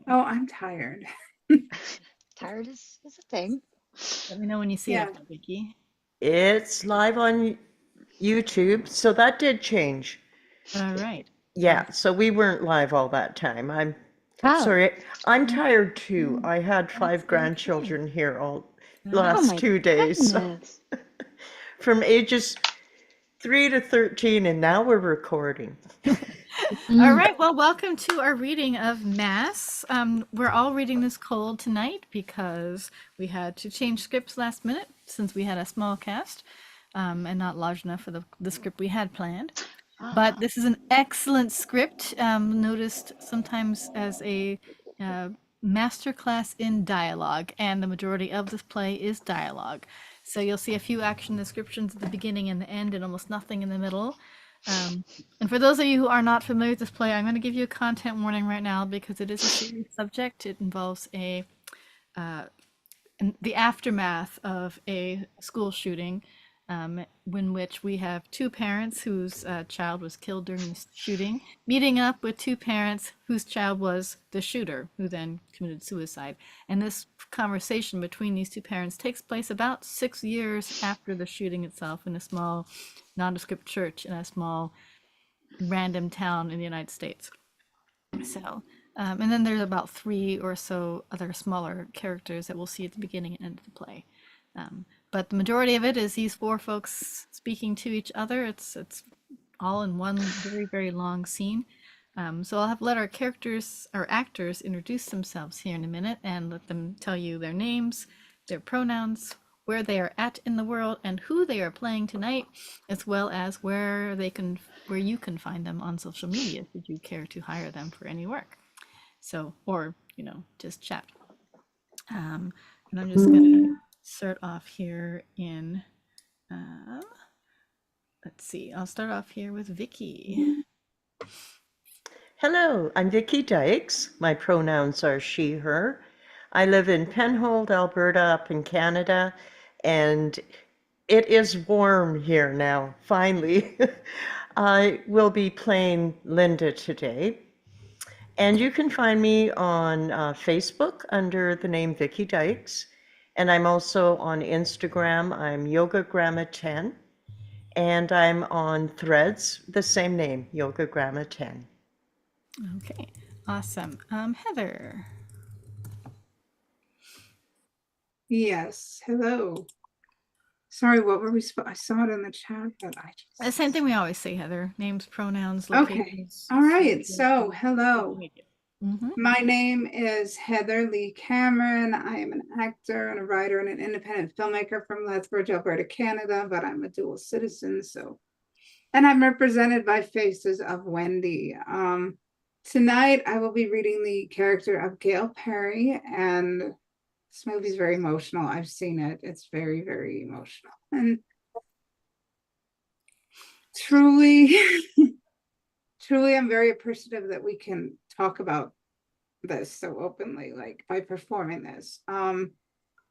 Oh, I'm tired. Tired is a thing. Let me know when you see it Yeah. up there, Vicky. It's live on YouTube, so that did change. All right. Yeah, so we weren't live all that time. I'm Oh, sorry. I'm Yeah. tired too. I had That's 5 okay. grandchildren here all oh last my 2 days. goodness. From ages 3 to 13, and now we're recording. All Mm. right. Well, welcome to our reading of Mass. We're all reading this cold tonight because we had to change scripts last minute since we had a small cast and not large enough for the script we had planned. But this is an excellent script, noticed sometimes as a masterclass in dialogue, and the majority of this play is dialogue. So you'll see a few action descriptions at the beginning and the end, and almost nothing in the middle. And for those of you who are not familiar with this play, I'm going to give you a content warning right now because it is a serious subject. It involves the aftermath of a school shooting, in which we have two parents whose child was killed during the shooting, meeting up with two parents whose child was the shooter, who then committed suicide. And this conversation between these two parents takes place about 6 years after the shooting itself in a small nondescript church in a small random town in the United States. So, and then there's about 3 or so other smaller characters that we'll see at the beginning and end of the play. But the majority of it is these 4 folks speaking to each other. It's all in one very, very long scene. So I'll let our characters, our actors, introduce themselves here in a minute and let them tell you their names, their pronouns, where they are at in the world, and who they are playing tonight, as well as where you can find them on social media should you care to hire them for any work. So, or just chat. And I'm just gonna start off here in. Let's see. I'll start off here with Vicky. Hello, I'm Vicky Dykes. My pronouns are she, her. I live in Penhold, Alberta, up in Canada, and it is warm here now, finally. I will be playing Linda today. And you can find me on Facebook under the name Vicky Dykes. And I'm also on Instagram. I'm YogaGramma10. And I'm on Threads, the same name, YogaGramma10. Okay, awesome. Heather. Yes. Hello. Sorry, what were we I saw it in the chat, but I The just. same thing we always say, Heather. Names, pronouns, Okay. locations. All right. So, hello. Mm-hmm. My name is Heather Lee Cameron. I am an actor and a writer and an independent filmmaker from Lethbridge, Alberta, Canada, but I'm a dual citizen. And I'm represented by Faces of Wendy. Tonight, I will be reading the character of Gail Perry, and this movie is very emotional. I've seen it. It's very, very emotional. And truly, truly, I'm very appreciative that we can talk about this so openly, like by performing this.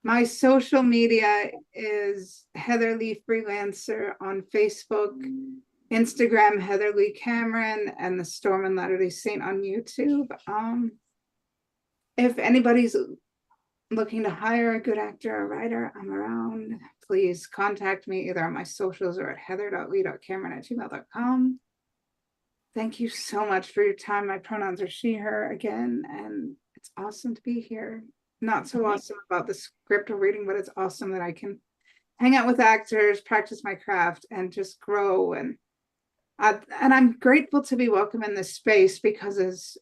My social media is Heather Lee Freelancer on Facebook, Instagram, Heather Lee Cameron, and the Storm and Latter-day Saint on YouTube. If anybody's looking to hire a good actor or writer, I'm around. Please contact me either on my socials or at heather.lee.cameron@gmail.com. Thank you so much for your time. My pronouns are she, her again, and it's awesome to be here. Not so awesome about the script or reading, but it's awesome that I can hang out with actors, practice my craft, and just grow. And I'm grateful to be welcome in this space because as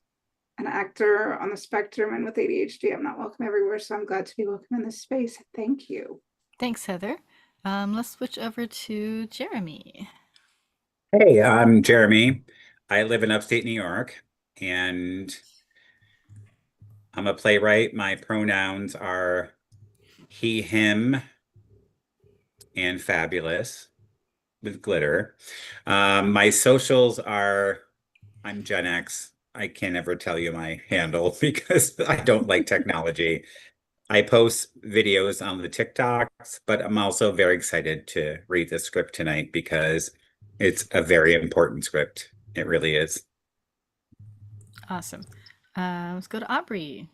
an actor on the spectrum and with ADHD, I'm not welcome everywhere. So I'm glad to be welcome in this space. Thank you. Thanks, Heather. Let's switch over to Jeremy. Hey, I'm Jeremy. I live in upstate New York, and I'm a playwright. My pronouns are he, him, and fabulous with glitter. My socials are I'm Gen X. I can't ever tell you my handle because I don't like technology. I post videos on the TikToks, but I'm also very excited to read the script tonight because it's a very important script. It really is. Awesome. Let's go to Aubrey.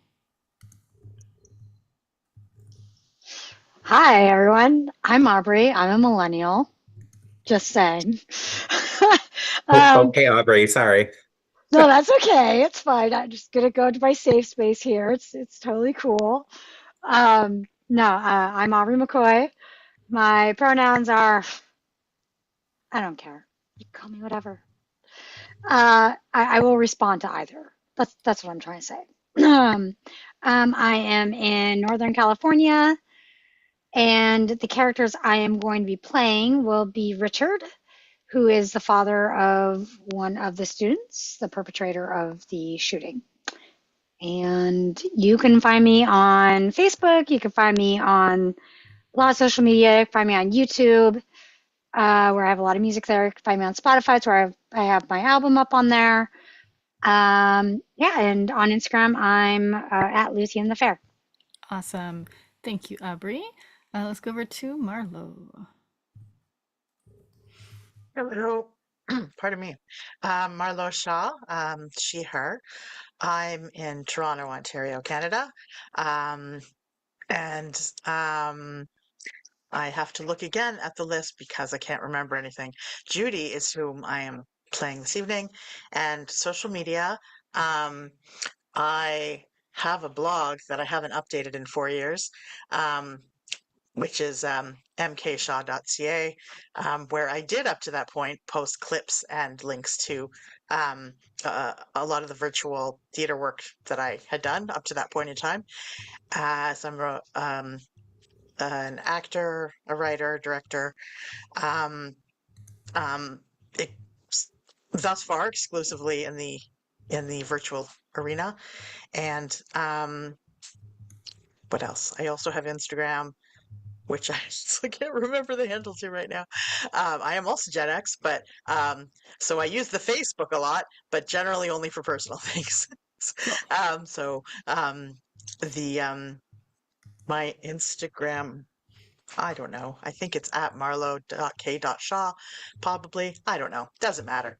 Hi, everyone. I'm Aubrey. I'm a millennial. Just saying. Okay, Aubrey, sorry. No, that's okay. It's fine. I'm just gonna go to my safe space here. It's totally cool. No, I'm Aubrey McCoy. My pronouns are I don't care. You can call me whatever. I will respond to either. That's what I'm trying to say. I am in Northern California, and the characters I am going to be playing will be Richard, who is the father of one of the students, the perpetrator of the shooting. And you can find me on Facebook. You can find me on a lot of social media. You can find me on YouTube, where I have a lot of music there. You can find me on Spotify, it's where I have my album up on there. Yeah, and on Instagram, I'm at Lucy and the Fair. Awesome. Thank you, Aubrey. Let's go over to Marlo. Hello. Pardon me. Marlo Shaw, she, her. I'm in Toronto, Ontario, Canada. And I have to look again at the list because I can't remember anything. Judy is whom I am playing this evening. And social media, I have a blog that I haven't updated in 4 years. Which is mkshaw.ca, where I did up to that point post clips and links to a lot of the virtual theater work that I had done up to that point in time. So I'm an actor, a writer, director, um, thus far exclusively in the virtual arena. And what else? I also have Instagram, which I still can't remember the handle to right now. I am also Gen X, but so I use the Facebook a lot, but generally only for personal things. So the my Instagram, I don't know. I think it's at marlo.k.shaw, probably. I don't know. Doesn't matter.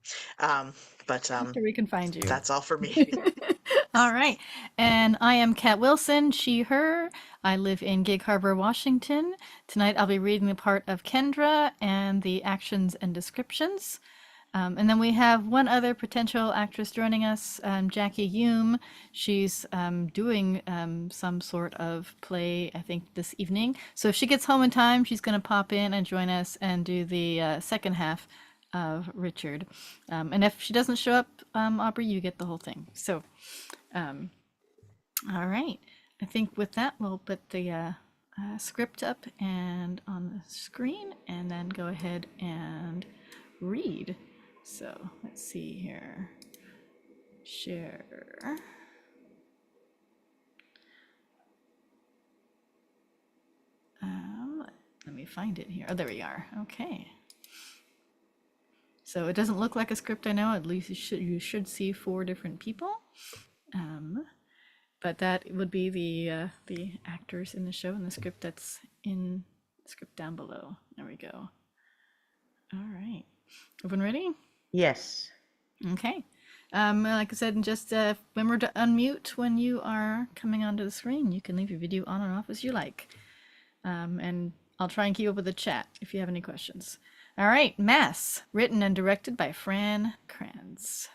But After we can find you. that's all for me. All right. And I am Kat Wilson, she, her. I live in Gig Harbor, Washington. Tonight I'll be reading the part of Kendra and the actions and descriptions. And then we have one other potential actress joining us, Jackie Hume. She's doing some sort of play, I think, this evening. So if she gets home in time, she's going to pop in and join us and do the second half of Richard. And if she doesn't show up, Aubrey, you get the whole thing. So, all right. I think with that, we'll put the script up and on the screen and then go ahead and read. So let's see here. Share. Let me find it here. Oh, there we are. Okay. So it doesn't look like a script, I know. At least you should see 4 different people. But that would be the actors in the show and the script that's in the script down below. There we go. All right. Everyone ready? Yes. Okay. Like I said, just remember to unmute when you are coming onto the screen. You can leave your video on and off as you like. And I'll try and keep up with the chat if you have any questions. All right, Mass, written and directed by Fran Kranz.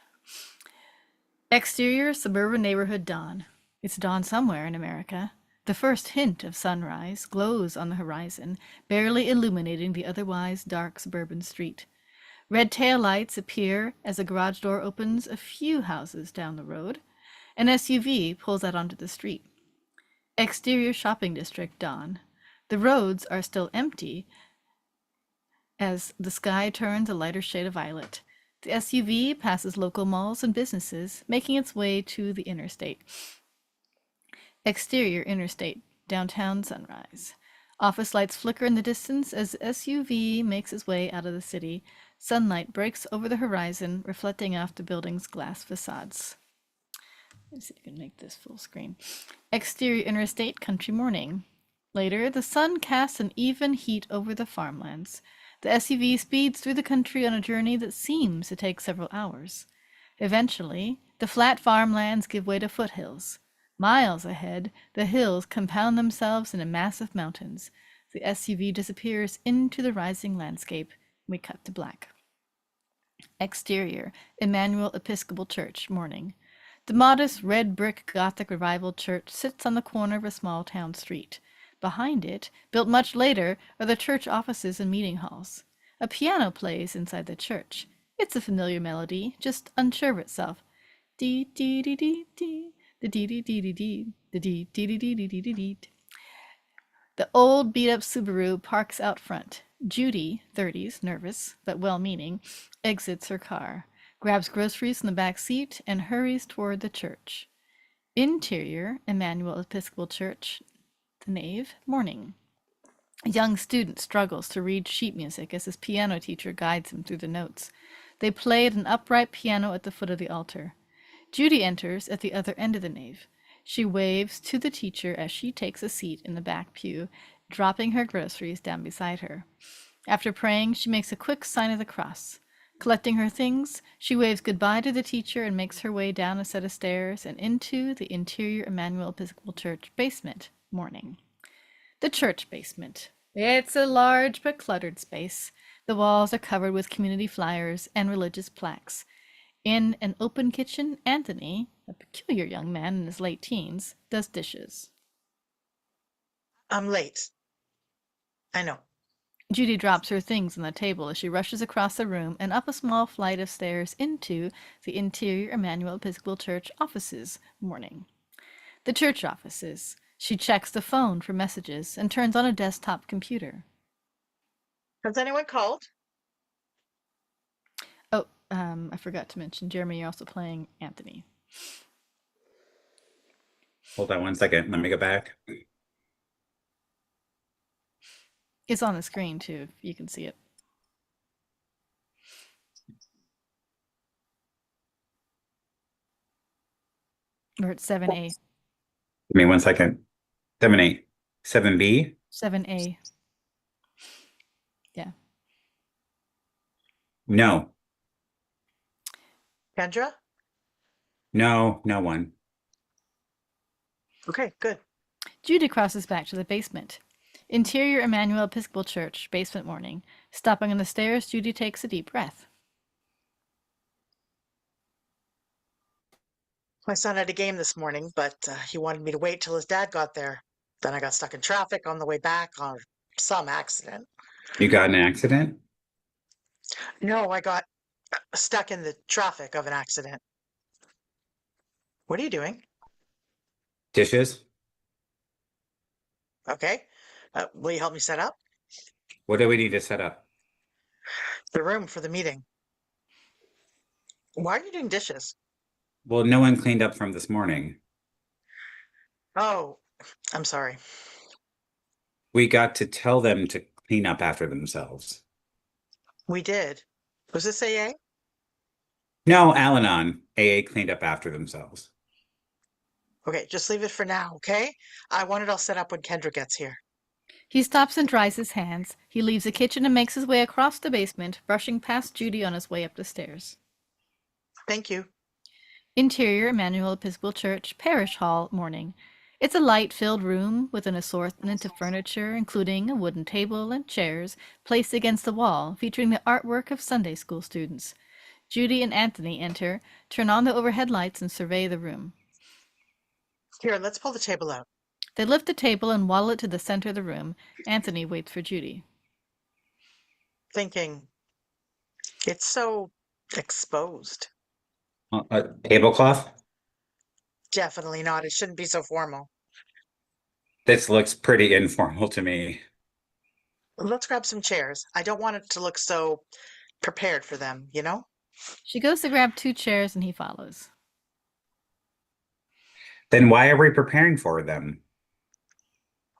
Exterior suburban neighborhood dawn. It's dawn somewhere in America. The first hint of sunrise glows on the horizon, barely illuminating the otherwise dark suburban street. Red taillights appear as a garage door opens a few houses down the road. An SUV pulls out onto the street. Exterior shopping district dawn. The roads are still empty as the sky turns a lighter shade of violet. The SUV passes local malls and businesses, making its way to the interstate. Exterior interstate, downtown sunrise. Office lights flicker in the distance as the SUV makes its way out of the city. Sunlight breaks over the horizon, reflecting off the building's glass facades. Let's see if I can make this full screen. Exterior interstate, country morning. Later, the sun casts an even heat over the farmlands. The SUV speeds through the country on a journey that seems to take several hours. Eventually, The flat farmlands give way to foothills. Miles ahead, the hills compound themselves into massive mountains. The SUV disappears into the rising landscape. We cut to black. Exterior, Emmanuel Episcopal Church, morning. The modest red brick Gothic Revival church sits on the corner of a small town street. Behind it, built much later, are the church offices and meeting halls. A piano plays inside the church. It's a familiar melody, just unsure of itself. Dee dee dee dee dee, the dee dee dee dee dee, the dee dee dee dee dee dee dee dee. The old beat-up Subaru parks out front. Judy, 30s, nervous but well-meaning, exits her car, grabs groceries from the back seat, and hurries toward the church. Interior, Emmanuel Episcopal Church, the nave, morning. A young student struggles to read sheet music as his piano teacher guides him through the notes. They play at an upright piano at the foot of the altar. Judy enters at the other end of the nave. She waves to the teacher as she takes a seat in the back pew, dropping her groceries down beside her. After praying, she makes a quick sign of the cross. Collecting her things, she waves goodbye to the teacher and makes her way down a set of stairs and into the interior Emmanuel Episcopal Church basement, morning. The church basement. It's a large but cluttered space. The walls are covered with community flyers and religious plaques. In an open kitchen, Anthony, a peculiar young man in his late teens, does dishes. I'm late. I know. Judy drops her things on the table as she rushes across the room and up a small flight of stairs into the interior Emmanuel Episcopal Church offices, morning. The church offices. She checks the phone for messages and turns on a desktop computer. Has anyone called? Oh, I forgot to mention, Jeremy, you're also playing Anthony. Hold on one second. Let me go back. It's on the screen, too, if you can see it. We're at 7A. Give me 1 second. 7A. 7B. 7A. Yeah. No. Kendra? No, no one. Okay, good. Judy crosses back to the basement. Interior Emmanuel Episcopal Church, basement morning. Stopping on the stairs, Judy takes a deep breath. My son had a game this morning, but he wanted me to wait till his dad got there. Then I got stuck in traffic on the way back on some accident. You got in an accident? No, I got stuck in the traffic of an accident. What are you doing? Dishes? Okay. Will you help me set up What do we need to set up? the room for the meeting? Why are you doing dishes? Well, no one cleaned up from this morning. Oh, I'm sorry. We got to tell them to clean up after themselves. We did. Was this AA? No, Al-Anon. AA cleaned up after themselves. Okay, just leave it for now, okay? I want it all set up when Kendra gets here. He stops and dries his hands. He leaves the kitchen and makes his way across the basement, brushing past Judy on his way up the stairs. Thank you. Interior Emmanuel Episcopal Church, Parish Hall, morning. It's a light-filled room with an assortment of furniture, including a wooden table and chairs, placed against the wall, featuring the artwork of Sunday school students. Judy and Anthony enter, turn on the overhead lights, and survey the room. Here, let's pull the table out. They lift the table and waddle it to the center of the room. Anthony waits for Judy. Thinking, it's so exposed. A tablecloth? Definitely not. It shouldn't be so formal. This looks pretty informal to me. Let's grab some chairs. I don't want it to look so prepared for them, you know? She goes to grab 2 chairs and he follows. Then why are we preparing for them?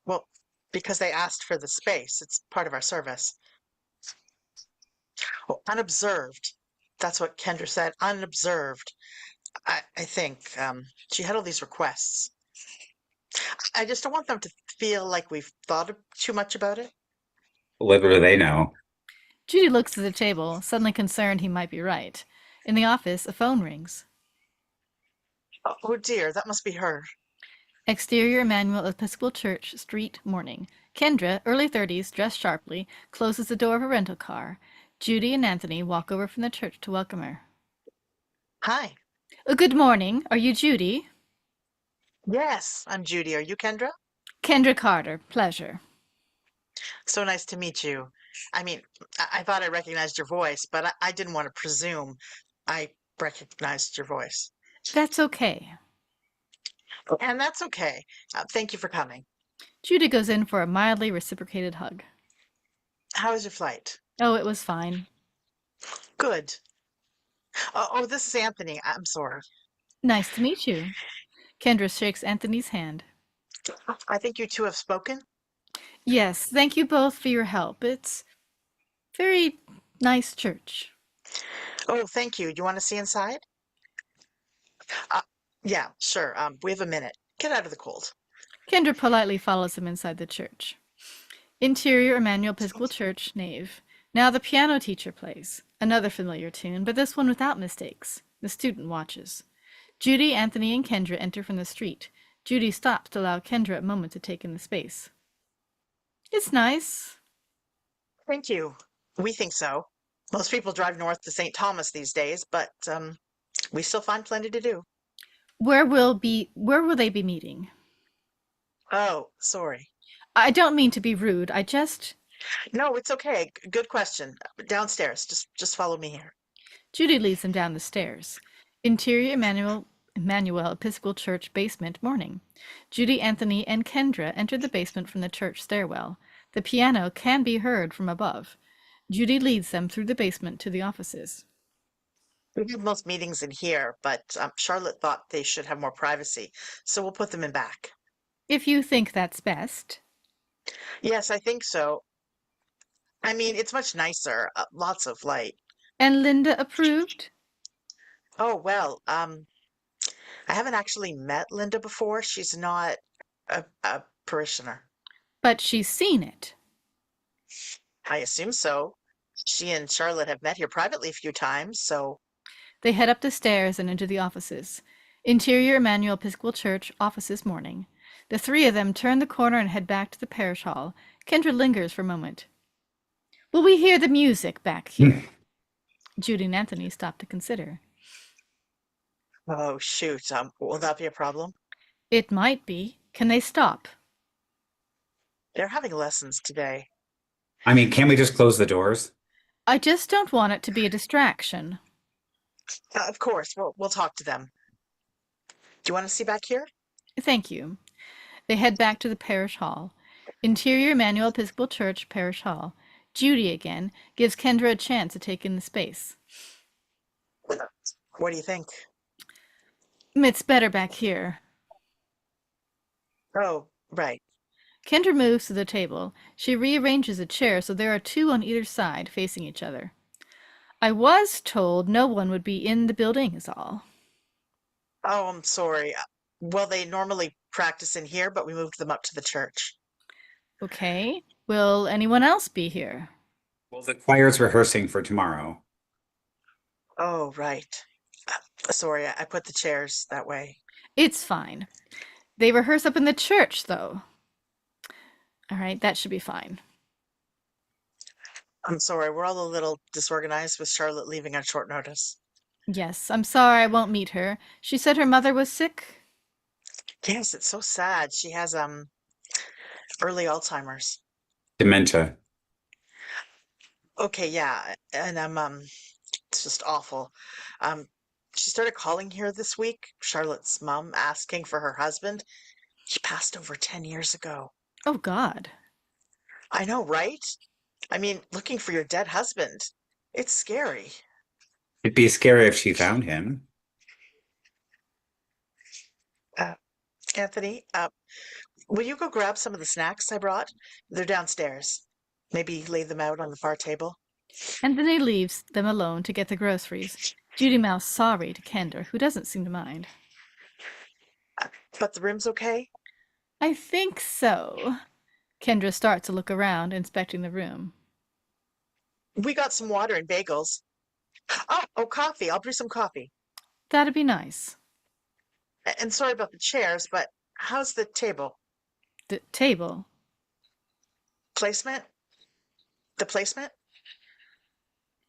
Well, because they asked for the space. It's part of our service. Well, unobserved. That's what Kendra said. Unobserved. I think she had all these requests. I just don't want them to feel like we've thought too much about it. Little do they know. Judy looks at the table, suddenly concerned he might be right. In the office, a phone rings. Oh dear, that must be her. Exterior Emmanuel Episcopal Church, street, morning. Kendra, early 30s, dressed sharply, closes the door of a rental car. Judy and Anthony walk over from the church to welcome her. Hi. Good morning. Are you Judy? Yes, I'm Judy. Are you Kendra? Kendra Carter. Pleasure. So nice to meet you. I mean, I thought I recognized your voice, but I didn't want to presume I recognized your voice. That's okay. And that's okay. Thank you for coming. Judy goes in for a mildly reciprocated hug. How was your flight? Oh, it was fine. Good. Oh, this is Anthony. I'm sorry. Nice to meet you. Kendra shakes Anthony's hand. I think you two have spoken. Yes, thank you both for your help. It's very nice church. Oh, thank you. Do you want to see inside? Uh, yeah, sure. We have a minute. Get out of the cold. Kendra politely follows him inside the church. Interior Emmanuel Episcopal Church, nave. Now the piano teacher plays. Another familiar tune, but this one without mistakes. The student watches. Judy, Anthony, and Kendra enter from the street. Judy stops to allow Kendra a moment to take in the space. It's nice. Thank you. We think so. Most people drive north to St. Thomas these days, but we still find plenty to do. Where will they be meeting? Oh, sorry. I don't mean to be rude. No, it's okay. Good question. Downstairs. Just follow me here. Judy leads them down the stairs. Interior Emmanuel Episcopal Church basement, morning. Judy, Anthony, and Kendra enter the basement from the church stairwell. The piano can be heard from above. Judy leads them through the basement to the offices. We have most meetings in here, but Charlotte thought they should have more privacy, so we'll put them in back. If you think that's best. Yes, I think so. I mean, it's much nicer. Lots of light. And Linda approved? Oh, well, I haven't actually met Linda before. She's not a parishioner. But she's seen it. I assume so. She and Charlotte have met here privately a few times, so They head up the stairs and into the offices. Interior Emmanuel Episcopal Church, offices, morning. The three of them turn the corner and head back to the parish hall. Kendra lingers for a moment. Will we hear the music back here? Judy and Anthony stop to consider. oh shoot, will that be a problem? It might be. Can they stop? They're having lessons today. I mean, can't we just close the doors? I just don't want it to be a distraction. Of course, we'll talk to them. Do you want to see back here? Thank you. They head back to the parish hall. Interior Emmanuel Episcopal Church, parish hall. Judy again gives Kendra a chance to take in the space. What do you think? It's better back here. Oh, right. Kendra moves to the table. She rearranges a chair so there are two on either side facing each other. I was told no one would be in the building is all. Oh, I'm sorry. Well, they normally practice in here, but we moved them up to the church. Okay. Will anyone else be here? Well, the choir's rehearsing for tomorrow. Oh, right. Sorry, I put the chairs that way. It's fine. They rehearse up in the church, though. All right, that should be fine. I'm sorry, we're all a little disorganized with Charlotte leaving on short notice. Yes, I'm sorry I won't meet her. She said her mother was sick. Yes, it's so sad. She has early Alzheimer's. Dementia. Okay, yeah, and it's just awful. She started calling here this week, Charlotte's mom, asking for her husband. He passed over 10 years ago. Oh, God. I know, right? I mean, looking for your dead husband. It's scary. It'd be scary if she found him. Anthony, will you go grab some of the snacks I brought? They're downstairs. Maybe lay them out on the far table. Anthony leaves them alone to get the groceries. Judy mouths sorry to Kendra, who doesn't seem to mind. But the room's okay? I think so. Kendra starts to look around, inspecting the room. We got some water and bagels. Oh, coffee. I'll brew some coffee. That'd be nice. And sorry about the chairs, but how's the table The table. placement? The placement?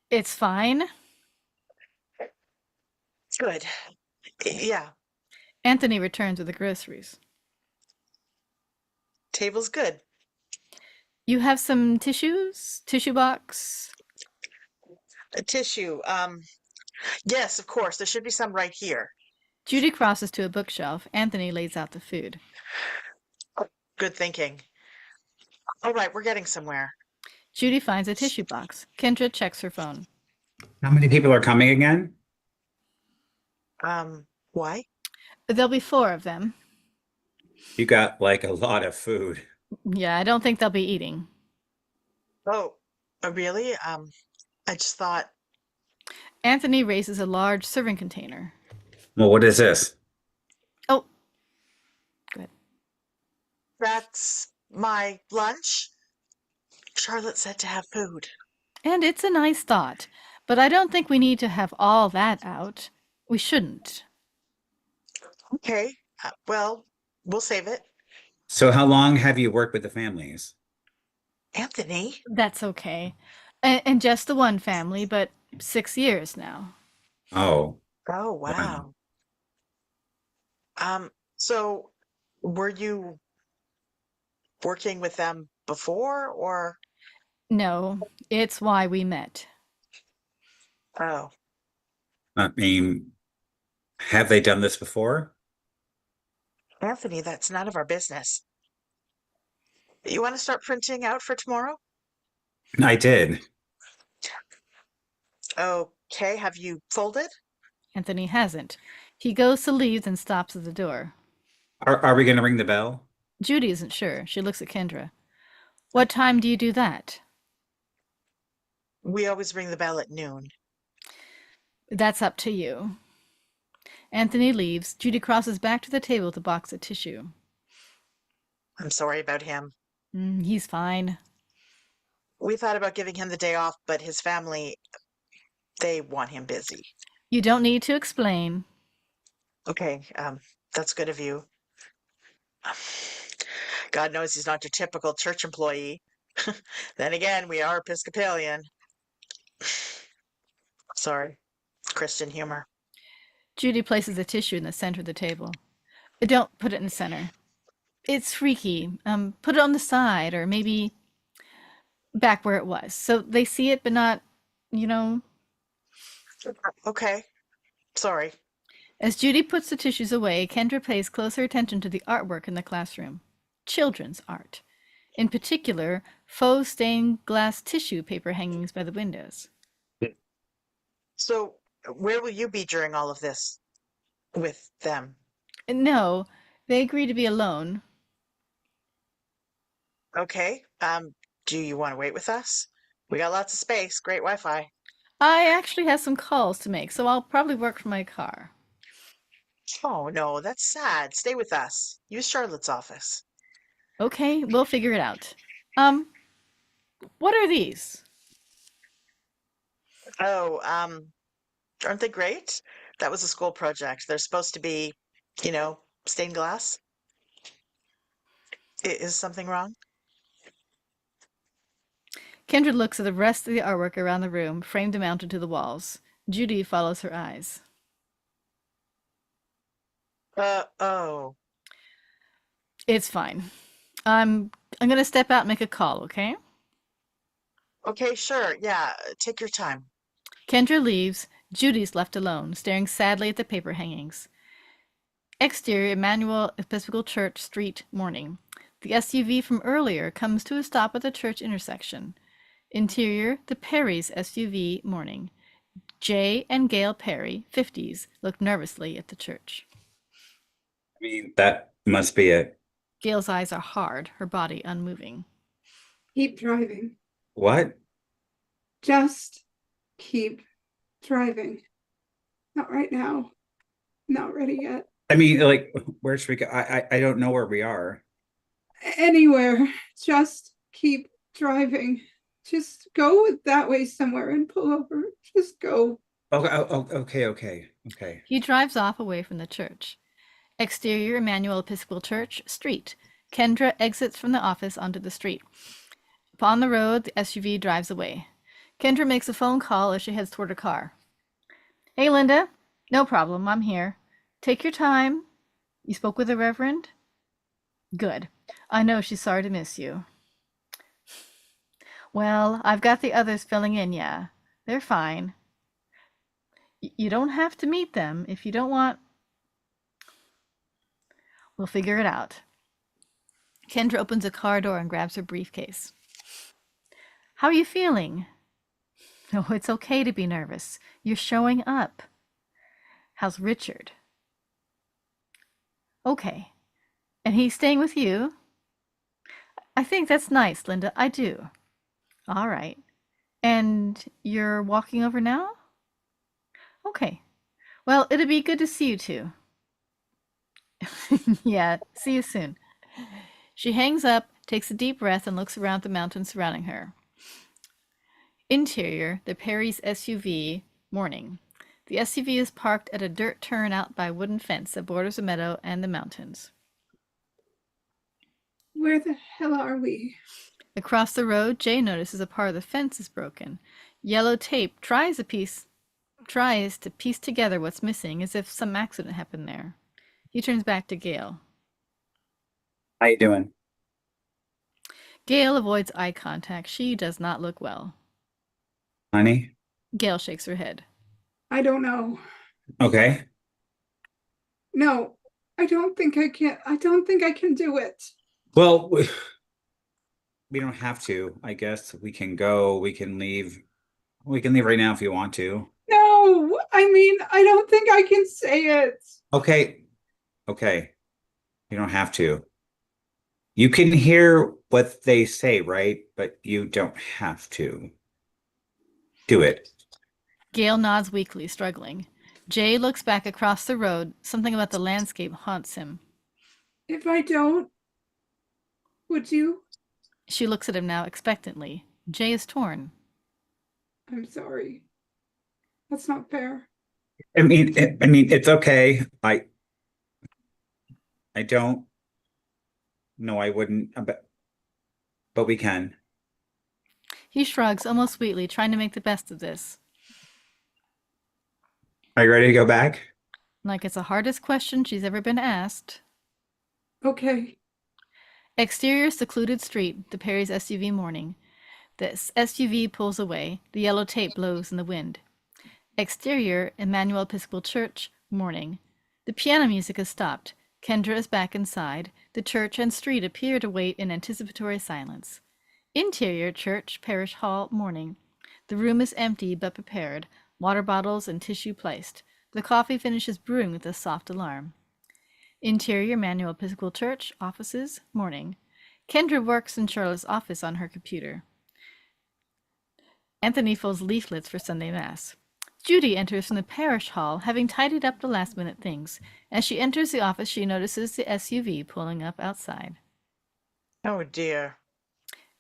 It's fine. Good. Yeah, Anthony returns with the groceries. table's good. You have some tissues? Tissue box? A tissue. Yes, of course. There should be some right here. Judy crosses to a bookshelf. Anthony lays out the food. Good thinking. All right, we're getting somewhere. Judy finds a tissue box. Kendra checks her phone. How many people are coming again? Why? There'll be 4 of them. You got like a lot of food. Yeah, I don't think they'll be eating. Oh, really? I just thought, Anthony raises a large serving container. Well, what is this? Oh, go ahead. that's my lunch. Charlotte said to have food. And it's a nice thought, but I don't think we need to have all that out. We shouldn't. Okay, well, we'll save it. So how long have you worked with the families? Anthony, That's okay. And just the one family, but 6 years now. Oh, oh, wow. wow. So were you working with them before or? No, it's why we met. Oh, I mean, have they done this before? Anthony, that's none of our business. You want to start printing out for tomorrow? I did. Okay, have you folded? Anthony hasn't. He goes to leave and stops at the door. Are we going to ring the bell? Judy isn't sure. She looks at Kendra. What time do you do that? We always ring the bell at noon. That's up to you. Anthony leaves. Judy crosses back to the table with a box of tissue. I'm sorry about him. He's fine. We thought about giving him the day off, but his family, they want him busy. You don't need to explain. Okay, that's good of you. God knows he's not your typical church employee. Then again, we are Episcopalian. Sorry, Christian humor. Judy places a tissue in the center of the table. Don't put it in the center. It's freaky. Put it on the side or maybe back where it was. So they see it, but not, you know. Okay, sorry. As Judy puts the tissues away, Kendra pays closer attention to the artwork in the classroom. Children's art. In particular, faux stained glass tissue paper hangings by the windows. So, where will you be during all of this with them? No, they agree to be alone. Okay, do you want to wait with us? We got lots of space, great Wi-Fi. I actually have some calls to make, so I'll probably work from my car. Oh no, that's sad. Stay with us. Use Charlotte's office. Okay, we'll figure it out. What are these? Oh, aren't they great? That was a school project. They're supposed to be, stained glass. Is something wrong? Kendra looks at the rest of the artwork around the room, framed and mounted to the walls. Judy follows her eyes. Oh. It's fine. I'm gonna step out and make a call, okay? Okay, sure. Yeah, take your time. Kendra leaves. Judy's left alone, staring sadly at the paper hangings. Exterior Emmanuel Episcopal Church Street, morning. The SUV from earlier comes to a stop at the church intersection. Interior, the Perry's SUV, morning. Jay and Gail Perry, 50s, look nervously at the church. I mean, that must be it. Gail's eyes are hard, her body unmoving. Keep driving. What? Just keep driving. Not right now. Not ready yet. I mean, like, where should we go? I don't know where we are. Anywhere. Just keep driving. Just go that way somewhere and pull over. Just go. Okay. He He drives off away from the church. Exterior Emmanuel Episcopal Church, street. Kendra exits from the office onto the street. Upon the road, the SUV drives away. Kendra makes a phone call as she heads toward her car. Hey, Linda. No problem. I'm here. Take your time. You spoke with the Reverend? Good. I know she's sorry to miss you. Well, I've got the others filling in, yeah. They're fine. You don't have to meet them if you don't want. We'll figure it out. Kendra opens a car door and grabs her briefcase. How are you feeling? Oh, it's okay to be nervous. You're showing up. How's Richard? Okay. And he's staying with you? I think that's nice, Linda. I do. All right. And you're walking over now? Okay. Well, it'll be good to see you two. Yeah, see you soon. She hangs up, takes a deep breath, and looks around the mountains surrounding her. Interior, the Perry's SUV, morning. The SUV is parked at a dirt turn out by a wooden fence that borders a meadow and the mountains. Where the hell are we? Across the road, Jay notices a part of the fence is broken. Yellow tape tries to piece together what's missing as if some accident happened there. He turns back to Gail. How you doing? Gail avoids eye contact. She does not look well. Honey? Gail shakes her head. I don't know. Okay. No, I don't think I can do it. Well, we don't have to. I guess we can go. We can leave. We can leave right now if you want to. No, I mean, I don't think I can say it. Okay. Okay. You don't have to. You can hear what they say, right? But you don't have to. Do it. Gail nods weakly, struggling. Jay looks back across the road. Something about the landscape haunts him. If I don't, would you? She looks at him now expectantly. Jay is torn. I'm sorry. That's not fair. I mean, it's okay. I don't. No, I wouldn't. But we can. He shrugs, almost sweetly, trying to make the best of this. Are you ready to go back? Like it's the hardest question she's ever been asked. Okay. Exterior secluded street, the Perry's SUV morning. The SUV pulls away. The yellow tape blows in the wind. Exterior, Emmanuel Episcopal Church, morning. The piano music has stopped. Kendra is back inside. The church and street appear to wait in anticipatory silence. Interior, church, parish hall, morning. The room is empty but prepared. Water bottles and tissue placed. The coffee finishes brewing with a soft alarm. Interior, Emmanuel Episcopal Church, offices, morning. Kendra works in Charlotte's office on her computer. Anthony folds leaflets for Sunday Mass. Judy enters from the parish hall, having tidied up the last-minute things. As she enters the office, she notices the SUV pulling up outside. Oh dear.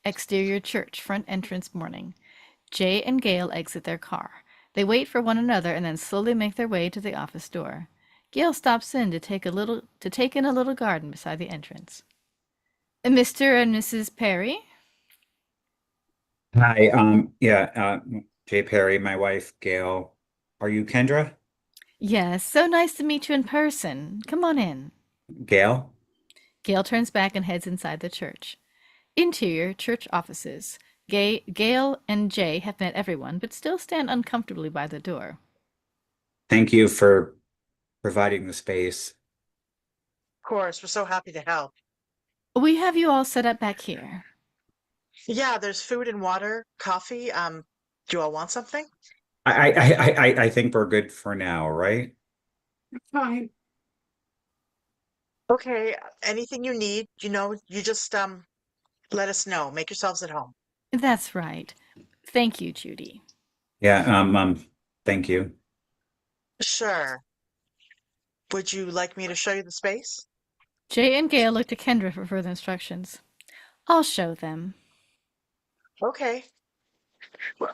Exterior church, front entrance, morning. Jay and Gail exit their car. They wait for one another and then slowly make their way to the office door. Gail stops in to take in a little garden beside the entrance. Mr. and Mrs. Perry? Hi, yeah, Jay Perry, my wife, Gail. Are you Kendra? Yes, so nice to meet you in person. Come on in. Gail? Gail turns back and heads inside the church. Interior, church offices. Gail and Jay have met everyone, but still stand uncomfortably by the door. Thank you for providing the space. Of course, we're so happy to help. We have you all set up back here. Yeah, there's food and water, coffee. Do you all want something? I think we're good for now, right? Fine. Okay, anything you need, you just let us know. Make yourselves at home. That's right. Thank you, Judy. Yeah, thank you. Sure. Would you like me to show you the space? Jay and Gail look to Kendra for further instructions. I'll show them. Okay.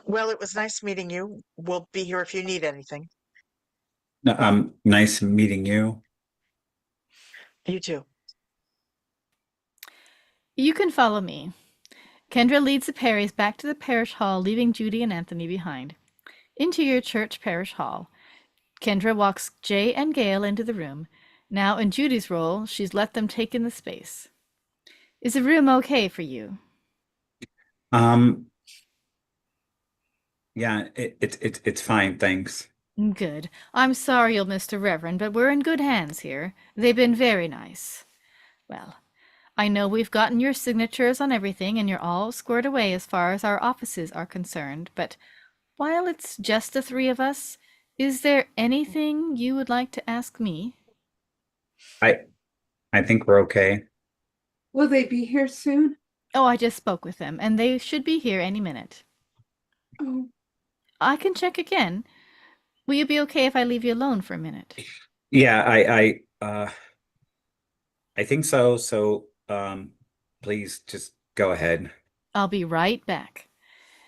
Well, it was nice meeting you. We'll be here if you need anything. Nice meeting you. You too. You can follow me. Kendra leads the Perrys back to the parish hall, leaving Judy and Anthony behind. Interior church parish hall. Kendra walks Jay and Gail into the room. Now, in Judy's role, she's let them take in the space. Is the room okay for you? Um, yeah, it's fine, thanks. Good. I'm sorry you'll miss the Reverend, but we're in good hands here. They've been very nice. Well, I know we've gotten your signatures on everything and you're all squared away as far as our offices are concerned, but while it's just the three of us, is there anything you would like to ask me? I think we're okay. Will they be here soon? Oh, I just spoke with them, and they should be here any minute. Oh, I can check again. Will you be okay if I leave you alone for a minute? Yeah, I think so. So, please just go ahead. I'll be right back.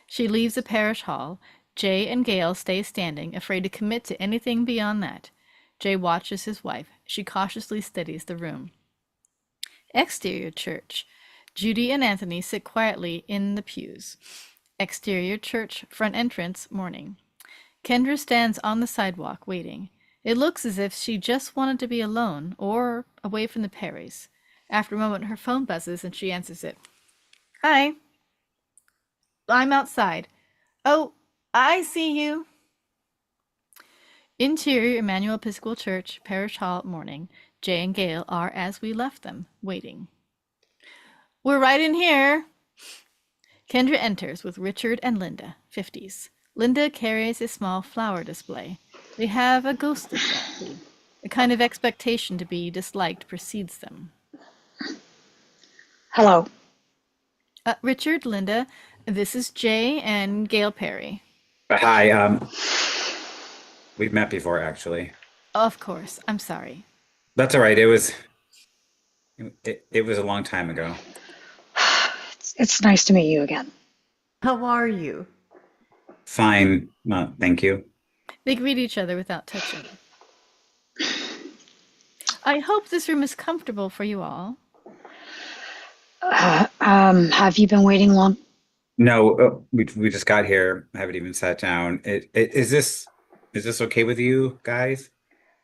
She leaves the parish hall. Jay and Gail stay standing, afraid to commit to anything beyond that. Jay watches his wife. She cautiously steadies the room. Exterior church. Judy and Anthony sit quietly in the pews. Exterior church, front entrance, morning. Kendra stands on the sidewalk, waiting. It looks as if she just wanted to be alone, or away from the Perrys. After a moment, her phone buzzes and she answers it. Hi. I'm outside. Oh, I see you. Interior Emmanuel Episcopal Church, Parish Hall, morning. Jay and Gail are as we left them, waiting. We're right in here. Kendra enters with Richard and Linda, 50s. Linda carries a small flower display. They have a ghostly quality. A kind of expectation to be disliked precedes them. Hello. Richard, Linda, this is Jay and Gail Perry. Hi, we've met before, actually. Of course, I'm sorry. That's all right. It was a long time ago. It's nice to meet you again. How are you? Fine. Thank you. They greet each other without touching. I hope this room is comfortable for you all. Have you been waiting long? No, we just got here. I haven't even sat down. Is this okay with you guys?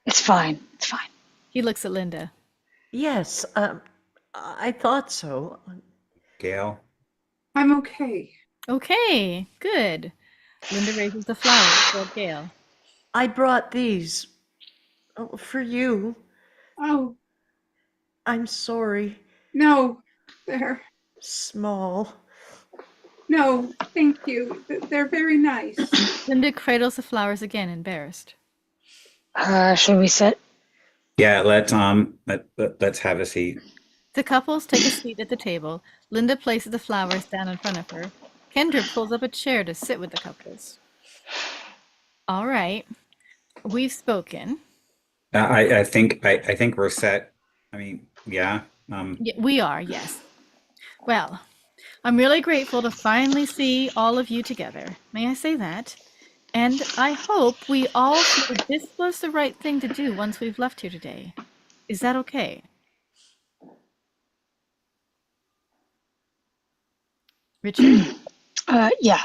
It's fine. It's fine. He looks at Linda. Yes, I thought so. Gail? I'm okay. Okay, good. Linda raises the flowers toward Gail. I brought these for you. Oh, I'm sorry. no, they're, Small. no, thank you. They're very nice. Linda cradles the flowers again, embarrassed. Should we sit? Yeah, let's have a seat. The couples take a seat at the table. Linda places the flowers down in front of her. Kendra pulls up a chair to sit with the couples. All right, we've spoken. I think we're set. I mean, yeah. Yeah, we are, yes. Well, I'm really grateful to finally see all of you together. May I say that? And I hope we all feel this was the right thing to do once we've left here today. Is that okay? Richard? Yeah,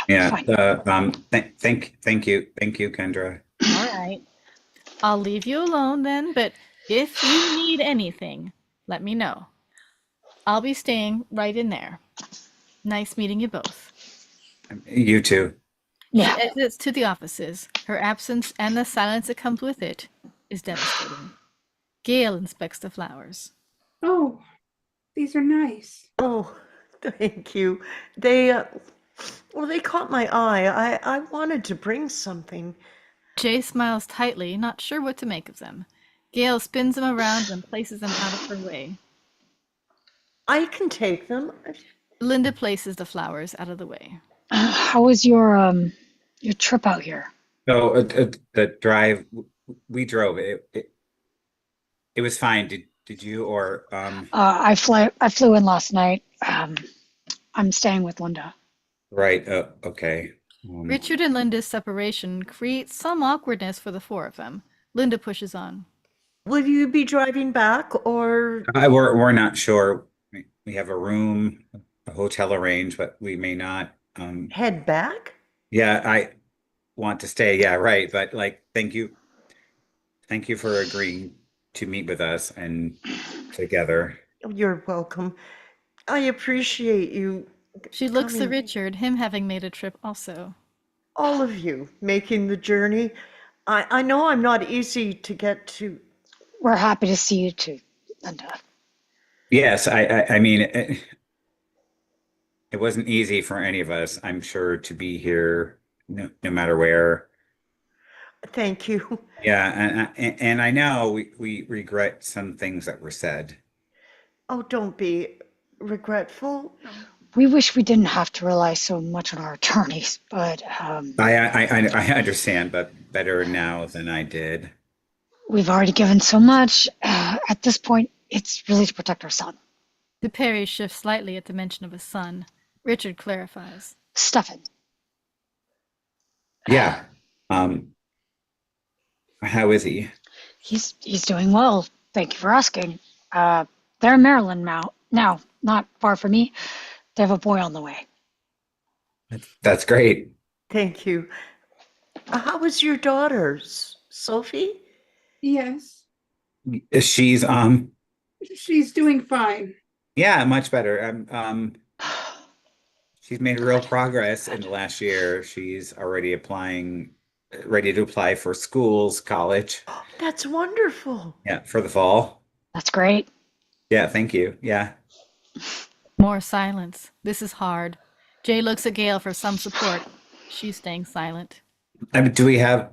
Yeah. fine. Thank you, Kendra. All right. I'll leave you alone then, but if you need anything, let me know. I'll be staying right in there. Nice meeting you both. You too. Yeah. She exits to the offices. Her absence and the silence that comes with it is devastating. Gail inspects the flowers. Oh, these are nice. Oh, thank you. They caught my eye. I wanted to bring something. Jay smiles tightly, not sure what to make of them. Gail spins them around and places them out of her way. I can take them. Linda places the flowers out of the way. How was your trip out here? So the drive we drove it was fine. Did you or I flew in last night. I'm staying with Linda. right? Okay. Richard and Linda's separation creates some awkwardness for the four of them. Linda pushes on. Will you be driving back or We're not sure. We have a room, a hotel arranged, but we may not. head back? Yeah, I want to stay. Yeah, right. But like, thank you for agreeing to meet with us and together. You're welcome. I appreciate you She looks to coming, Richard, him having made a trip also. all of you making the journey. I know I'm not easy to get to. We're happy to see you too, Linda. Yes, I mean, it wasn't easy for any of us, I'm sure, to be here, no matter where. Thank you. Yeah, and I know we regret some things that were said. Oh, don't be regretful. We wish we didn't have to rely so much on our attorneys, but I understand, but better now than I did. we've already given so much. At this point, it's really to protect our son. The Perry shifts slightly at the mention of a son. Richard clarifies. Stefan, Yeah. Um, how is he? he's doing well. Thank you for asking. They're in Maryland now, not far from me. They have a boy on the way. That's great. Thank you. How is your daughter, Sophie? Yes, She's she's doing fine. yeah, much better. She's made real progress in the last year. She's already ready to apply for schools, college. That's wonderful. Yeah, for the fall. That's great. Yeah, thank you. Yeah. More silence. This is hard. Jay looks at Gail for some support. She's staying silent. I mean, did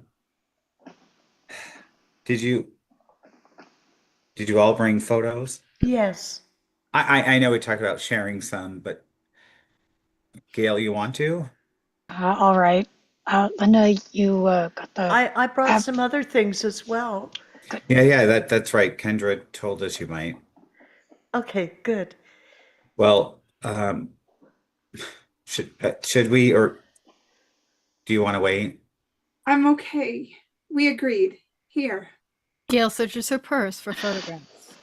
you all bring photos? Yes. I know we talked about sharing some, but Gail, you want to? All right. Linda, you got the. I brought Ab- some other things as well. Yeah, that's right. Kendra told us you might. Okay, good. Well, should we, or do you want to wait? I'm okay. We agreed. Here. Gail searches her purse for photographs.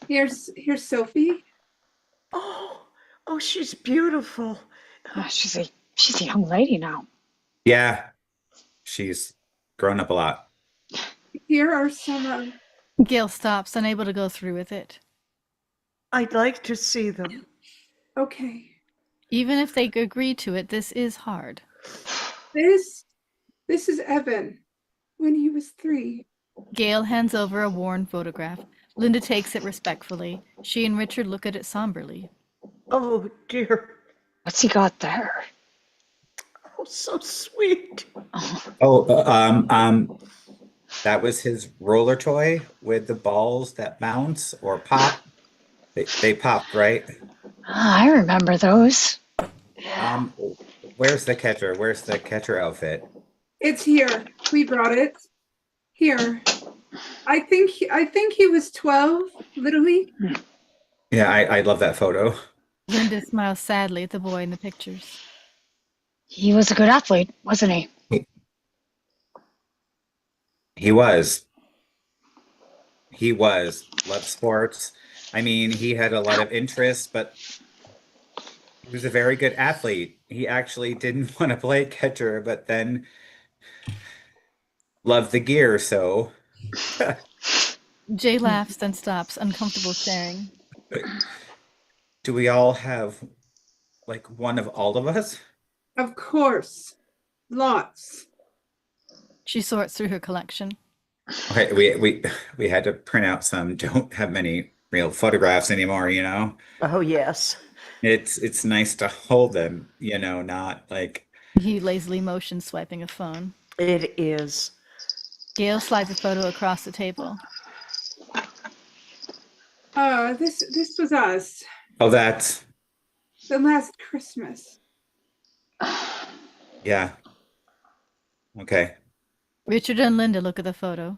Here's Sophie. Oh, she's beautiful. she's a young lady now. Yeah, she's grown up a lot. Here are some of Gail stops, unable to go through with it. I'd like to see them. okay. Even if they agree to it, this is hard. This is Evan when he was 3. Gail hands over a worn photograph. Linda takes it respectfully. She and Richard look at it somberly. Oh, dear. What's he got there? Oh, so sweet. Oh, that was his roller toy with the balls that bounce or pop. They popped, right? I remember those. Where's the catcher? Where's the catcher outfit? It's here. We brought it. Here. I think he was 12, literally. Yeah, I love that photo. Linda smiles sadly at the boy in the pictures. He was a good athlete, wasn't he? He was. He was. Loved sports. I mean, he had a lot of interests, but he was a very good athlete. He actually didn't want to play catcher, but then loved the gear, so. Jay laughs, then stops, uncomfortable staring. Do we all have like one of all of us? Of course. Lots. She sorts through her collection. Okay, we had to print out some. Don't have many real photographs anymore, you know. Oh, yes. It's nice to hold them, you know, not like. He lazily motions, swiping a phone. It is. Gail slides a photo across the table. This was us. Oh, that's The last Christmas. yeah. Okay. Richard and Linda look at the photo.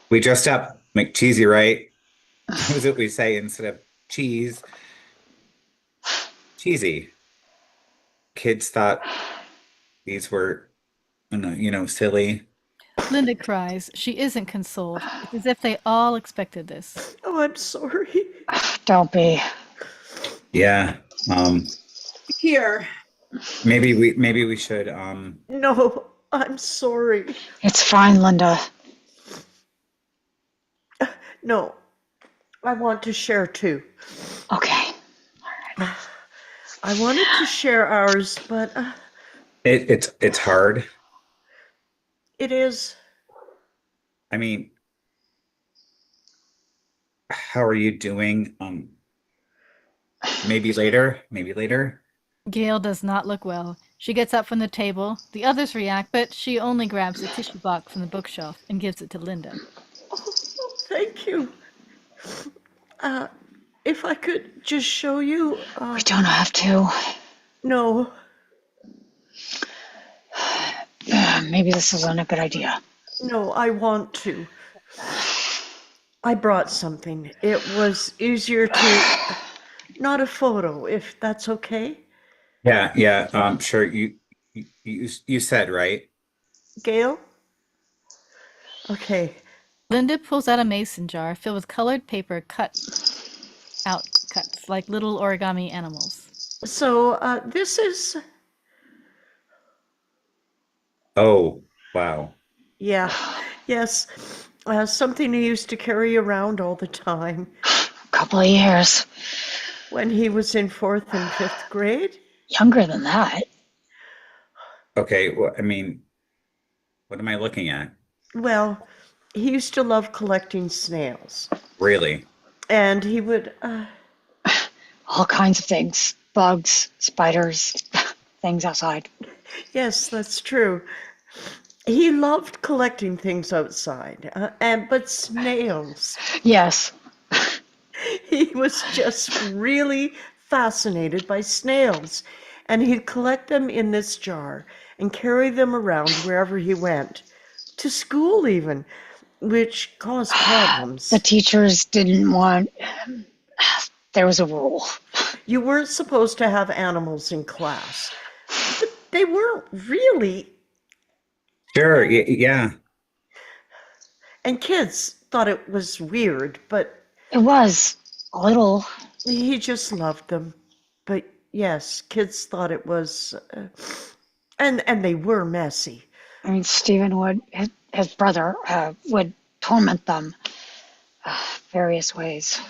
We dressed up McCheesy, right? That's what we say instead of cheese. Cheesy. Kids thought these were, you know, silly. Linda cries. She isn't consoled. It's as if they all expected this. Oh, I'm sorry. Don't be. Yeah. Here, Maybe we should No, I'm sorry. It's fine, Linda. No, I want to share too. Okay. I wanted to share ours, but it's hard. it is. I mean, how are you doing? Maybe later, maybe later. Gail does not look well. She gets up from the table. The others react, but she only grabs a tissue box from the bookshelf and gives it to Linda. Oh, thank you. If I could just show you. We don't have to. No, Maybe this isn't a good idea. no, I want to. I brought something. It was easier to. Not a photo, if that's okay. Yeah. Sure. You said right. Gail? Okay. Linda pulls out a mason jar filled with colored paper cut out cuts like little origami animals. So this is. Oh, wow. Yeah, yes. Something he used to carry around all the time A couple of years. when he was in 4th and 5th grade. Younger than that. Okay, well, I mean, what am I looking at? Well, he used to love collecting snails. Really? And he would. All kinds of things. Bugs, spiders, things outside. Yes, that's true. He loved collecting things outside, but snails. Yes. He was just really fascinated by snails. And he'd collect them in this jar and carry them around wherever he went, to school even, which caused problems. The teachers didn't want. There was a rule. You weren't supposed to have animals in class. But they weren't really. Sure, yeah. And kids thought it was weird, but It was a little. he just loved them. But yes, kids thought it was, and they were messy. I mean, Stephen would, his brother, would torment them various ways.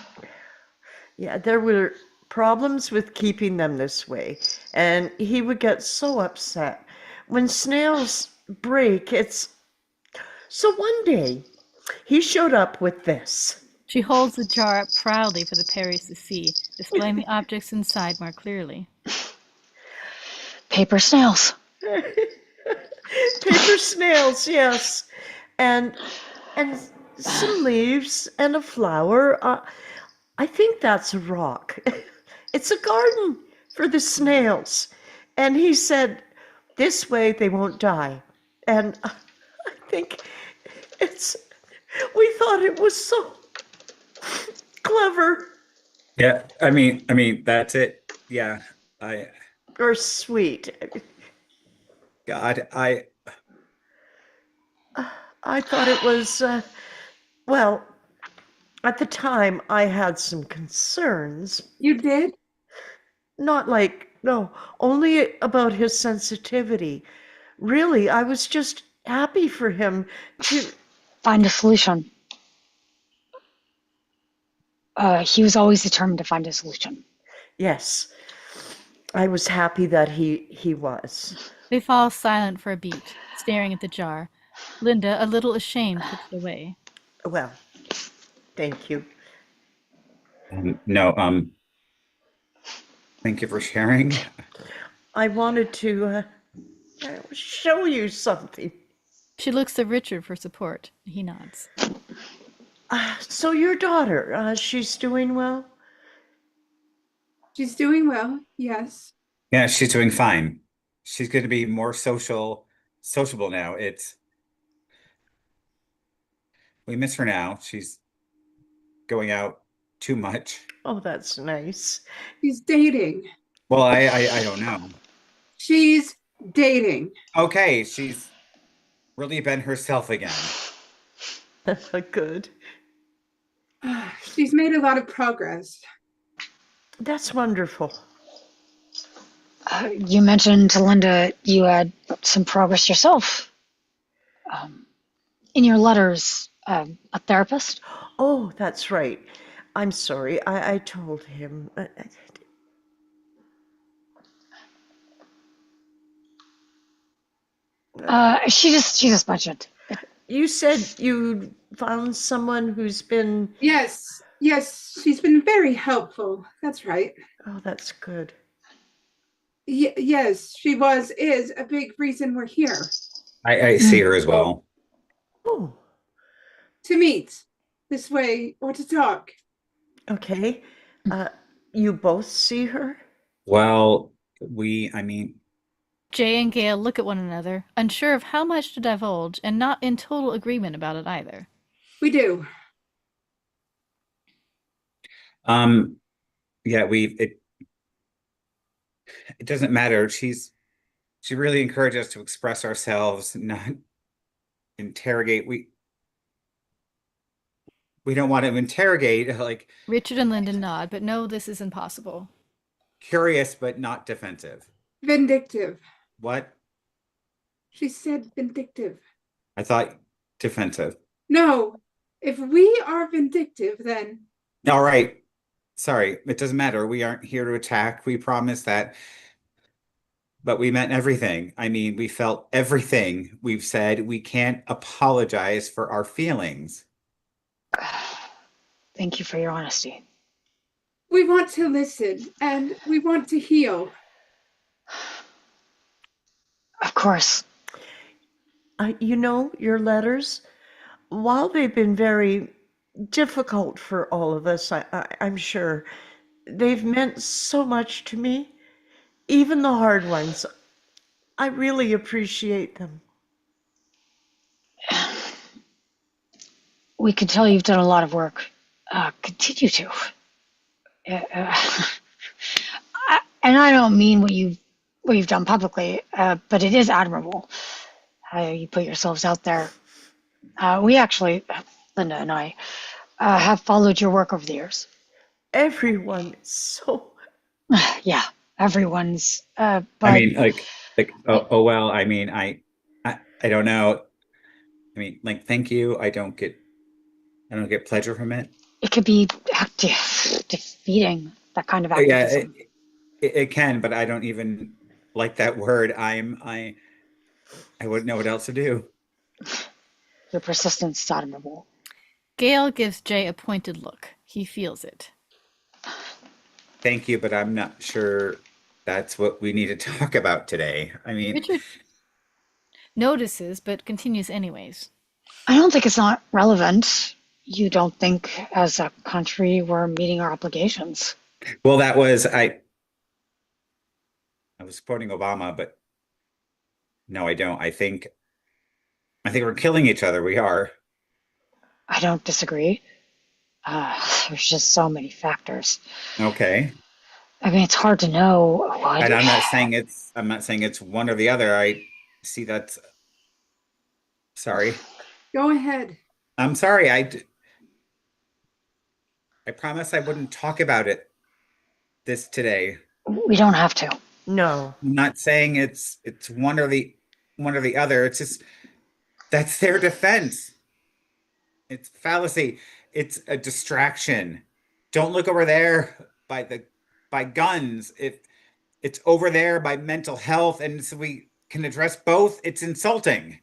Yeah, there were problems with keeping them this way, and he would get so upset. When snails break, it's. So one day, he showed up with this. She holds the jar up proudly for the Perrys to see, displaying the objects inside more clearly. Paper snails. Paper snails, yes, and some leaves and a flower. I think that's a rock. It's a garden for the snails. And he said, this way they won't die. And I think we thought it was so clever Yeah, I mean that's it. Yeah. or sweet. God, I thought it was, well, at the time I had some concerns. you did? Not like, no, only about his sensitivity. Really, I was just happy for him to. Find a solution. He was always determined to find a solution. Yes, I was happy that he was. They fall silent for a beat, staring at the jar. Linda, a little ashamed, puts it away. Well, thank you. no, thank you for sharing. I wanted to show you something. She looks to Richard for support. He nods. So your daughter, she's doing well? She's doing well, yes. Yeah, she's doing fine. She's going to be more sociable now. We miss her now. She's going out too much. Oh, that's nice. She's dating. Well, I don't know. She's dating. Okay, she's really been herself again. Good. She's made a lot of progress. That's wonderful. You mentioned to Linda you had some progress yourself. In your letters, a therapist? Oh, that's right. I'm sorry. I told him. She just mentioned. You said you found someone who's been. Yes, she's been very helpful. That's right. Oh, that's good. Yes, is a big reason we're here I see her as well. Oh, to meet this way or to talk. okay. You both see her? Well, I mean, Jay and Gail look at one another, unsure of how much to divulge and not in total agreement about it either. We do. yeah, it doesn't matter. She really encouraged us to express ourselves, not interrogate. We don't want to interrogate, like Richard and Lyndon nod, but no, this is impossible. curious but not defensive. Vindictive. What? She said vindictive. I thought defensive. No, if we are vindictive, then All right. Sorry, it doesn't matter. We aren't here to attack. We promise that. But we meant everything. I mean, we felt everything we've said. We can't apologize for our feelings. Thank you for your honesty. we want to listen and we want to heal. Of course. You know, your letters, while they've been very difficult for all of us, I'm sure, they've meant so much to me. Even the hard ones. I really appreciate them. We can tell you've done a lot of work. Continue to. And I don't mean what you've done publicly, but it is admirable how you put yourselves out there. We actually, Linda and I, have followed your work over the years. Everyone is so. Yeah, everyone's. But I mean, oh well. I mean, I don't know. I mean, like, thank you. I don't get pleasure from it. it could be defeating, that kind of Yeah, activism. it can, but I don't even like that word. I wouldn't know what else to do. Your persistence is admirable. Gail gives Jay a pointed look. He feels it. Thank you, but I'm not sure that's what we need to talk about today. I mean, Richard notices, but continues anyways. I don't think it's not relevant. You don't think, as a country, we're meeting our obligations? well, that was I was quoting Obama, but no, I don't. I think we're killing each other. We are. I don't disagree. There's just so many factors. Okay. I mean, it's hard to know what. And I'm not saying it's one or the other. I see that's sorry. Go ahead. I'm sorry. I promise I wouldn't talk about this today. We don't have to. No. I'm not saying it's one or the other. It's just that's their defense. It's fallacy. It's a distraction. Don't look over there by guns. It's over there by mental health, and so we can address both. It's insulting.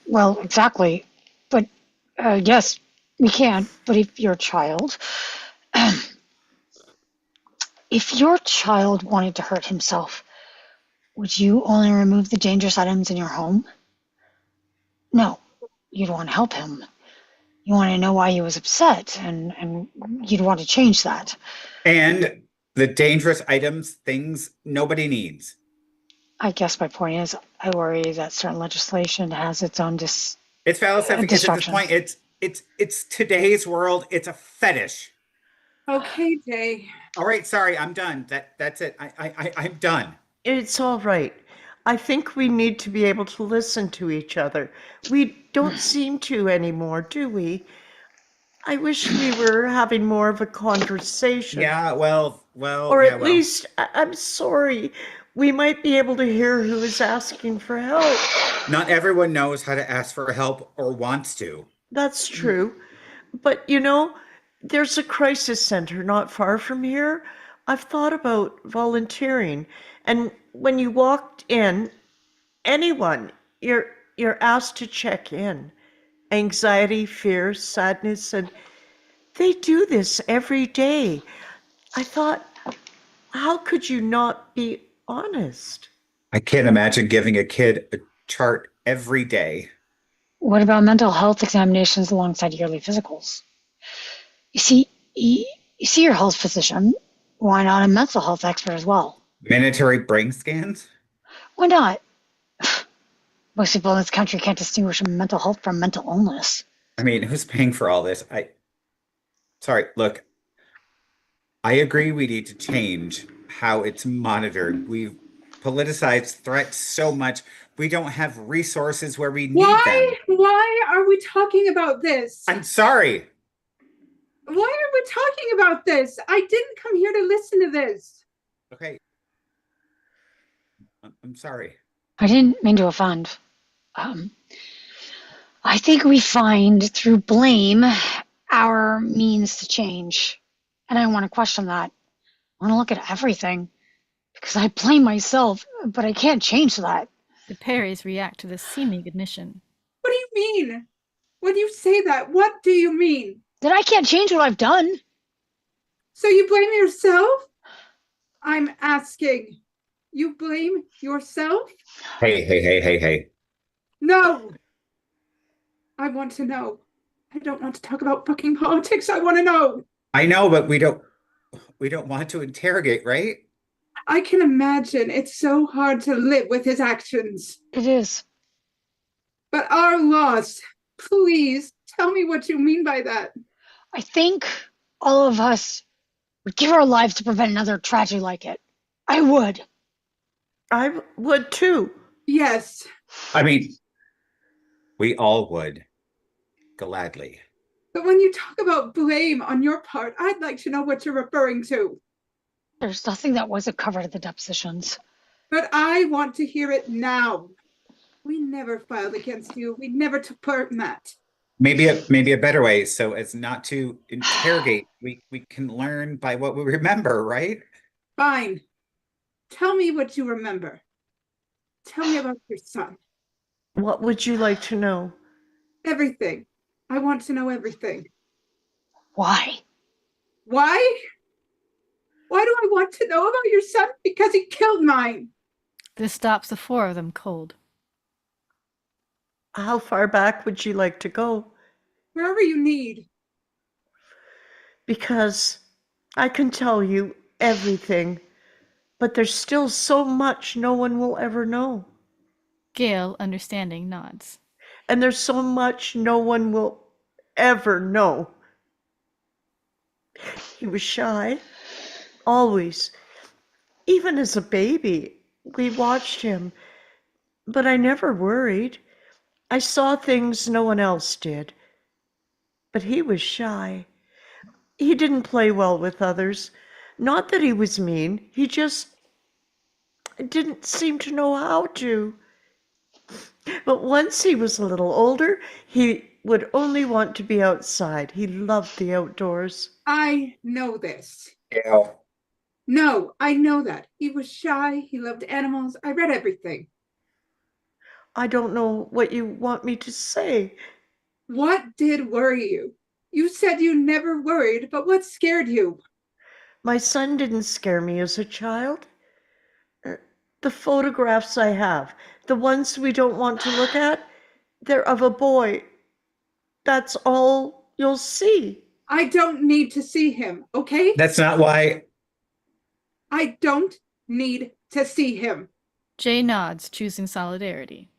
Well, exactly. But yes, we can. But if your child wanted to hurt himself, would you only remove the dangerous items in your home? No, you'd want to help him. You want to know why he was upset, and you'd want to change that. And the dangerous items, things nobody needs. I guess my point is, I worry that certain legislation has its own It's fallacy because at this distractions. point, it's today's world. It's a fetish. Okay, Jay. All right, sorry, I'm done. That's it. I'm done. It's all right. I think we need to be able to listen to each other. We don't seem to anymore, do we? I wish we were having more of a conversation. Yeah, well, Or yeah, at well. least, I'm sorry, we might be able to hear who is asking for help. Not everyone knows how to ask for help or wants to. That's true. But you know, there's a crisis center not far from here. I've thought about volunteering. And when you walked in, anyone, you're you're asked to check in. Anxiety, fear, sadness, and they do this every day. I thought, how could you not be honest? I can't imagine giving a kid a chart every day. What about mental health examinations alongside yearly physicals? You see your health physician. Why not a mental health expert as well? Mandatory brain scans? Why not? Most people in this country can't distinguish mental health from mental illness. I mean, who's paying for all this? Sorry, look, I agree we need to change how it's monitored. We've politicized threats so much. We don't have resources where we need them. Why are we talking about this? I'm sorry. Why are we talking about this? I didn't come here to listen to this. Okay. I'm sorry. I didn't mean to offend. I think we find through blame our means to change. And I want to question that. I want to look at everything because I blame myself, but I can't change that. The Perrys react to this seeming admission. What do you mean? When you say that, what do you mean? That I can't change what I've done. So you blame yourself? I'm asking. You blame yourself? Hey. No. I want to know. I don't want to talk about fucking politics. I want to know. I know, but we don't want to interrogate, right? I can imagine it's so hard to live with his actions. It is. But our loss, please tell me what you mean by that. I think all of us would give our lives to prevent another tragedy like it. I would. I would too. Yes. I mean, we all would. Gladly. But when you talk about blame on your part, I'd like to know what you're referring to. There's nothing that wasn't covered at the depositions. But I want to hear it now. We never filed against you. We never took part in that. Maybe a better way, so as not to interrogate, we can learn by what we remember, right? Fine. Tell me what you remember. Tell me about your son. What would you like to know? Everything. I want to know everything. Why? Why? Why do I want to know about your son? Because he killed mine. This stops the four of them cold. How far back would you like to go? Wherever you need. Because I can tell you everything, but there's still so much no one will ever know. Gail, understanding, nods. And there's so much no one will ever know. He was shy, always. Even as a baby, we watched him, but I never worried. I saw things no one else did. But he was shy. He didn't play well with others. Not that he was mean, he just didn't seem to know how to. But once he was a little older, he would only want to be outside. He loved the outdoors. I know this. Yeah. No, I know that. He was shy. He loved animals. I read everything. I don't know what you want me to say. What did worry you? You said you never worried, but what scared you? My son didn't scare me as a child. The photographs I have, the ones we don't want to look at, they're of a boy. That's all you'll see. I don't need to see him, okay? That's not why. I don't need to see him. Jay nods, choosing solidarity.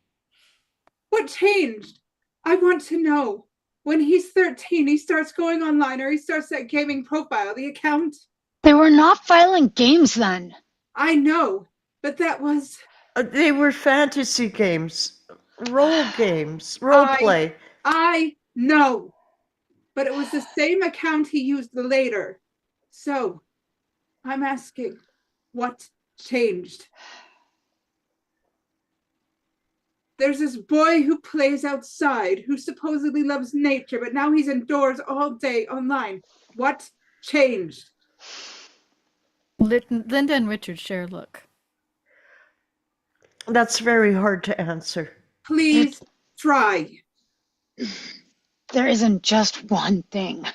What changed? I want to know. When he's 13, he starts going online or he starts that gaming profile, the account. They were not filing games then. I know, but that was They were fantasy games, role games, role play. I know, but it was the same account he used later. So I'm asking, what changed? There's this boy who plays outside, who supposedly loves nature, but now he's indoors all day online. What changed? Linda and Richard share a look. That's very hard to answer. Please try. There isn't just one thing.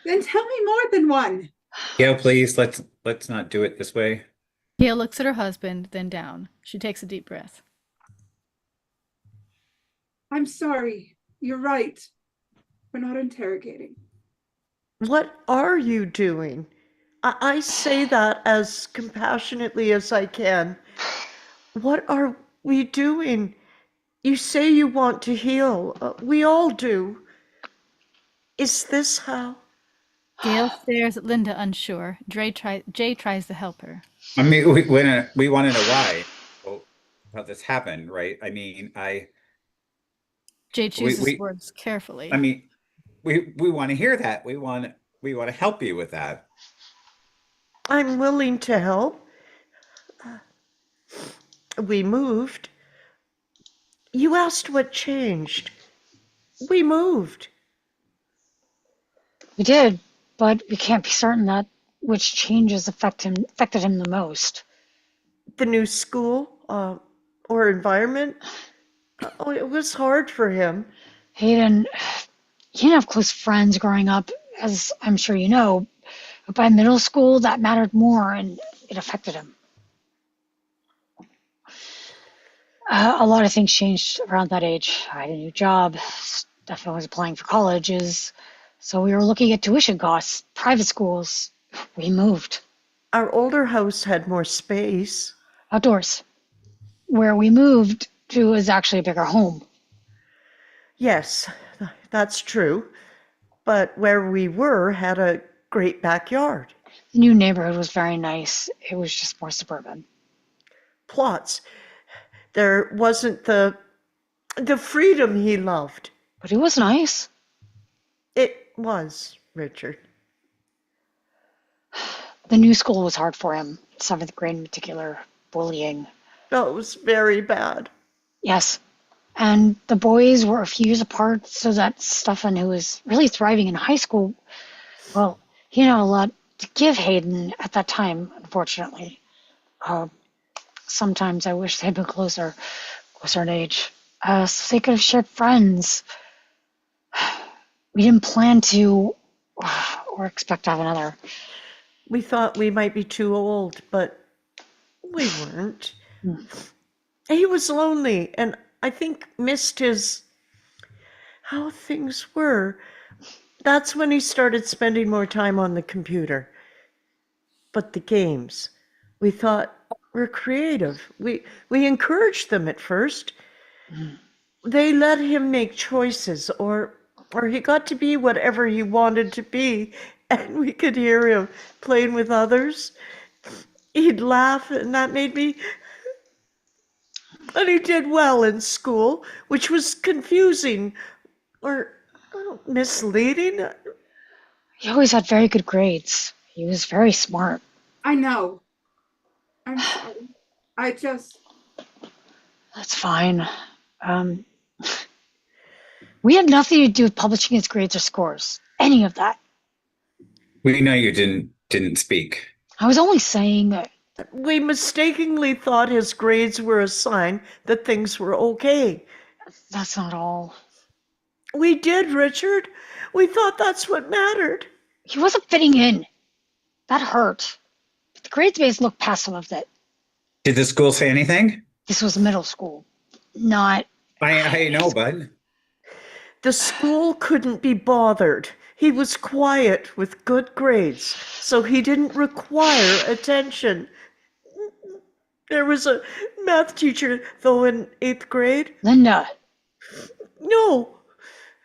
Then tell me more than one. Gail, please, let's not do it this way. Gail looks at her husband, then down. She takes a deep breath. I'm sorry. You're right. We're not interrogating. What are you doing? I say that as compassionately as I can. What are we doing? You say you want to heal. We all do. Is this how? Gail stares at Linda, unsure. Jay tries to help her. I mean, we want to know why. Well, how this happened, right? I mean, Jay chooses we words carefully. I mean, we want to hear that. We want to help you with that. I'm willing to help. We moved. You asked what changed. We moved. We did, but we can't be certain that which changes affected him the most. The new school or environment. Oh, it was hard for him. Hayden, he didn't have close friends growing up, as I'm sure you know, but by middle school, that mattered more and it affected him. A lot of things changed around that age. I had a new job. Stefan was applying for colleges. So we were looking at tuition costs, private schools. We moved. Our older house had more space. Outdoors. Where we moved to is actually a bigger home. Yes, that's true. But where we were had a great backyard. The new neighborhood was very nice. It was just more suburban. Plots. There wasn't the freedom he loved. But it was nice. It was, Richard. The new school was hard for him. 7th grade in particular. Bullying. That was very bad. Yes. And the boys were a few years apart, so that Stefan, who was really thriving in high school, well, he didn't have a lot to give Hayden at that time, unfortunately. Sometimes I wish they'd been closer in age. So they could have shared friends. We didn't plan to or expect to have another. We thought we might be too old, but we weren't. He was lonely and I think missed how things were. That's when he started spending more time on the computer. But the games, we thought were creative. We encouraged them at first. They let him make choices or he got to be whatever he wanted to be, and we could hear him playing with others. He'd laugh, and that made me. And he did well in school, which was confusing or misleading. He always had very good grades. He was very smart. I know. I'm sorry. That's fine. We had nothing to do with publishing his grades or scores. Any of that. We know you didn't speak. I was only saying that. We mistakenly thought his grades were a sign that things were okay. That's not all. We did, Richard. We thought that's what mattered. He wasn't fitting in. That hurt. But the grades made us look past some of it. Did the school say anything? This was middle school. Not. I know, bud. The school couldn't be bothered. He was quiet with good grades, so he didn't require attention. There was a math teacher, though, in 8th grade. Linda. No,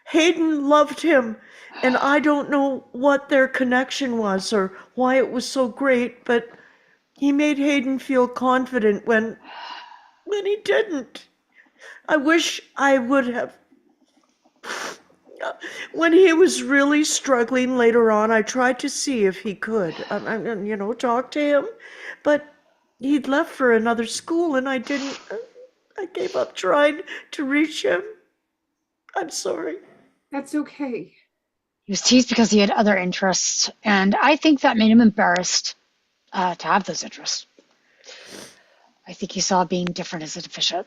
Hayden loved him, and I don't know what their connection was or why it was so great, but he made Hayden feel confident when And he didn't. I wish I would have. When he was really struggling later on, I tried to see if he could, talk to him, but he'd left for another school and I didn't. I gave up trying to reach him. I'm sorry. That's okay. He was teased because he had other interests, and I think that made him embarrassed to have those interests. I think he saw being different as a deficient.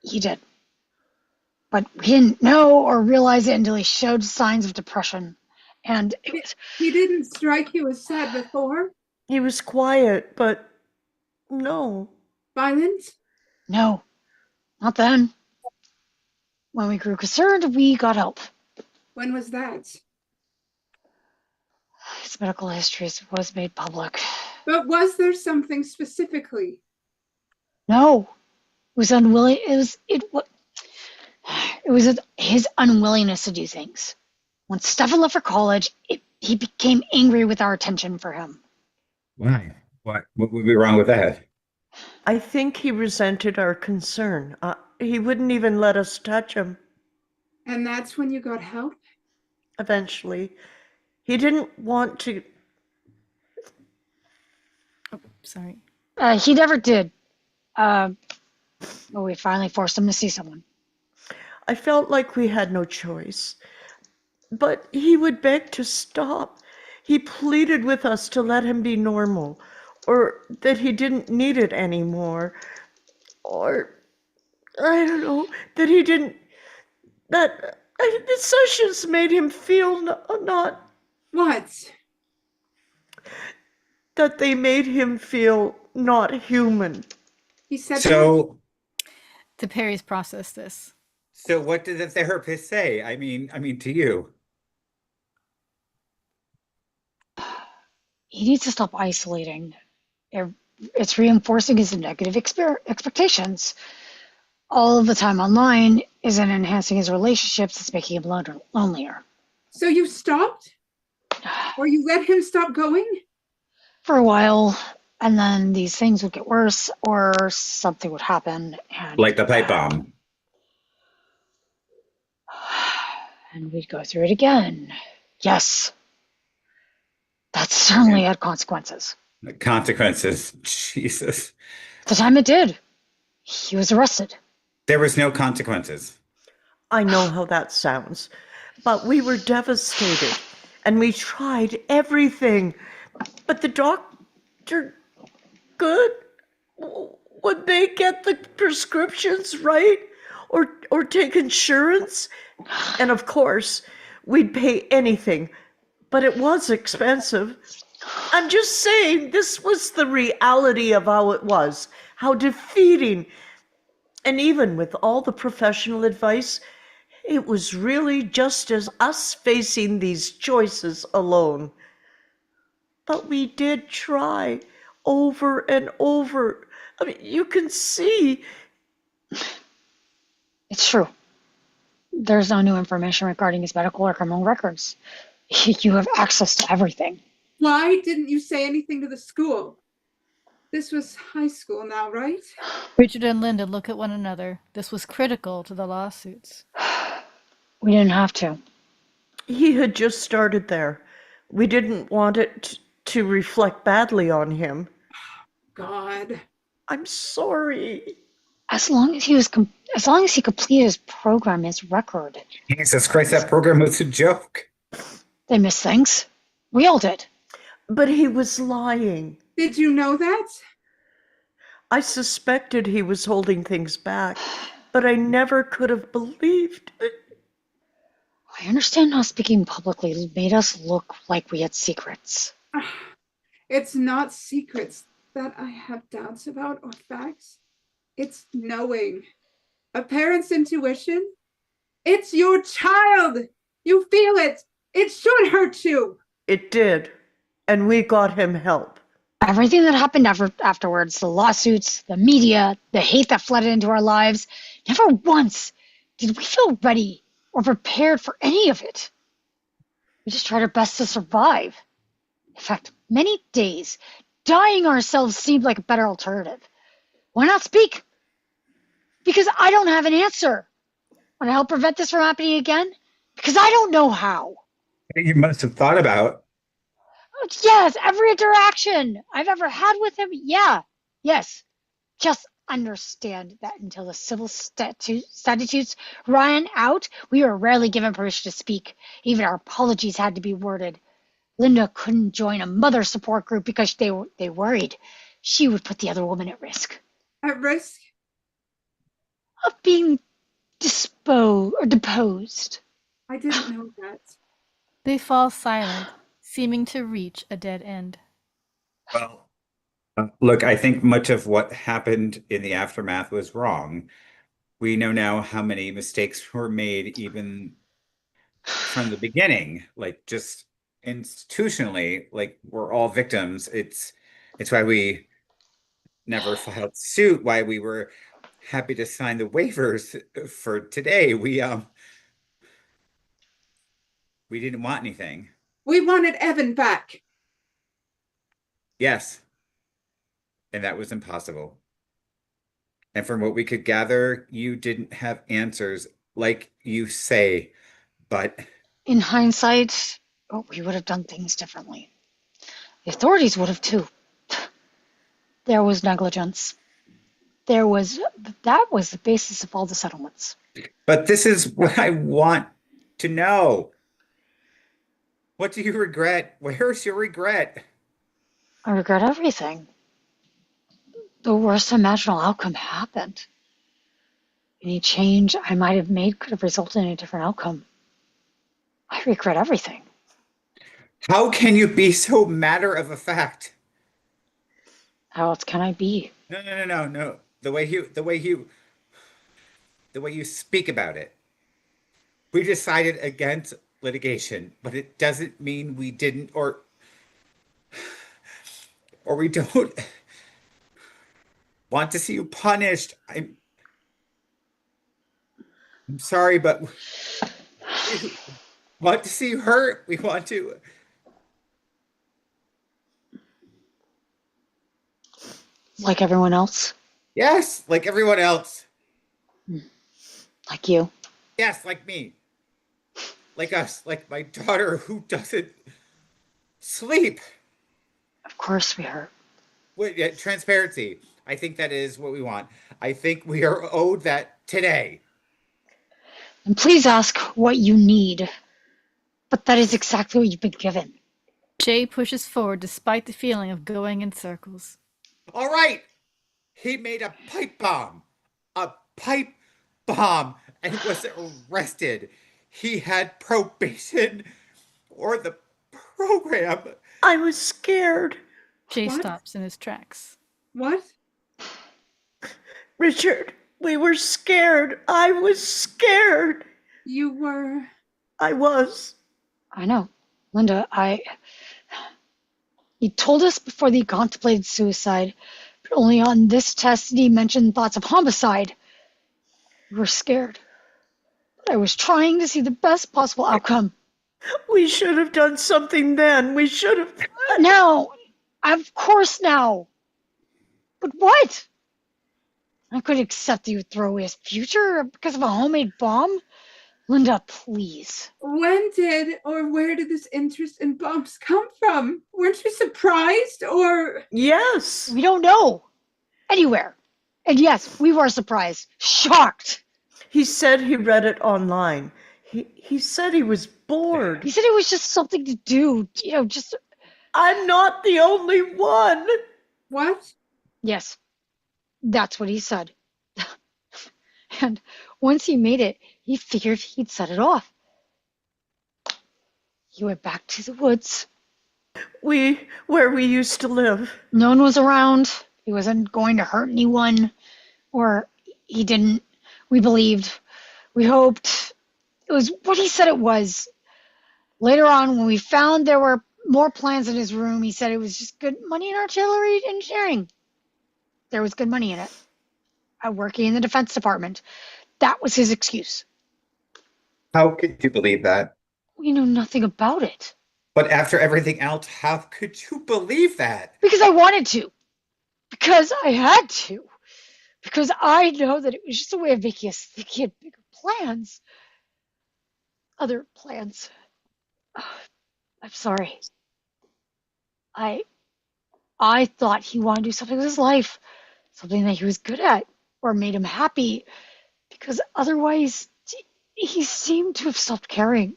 He did. But we didn't know or realize it until he showed signs of depression. And it was, He didn't strike you as sad before? He was quiet, but no. Violent? no, not then. When we grew concerned, we got help. When was that? His medical history was made public. But was there something specifically? No, it was unwilling. It was his unwillingness to do things. When Stefan left for college, he became angry with our attention for him. Why? What would be wrong with that? I think he resented our concern. He wouldn't even let us touch him. And that's when you got help? Eventually, he didn't want to. Sorry. He never did. But we finally forced him to see someone. I felt like we had no choice. But he would beg to stop. He pleaded with us to let him be normal, or that he didn't need it anymore, or I don't know, that he didn't, that the sessions made him feel not, What? that they made him feel not human. He said So, The Perrys process this. so what did the therapist say? I mean, to you. He needs to stop isolating. It's reinforcing his negative expectations. All of the time online isn't enhancing his relationships, it's making him lonelier. So you stopped? Or you let him stop going? For a while, and then these things would get worse, or something would happen. And, Like the pipe bomb. and we'd go through it again. Yes. That certainly had consequences. Consequences. Jesus. At the time it did. He was arrested. There was no consequences. I know how that sounds, but we were devastated and we tried everything. But the doctor, good? Would they get the prescriptions right or take insurance? And of course, we'd pay anything, but it was expensive. I'm just saying, this was the reality of how it was, how defeating. And even with all the professional advice, it was really just as us facing these choices alone. But we did try over and over. I mean, you can see. It's true. There's no new information regarding his medical or criminal records. You have access to everything. Why didn't you say anything to the school? This was high school now, right? Richard and Linda look at one another. This was critical to the lawsuits. We didn't have to. He had just started there. We didn't want it to reflect badly on him. God. I'm sorry. As long as he completed his program, his record. Jesus Christ, that program was a joke. They missed things. We all did. But he was lying. Did you know that? I suspected he was holding things back, but I never could have believed it. I understand how speaking publicly made us look like we had secrets. It's not secrets that I have doubts about or facts. It's knowing. A parent's intuition. It's your child. You feel it. It should hurt you. It did, and we got him help. Everything that happened afterwards, the lawsuits, the media, the hate that flooded into our lives, never once did we feel ready or prepared for any of it. We just tried our best to survive. In fact, many days, dying ourselves seemed like a better alternative. Why not speak? Because I don't have an answer. Want to help prevent this from happening again? Because I don't know how. You must have thought about. Yes, every interaction I've ever had with him. Yeah, yes. Just understand that until the civil statutes ran out, we were rarely given permission to speak. Even our apologies had to be worded. Linda couldn't join a mother support group because they worried she would put the other woman at risk At risk? of being deposed. I didn't know that. They fall silent, seeming to reach a dead end. Well, look, I think much of what happened in the aftermath was wrong. We know now how many mistakes were made even from the beginning, like just institutionally, like we're all victims. It's why we never filed suit, why we were happy to sign the waivers for today. We didn't want anything. We wanted Evan back. Yes. And that was impossible. And from what we could gather, you didn't have answers like you say, but In hindsight, we would have done things differently. The authorities would have too. There was negligence. That was the basis of all the settlements. this is what I want to know. What do you regret? Where's your regret? I regret everything. The worst imaginable outcome happened. Any change I might have made could have resulted in a different outcome. I regret everything. How can you be so matter of a fact? How else can I be? No. The way you speak about it. We decided against litigation, but it doesn't mean we didn't or we don't want to see you punished. I'm sorry, but we want to see you hurt. We want to. Like everyone else? Yes, like everyone else. Like you? Yes, like me. Like us, like my daughter who doesn't sleep. Of course we hurt. Wait, yeah, transparency. I think that is what we want. I think we are owed that today. And please ask what you need. But that is exactly what you've been given. Jay pushes forward despite the feeling of going in circles. All right. He made a pipe bomb. A pipe bomb and was arrested. He had probation or the program. I was scared. Jay What? stops in his tracks. What? Richard, we were scared. I was scared. You were. I was. I know. Linda, he told us before that he contemplated suicide, but only on this test did he mention thoughts of homicide. We were scared. But I was trying to see the best possible outcome. We should have done something then. We should have. Now! Of course now! But what? I couldn't accept that you would throw away his future because of a homemade bomb. Linda, please. When did or where did this interest in bombs come from? Weren't you surprised or? Yes. We don't know. Anywhere. And yes, we were surprised. Shocked. He said he read it online. He said he was bored. He said it was just something to do. Just. I'm not the only one. What? Yes. That's what he said. And once he made it, he figured he'd set it off. He went back to the woods. Where we used to live. No one was around. He wasn't going to hurt anyone. Or he didn't. We believed. We hoped. It was what he said it was. Later on, when we found there were more plans in his room, he said it was just good money in artillery engineering. There was good money in it. Working in the Defense Department. That was his excuse. How could you believe that? We knew nothing about it. But after everything else, how could you believe that? Because I wanted to. Because I had to. because I know that it was just a way of making us think he had bigger plans, other plans. I'm sorry. I I thought he wanted to do something with his life, something that he was good at, or made him happy, because otherwise he seemed to have stopped caring.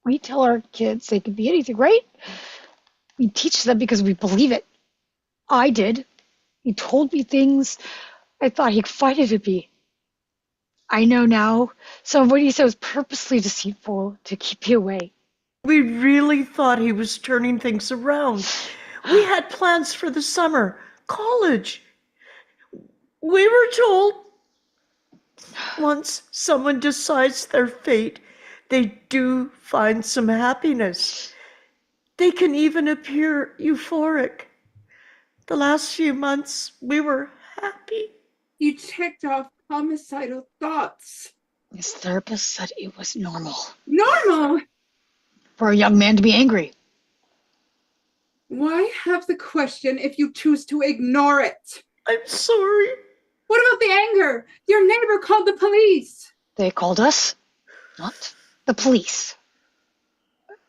We tell our kids they can be anything, right? We teach them because we believe it. I did. He told me things I thought he confided in me. I know now some of what he said was purposely deceitful to keep you away. We really thought he was turning things around. We had plans for the summer, college. We were told once someone decides their fate, they do find some happiness. They can even appear euphoric. The last few months, we were happy. You ticked off homicidal thoughts. His therapist said it was normal Normal? for a young man to be angry. Why have the question if you choose to ignore it? I'm sorry. What about the anger? Your neighbor called the police. They called us, not the police.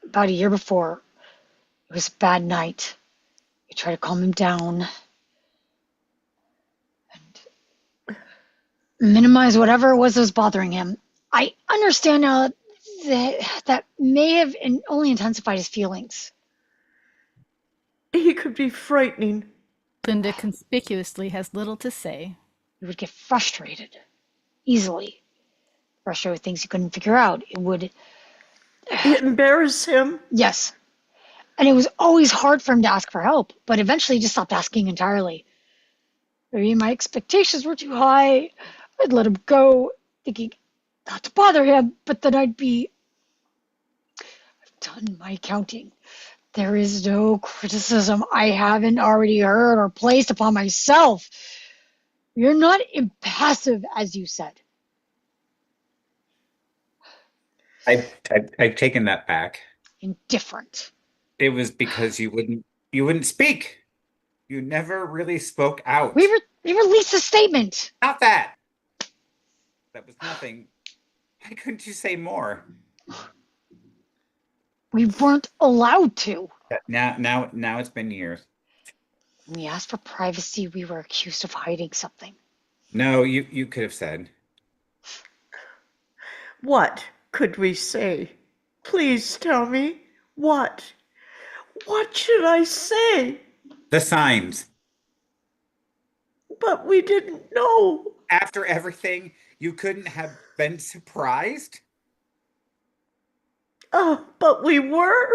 About a year before, it was a bad night. We tried to calm him down and minimize whatever it was that was bothering him. I understand now that that may have only intensified his feelings. He could be frightening. Linda conspicuously has little to say. He would get frustrated easily. Frustrated with things he couldn't figure out. It would, Embarrass him. yes. And it was always hard for him to ask for help, but eventually he just stopped asking entirely. Maybe my expectations were too high. I'd let him go, thinking not to bother him, but then I've done my counting. There is no criticism I haven't already heard or placed upon myself. You're not impassive, as you said. I've taken that back. Indifferent. It was because you wouldn't speak. You never really spoke out. We released a statement. Not that. That was nothing. Why couldn't you say more? We weren't allowed to. Now it's been years. When we asked for privacy, we were accused of hiding something. No, you could have said. What could we say? Please tell me. What? What should I say? The signs. But we didn't know. After everything, you couldn't have been surprised? Oh, but we were.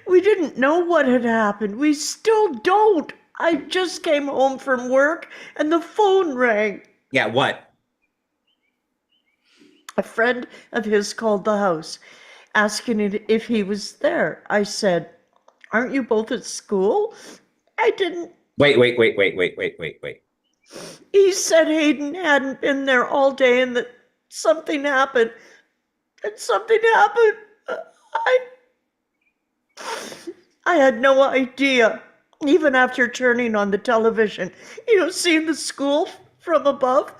We didn't know what had happened. We still don't. I just came home from work and the phone rang. Yeah, what? A friend of his called the house, asking if he was there. I said, "Aren't you both at school?" I didn't. Wait. He said Hayden hadn't been there all day and that something happened. And something happened. I had no idea. Even after turning on the television, seeing the school from above,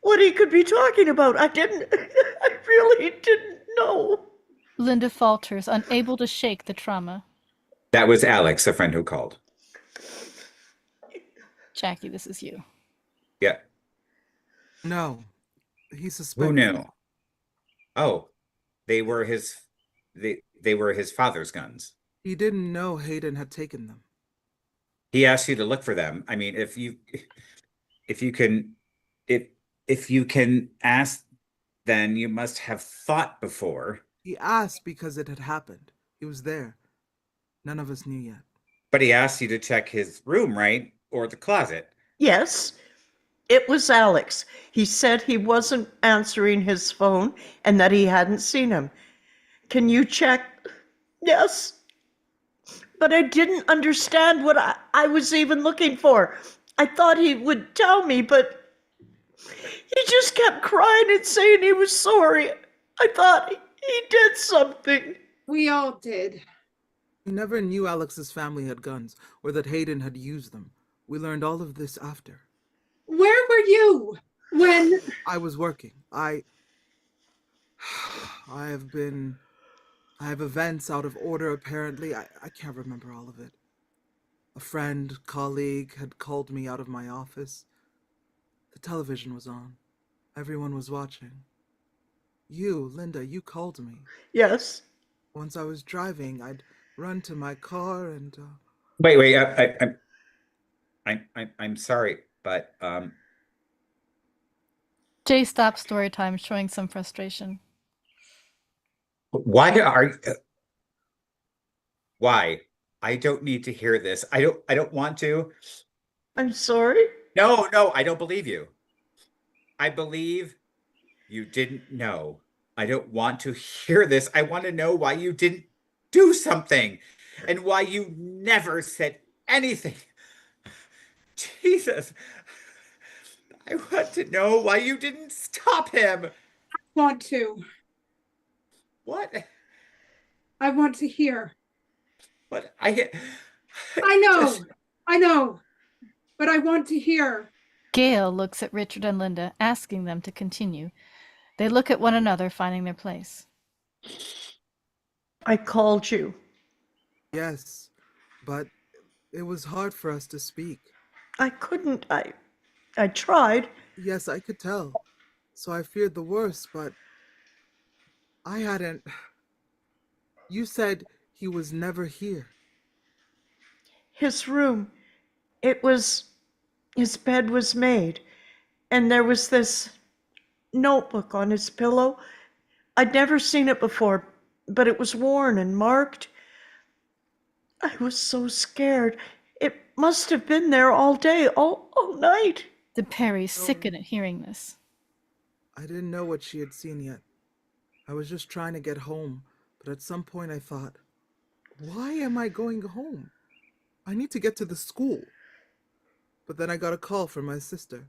what he could be talking about. I really didn't know. Linda falters, unable to shake the trauma. That was Alex, a friend who called. Jackie, this is you. Yeah. No, he suspected. Who knew? Oh, they were his father's guns. He didn't know Hayden had taken them. He asked you to look for them. I mean, if you can ask, then you must have thought before. He asked because it had happened. He was there. None of us knew yet. But he asked you to check his room, right? Or the closet. Yes, it was Alex. He said he wasn't answering his phone and that he hadn't seen him. Can you check? Yes. But I didn't understand what I was even looking for. I thought he would tell me, but he just kept crying and saying he was sorry. I thought he did something. We all did. He never knew Alex's family had guns or that Hayden had used them. We learned all of this after. Where were you when? I was working. I have events out of order apparently. I can't remember all of it. A friend, colleague had called me out of my office. The television was on. Everyone was watching. You, Linda, you called me. Yes. Once I was driving, I'd run to my car and Wait, I'm sorry, but Jay stopped story time, showing some frustration. why? I don't need to hear this. I don't want to. I'm sorry. No, I don't believe you. I believe you didn't know. I don't want to hear this. I want to know why you didn't do something and why you never said anything. Jesus. I want to know why you didn't stop him. Want to. What? I want to hear. What? I know. Just- I know. But I want to hear. Gail looks at Richard and Linda, asking them to continue. They look at one another, finding their place. I called you. yes, but it was hard for us to speak. I couldn't. I tried. Yes, I could tell. So I feared the worst, but I hadn't. You said he was never here. His room, his bed was made, and there was this notebook on his pillow. I'd never seen it before, but it was worn and marked. I was so scared. It must have been there all day, all night. The Perrys sicken at hearing this. I didn't know what she had seen yet. I was just trying to get home, but at some point I thought, why am I going home? I need to get to the school. But then I got a call from my sister.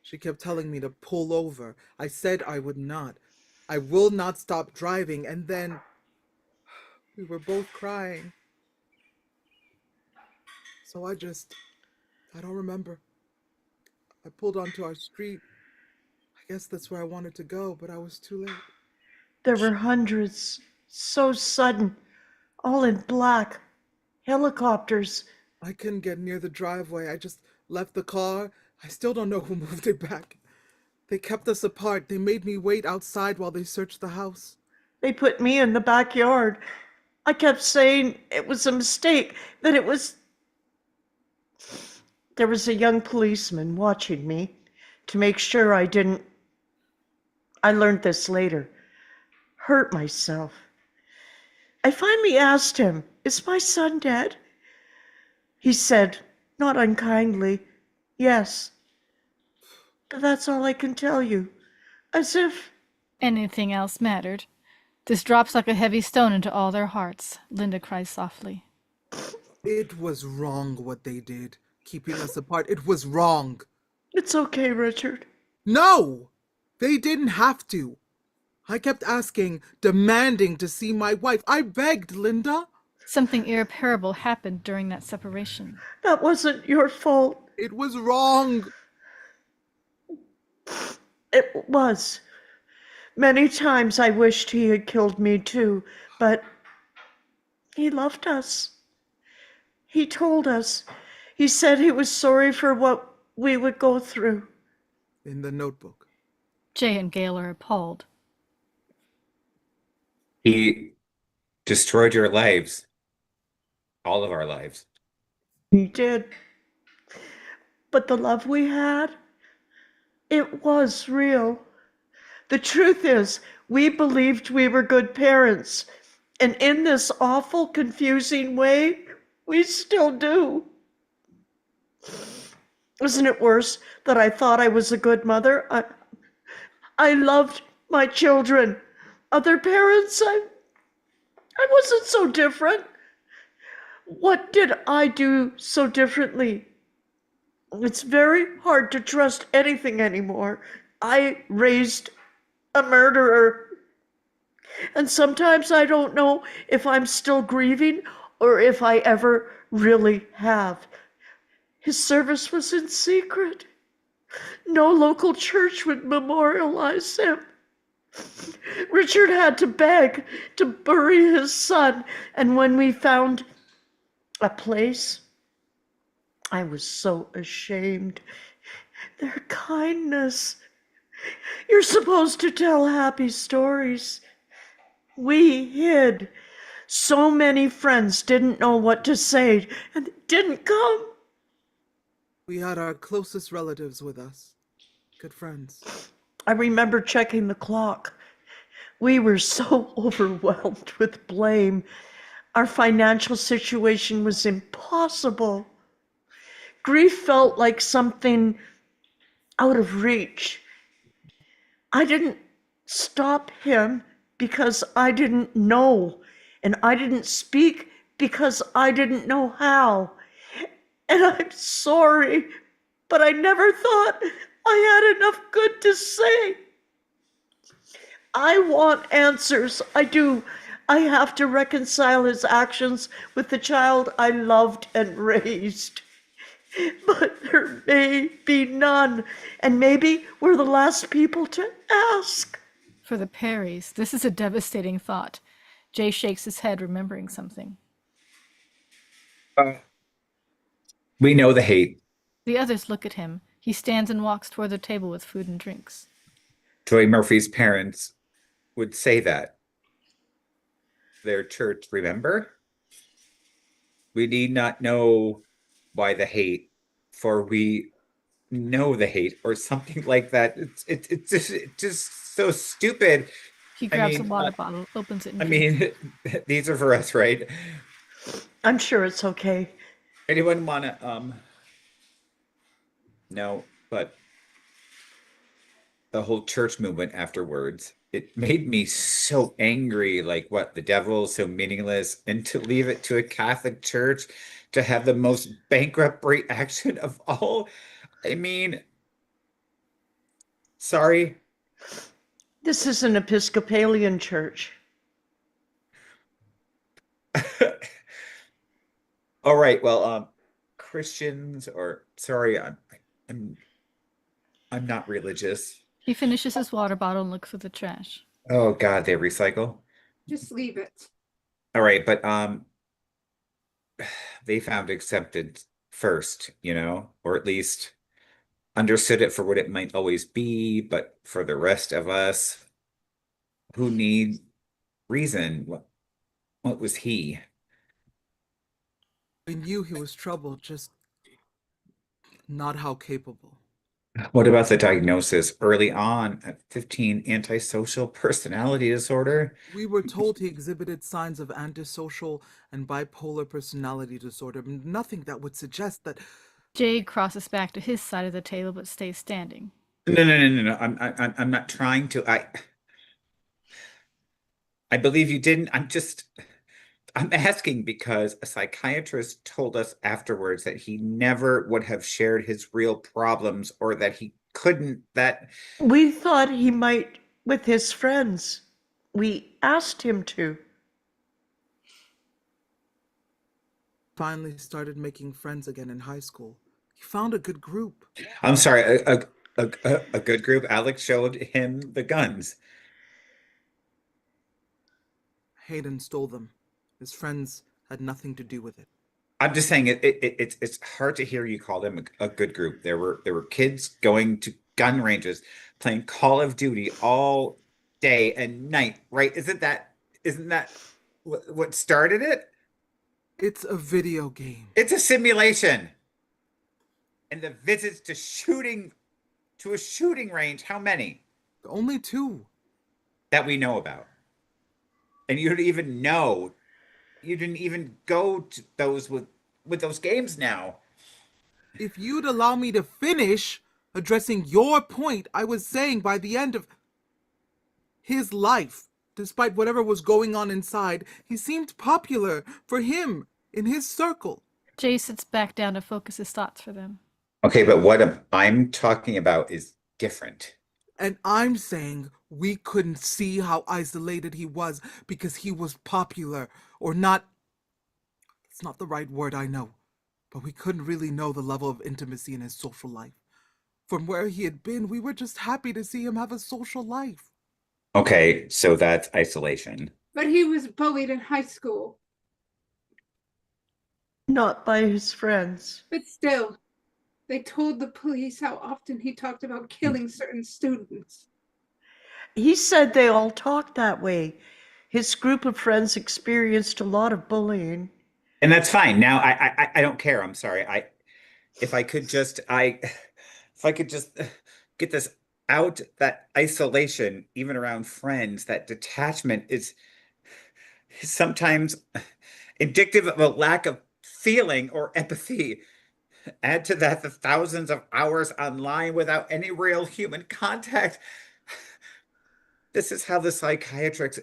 She kept telling me to pull over. I said I would not. I will not stop driving, and then we were both crying. So I don't remember. I pulled onto our street. I guess that's where I wanted to go, but I was too late. There were hundreds, so sudden, all in black, helicopters. I couldn't get near the driveway. I just left the car. I still don't know who moved it back. They kept us apart. They made me wait outside while they searched the house. They put me in the backyard. I kept saying it was a mistake, that it was. There was a young policeman watching me to make sure I didn't. I learned this later. Hurt myself. I finally asked him, "Is my son dead?" He said, not unkindly, "Yes." But that's all I can tell you. As if Anything else mattered. This drops like a heavy stone into all their hearts. Linda cries softly. It was wrong what they did, keeping us apart. It was wrong. it's okay, Richard. No! They didn't have to. I kept asking, demanding to see my wife. I begged, Linda. Something irreparable happened during that separation. That wasn't your fault. It was wrong. It was. Many times I wished he had killed me too, but he loved us. He told us. He said he was sorry for what we would go through. In the notebook. Jay and Gail are appalled. He destroyed your lives. All of our lives. He did. But the love we had, it was real. The truth is, we believed we were good parents. And in this awful, confusing way, we still do. Isn't it worse that I thought I was a good mother? I loved my children. Other parents, I wasn't so different. What did I do so differently? It's very hard to trust anything anymore. I raised a murderer. And sometimes I don't know if I'm still grieving or if I ever really have. His service was in secret. No local church would memorialize him. Richard had to beg to bury his son, and when we found a place, I was so ashamed. Their kindness. You're supposed to tell happy stories. We hid. So many friends didn't know what to say and didn't come. We had our closest relatives with us. Good friends. I remember checking the clock. We were so overwhelmed with blame. Our financial situation was impossible. Grief felt like something out of reach. I didn't stop him because I didn't know, and I didn't speak because I didn't know how. And I'm sorry, but I never thought I had enough good to say. I want answers. I do. I have to reconcile his actions with the child I loved and raised. But there may be none, and maybe we're the last people to ask. For the Perrys, this is a devastating thought. Jay shakes his head, remembering something. We know the hate. The others look at him. He stands and walks toward the table with food and drinks. Joy Murphy's parents would say that. Their church, remember? We need not know why the hate, for we know the hate, or something like that. It's just so stupid. He grabs a mean, water bottle, opens it, and I drinks. mean, these are for us, right? I'm sure it's okay. Anyone wanna, no, but the whole church movement afterwards, it made me so angry. Like, what, the devil is so meaningless, and to leave it to a Catholic church to have the most bankrupt reaction of all. I mean, sorry. This is an Episcopalian church. All right, well, Christians, or sorry, I'm I'm not religious. He finishes his water bottle and looks for the trash. Oh God, they recycle. Just leave it. All right, but they found acceptance first, or at least understood it for what it might always be. But for the rest of us who need reason, what was he? We knew he was trouble, just not how capable. What about the diagnosis early on at 15, antisocial personality disorder? We were told he exhibited signs of antisocial and bipolar personality disorder, nothing that would suggest that. Jade crosses back to his side of the table but stays standing. No. I'm not trying to. I believe you didn't. I'm asking because a psychiatrist told us afterwards that he never would have shared his real problems, or that he couldn't, that. We thought he might with his friends. We asked him to. Finally started making friends again in high school. He found a good group. I'm sorry, a good group. Alex showed him the guns. Hayden stole them. His friends had nothing to do with it. I'm just saying it's hard to hear you call them a good group. There were kids going to gun ranges, playing Call of Duty all day and night, right? Isn't that what started it? It's a video game. It's a simulation. And the visits to a shooting range, how many? Only 2. That we know about. And you didn't even know. You didn't even go to those with those games now. If you'd allow me to finish addressing your point, I was saying by the end of his life, despite whatever was going on inside, he seemed popular for him in his circle. Jay sits back down to focus his thoughts for them. Okay, but what I'm talking about is different. And I'm saying we couldn't see how isolated he was because he was popular, or not. It's not the right word, I know. but we couldn't really know the level of intimacy in his social life. From where he had been, we were just happy to see him have a social life. Okay, so that's isolation. But he was bullied in high school. Not by his friends. But still, they told the police how often he talked about killing certain students. He said they all talked that way. His group of friends experienced a lot of bullying. And that's fine. Now I don't care. I'm sorry. If I could just get this out, that isolation, even around friends, that detachment is sometimes indicative of a lack of feeling or empathy. Add to that the thousands of hours online without any real human contact. This is how the psychiatrist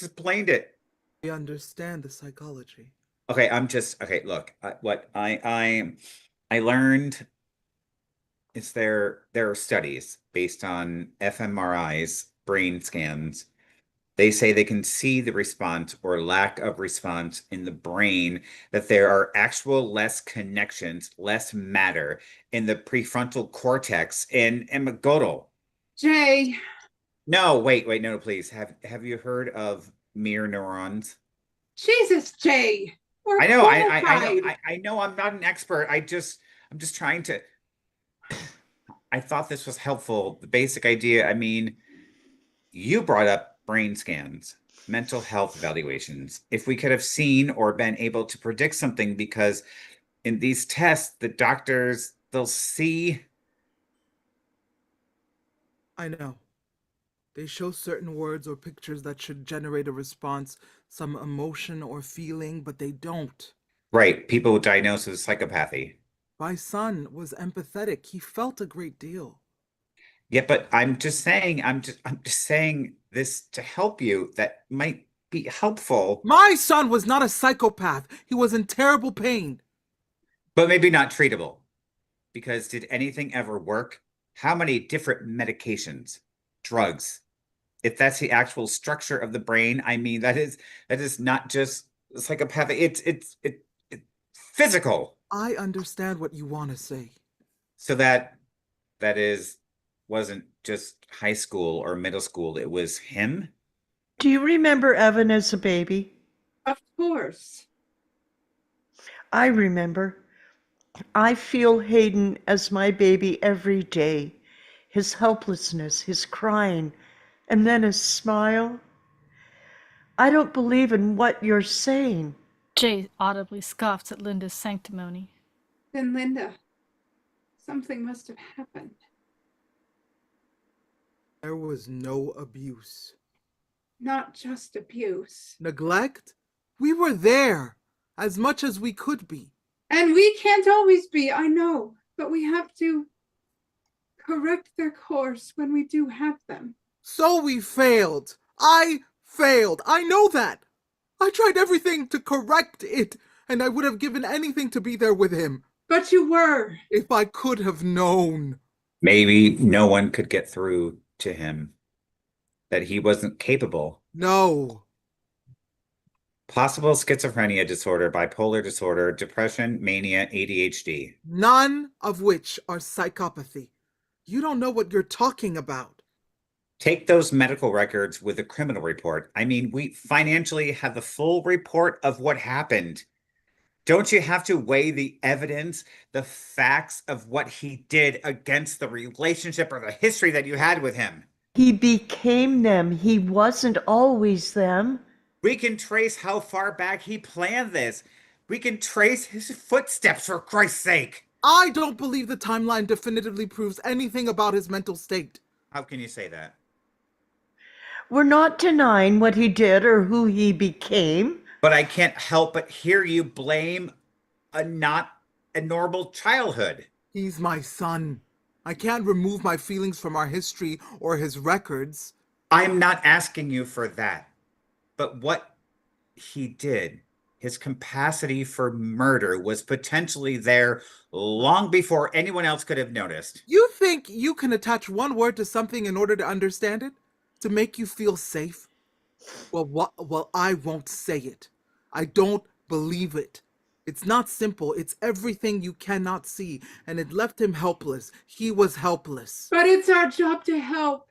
explained it. We understand the psychology. Okay, okay. Look, what I learned is there are studies based on fMRIs, brain scans. They say they can see the response or lack of response in the brain, that there are actual less connections, less matter in the prefrontal cortex and amygdala. Jay, No, wait, no, please. Have you heard of mirror neurons? Jesus, Jay. We're I know, qualified. I know I'm not an expert. I'm just trying to. I thought this was helpful. The basic idea, I mean, you brought up brain scans, mental health evaluations. If we could have seen or been able to predict something, because in these tests, the doctors, they'll see. I know. They show certain words or pictures that should generate a response, some emotion or feeling, but they don't. Right, people diagnosed with psychopathy. My son was empathetic. He felt a great deal. Yeah, but I'm just saying this to help you. That might be helpful, My son was not a psychopath. He was in terrible pain. but maybe not treatable. Because did anything ever work? How many different medications, drugs? If that's the actual structure of the brain, I mean, that is not just psychopathic. It's physical. I understand what you want to say. So that wasn't just high school or middle school. It was him. Do you remember Evan as a baby? Of course. I remember. I feel Hayden as my baby every day. His helplessness, his crying, and then his smile. I don't believe in what you're saying. Jay audibly scoffs at Linda's sanctimony. Then Linda, something must have happened. There was no abuse. Not just abuse. Neglect? We were there, as much as we could be. And we can't always be, I know, but we have to correct their course when we do have them. So we failed. I failed. I know that. I tried everything to correct it, and I would have given anything to be there with him. But you were. If I could have known. Maybe no one could get through to him, that he wasn't capable. No. Possible schizophrenia disorder, bipolar disorder, depression, mania, ADHD. None of which are psychopathy. You don't know what you're talking about. Take those medical records with a criminal report. I mean, we financially have the full report of what happened. Don't you have to weigh the evidence, the facts of what he did against the relationship or the history that you had with him? He became them. He wasn't always them. We can trace how far back he planned this. We can trace his footsteps, for Christ's sake. I don't believe the timeline definitively proves anything about his mental state. How can you say that? We're not denying what he did or who he became. But I can't help but hear you blame not a normal childhood. He's my son. I can't remove my feelings from our history or his records. I'm not asking you for that. But what he did, his capacity for murder, was potentially there long before anyone else could have noticed. You think you can attach one word to something in order to understand it? To make you feel safe? Well, I won't say it. I don't believe it. It's not simple. It's everything you cannot see, and it left him helpless. He was helpless. But it's our job to help.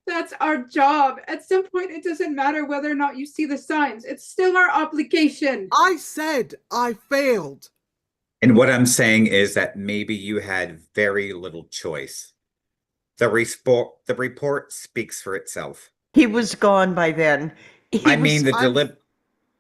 That's our job. At some point, it doesn't matter whether or not you see the signs. It's still our obligation. I said I failed. And what I'm saying is that maybe you had very little choice. The report speaks for itself. He was gone by then. I mean, the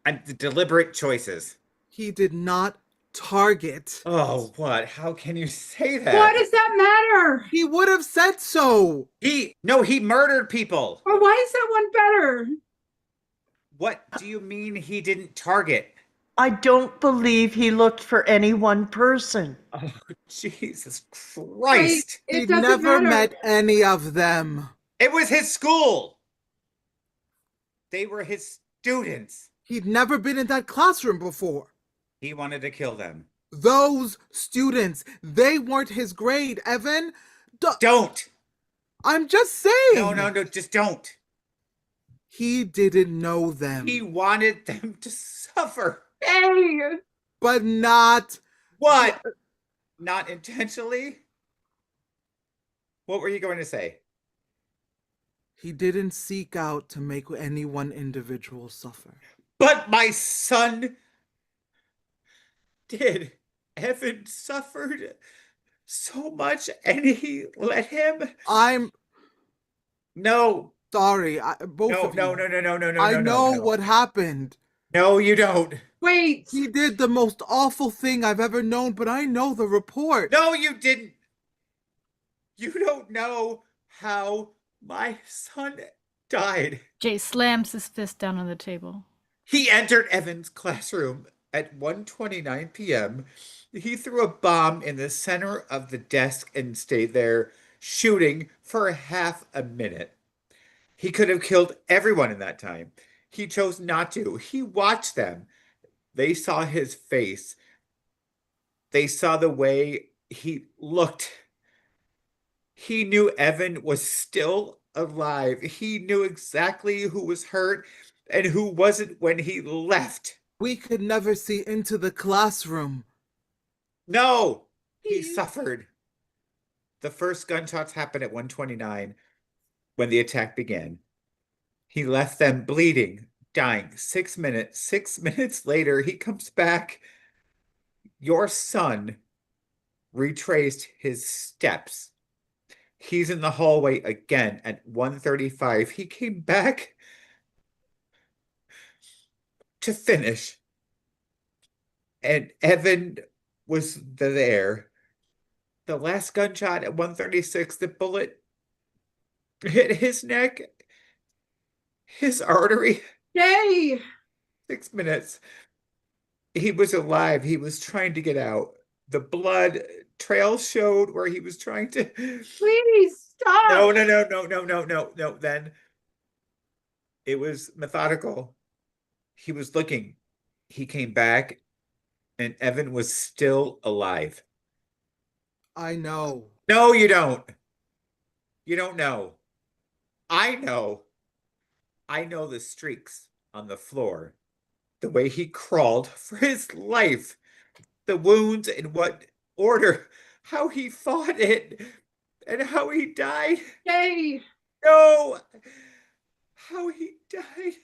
I'm- deliberate choices. He did not target. Oh, what? How can you say that? Why does that matter? He would have said so. He murdered people. Or why is that one better? What do you mean he didn't target? I don't believe he looked for any one person. Oh, Jesus Christ. It He'd doesn't never matter. met any of them. It was his school. They were his students. He'd never been in that classroom before. He wanted to kill them. Those students, they weren't his grade, Evan. Don't. I'm just saying. No, just don't. He didn't know them. He wanted them to suffer. Hey, But not. What? Not intentionally? What were you going to say? He didn't seek out to make any one individual suffer. But my son did. Evan suffered so much and he let him. I'm No. sorry. Both No, of you. no. I know what happened. No, you don't. wait. He did the most awful thing I've ever known, but I know the report. No, you didn't. You don't know how my son died. Jay slams his fist down on the table. He entered Evan's classroom at 1:29 p.m. He threw a bomb in the center of the desk and stayed there, shooting for half a minute. He could have killed everyone in that time. He chose not to. He watched them. They saw his face. They saw the way he looked. He knew Evan was still alive. He knew exactly who was hurt and who wasn't when he left. We could never see into the classroom. No, he suffered. The first gunshots happened at 1:29 when the attack began. He left them bleeding, dying. 6 minutes. 6 minutes later, he comes back. Your son retraced his steps. He's in the hallway again at 1:35. He came back to finish. And Evan was there. The last gunshot at 1:36, the bullet hit his neck, his artery. Jay. 6 minutes. He was alive. He was trying to get out. The blood trail showed where he was trying to. Please stop. No. Then it was methodical. He was looking. He came back, and Evan was still alive. I know. No, you don't. You don't know. I know. I know the streaks on the floor, the way he crawled for his life, the wounds in what order, how he fought it, and how he died. Jay. No, how he died.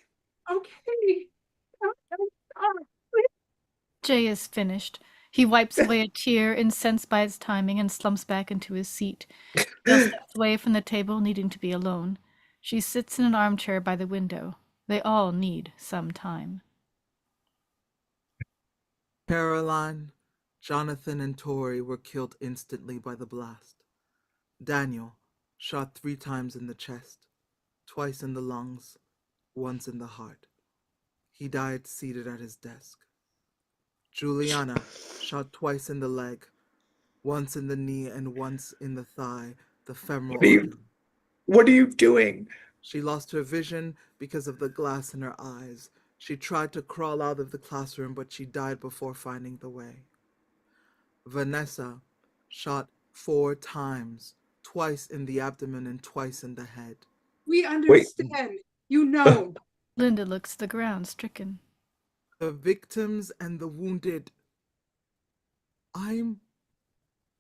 Okay. Stop. Jay is finished. He wipes away a tear, incensed by its timing, and slumps back into his seat. Jill steps away from the table, needing to be alone. She sits in an armchair by the window. They all need some time. Caroline, Jonathan, and Tori were killed instantly by the blast. Daniel, shot 3 times in the chest, twice in the lungs, once in the heart. He died seated at his desk. Juliana, shot twice in the leg, once in the knee and once in the thigh, the femoral artery. What are you doing? She lost her vision because of the glass in her eyes. She tried to crawl out of the classroom, but she died before finding the way. Vanessa, shot 4 times, twice in the abdomen and twice in the head. We understand. You know. Linda looks to the ground, stricken. The victims and the wounded I'm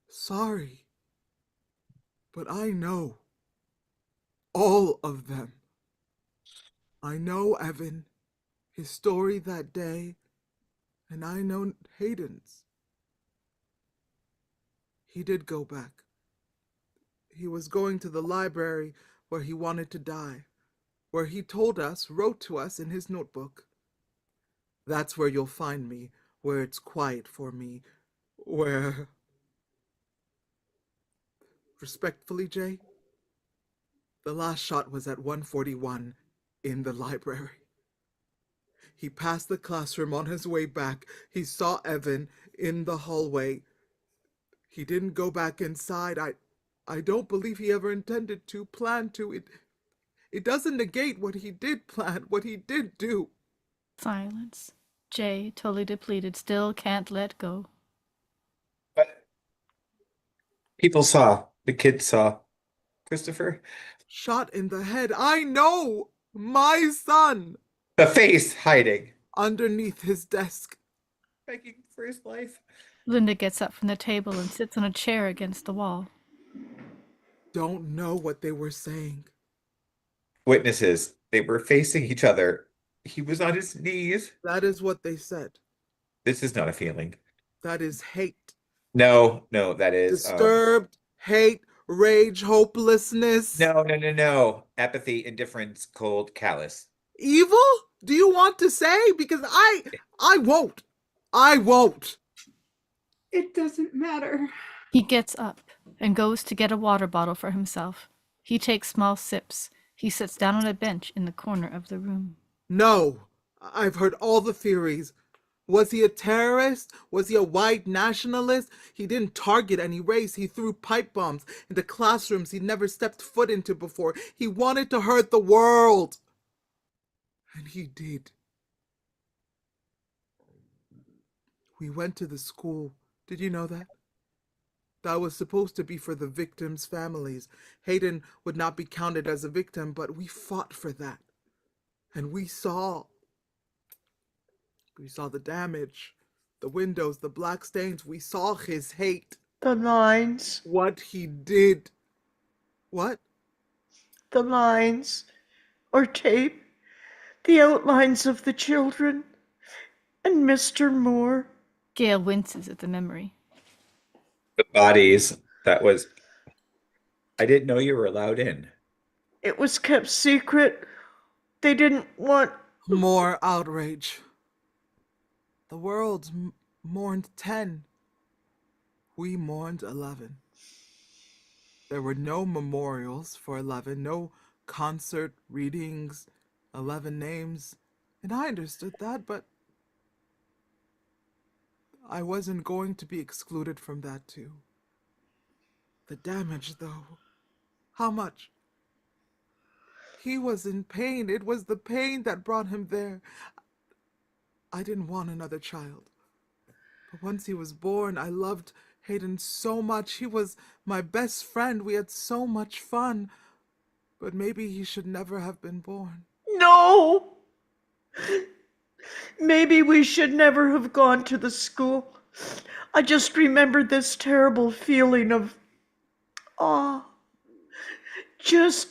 sorry, but I know all of them. I know Evan, his story that day, and I know Hayden's. He did go back. He was going to the library where he wanted to die, where he told us, wrote to us in his notebook. That's where you'll find me, where it's quiet for me, where... Respectfully, Jay, the last shot was at 1:41 in the library. He passed the classroom on his way back. He saw Evan in the hallway. He didn't go back inside. I don't believe he ever intended to, plan to. It doesn't negate what he did plan, what he did do. Silence. Jay, totally depleted, still can't let go. But people saw, the kids saw Christopher. Shot in the head. I know! My son! The face hiding, Underneath his desk. begging for his life. Linda gets up from the table and sits on a chair against the wall. Don't know what they were saying. Witnesses, they were facing each other. He was on his knees. That is what they said. This is not a feeling. That is hate. No, that is Disturbed, hate, rage, hopelessness. No. Apathy, indifference, cold, callous. Evil? Do you want to say? Because I won't. I won't. It doesn't matter. He gets up and goes to get a water bottle for himself. He takes small sips. He sits down on a bench in the corner of the room. No. I've heard all the theories. Was he a terrorist? Was he a white nationalist? He didn't target any race. He threw pipe bombs into classrooms he'd never stepped foot into before. He wanted to hurt the world. And he did. We went to the school. Did you know that? That was supposed to be for the victims' families. Hayden would not be counted as a victim, but we fought for that. And we saw the damage, the windows, the black stains. We saw his hate. The lines, What he did. What? the lines, or tape, the outlines of the children, and Mr. Moore. Gail winces at the memory. The bodies, I didn't know you were allowed in. It was kept secret. They didn't want... More outrage. The world mourned 10. We mourned 11. There were no memorials for 11, no concert readings, 11 names. And I understood that, but I wasn't going to be excluded from that too. The damage, though. How much? He was in pain. It was the pain that brought him there. I didn't want another child. But once he was born, I loved Hayden so much. He was my best friend. We had so much fun. But maybe he should never have been born. No! Maybe we should never have gone to the school. I just remembered this terrible feeling of awe. Just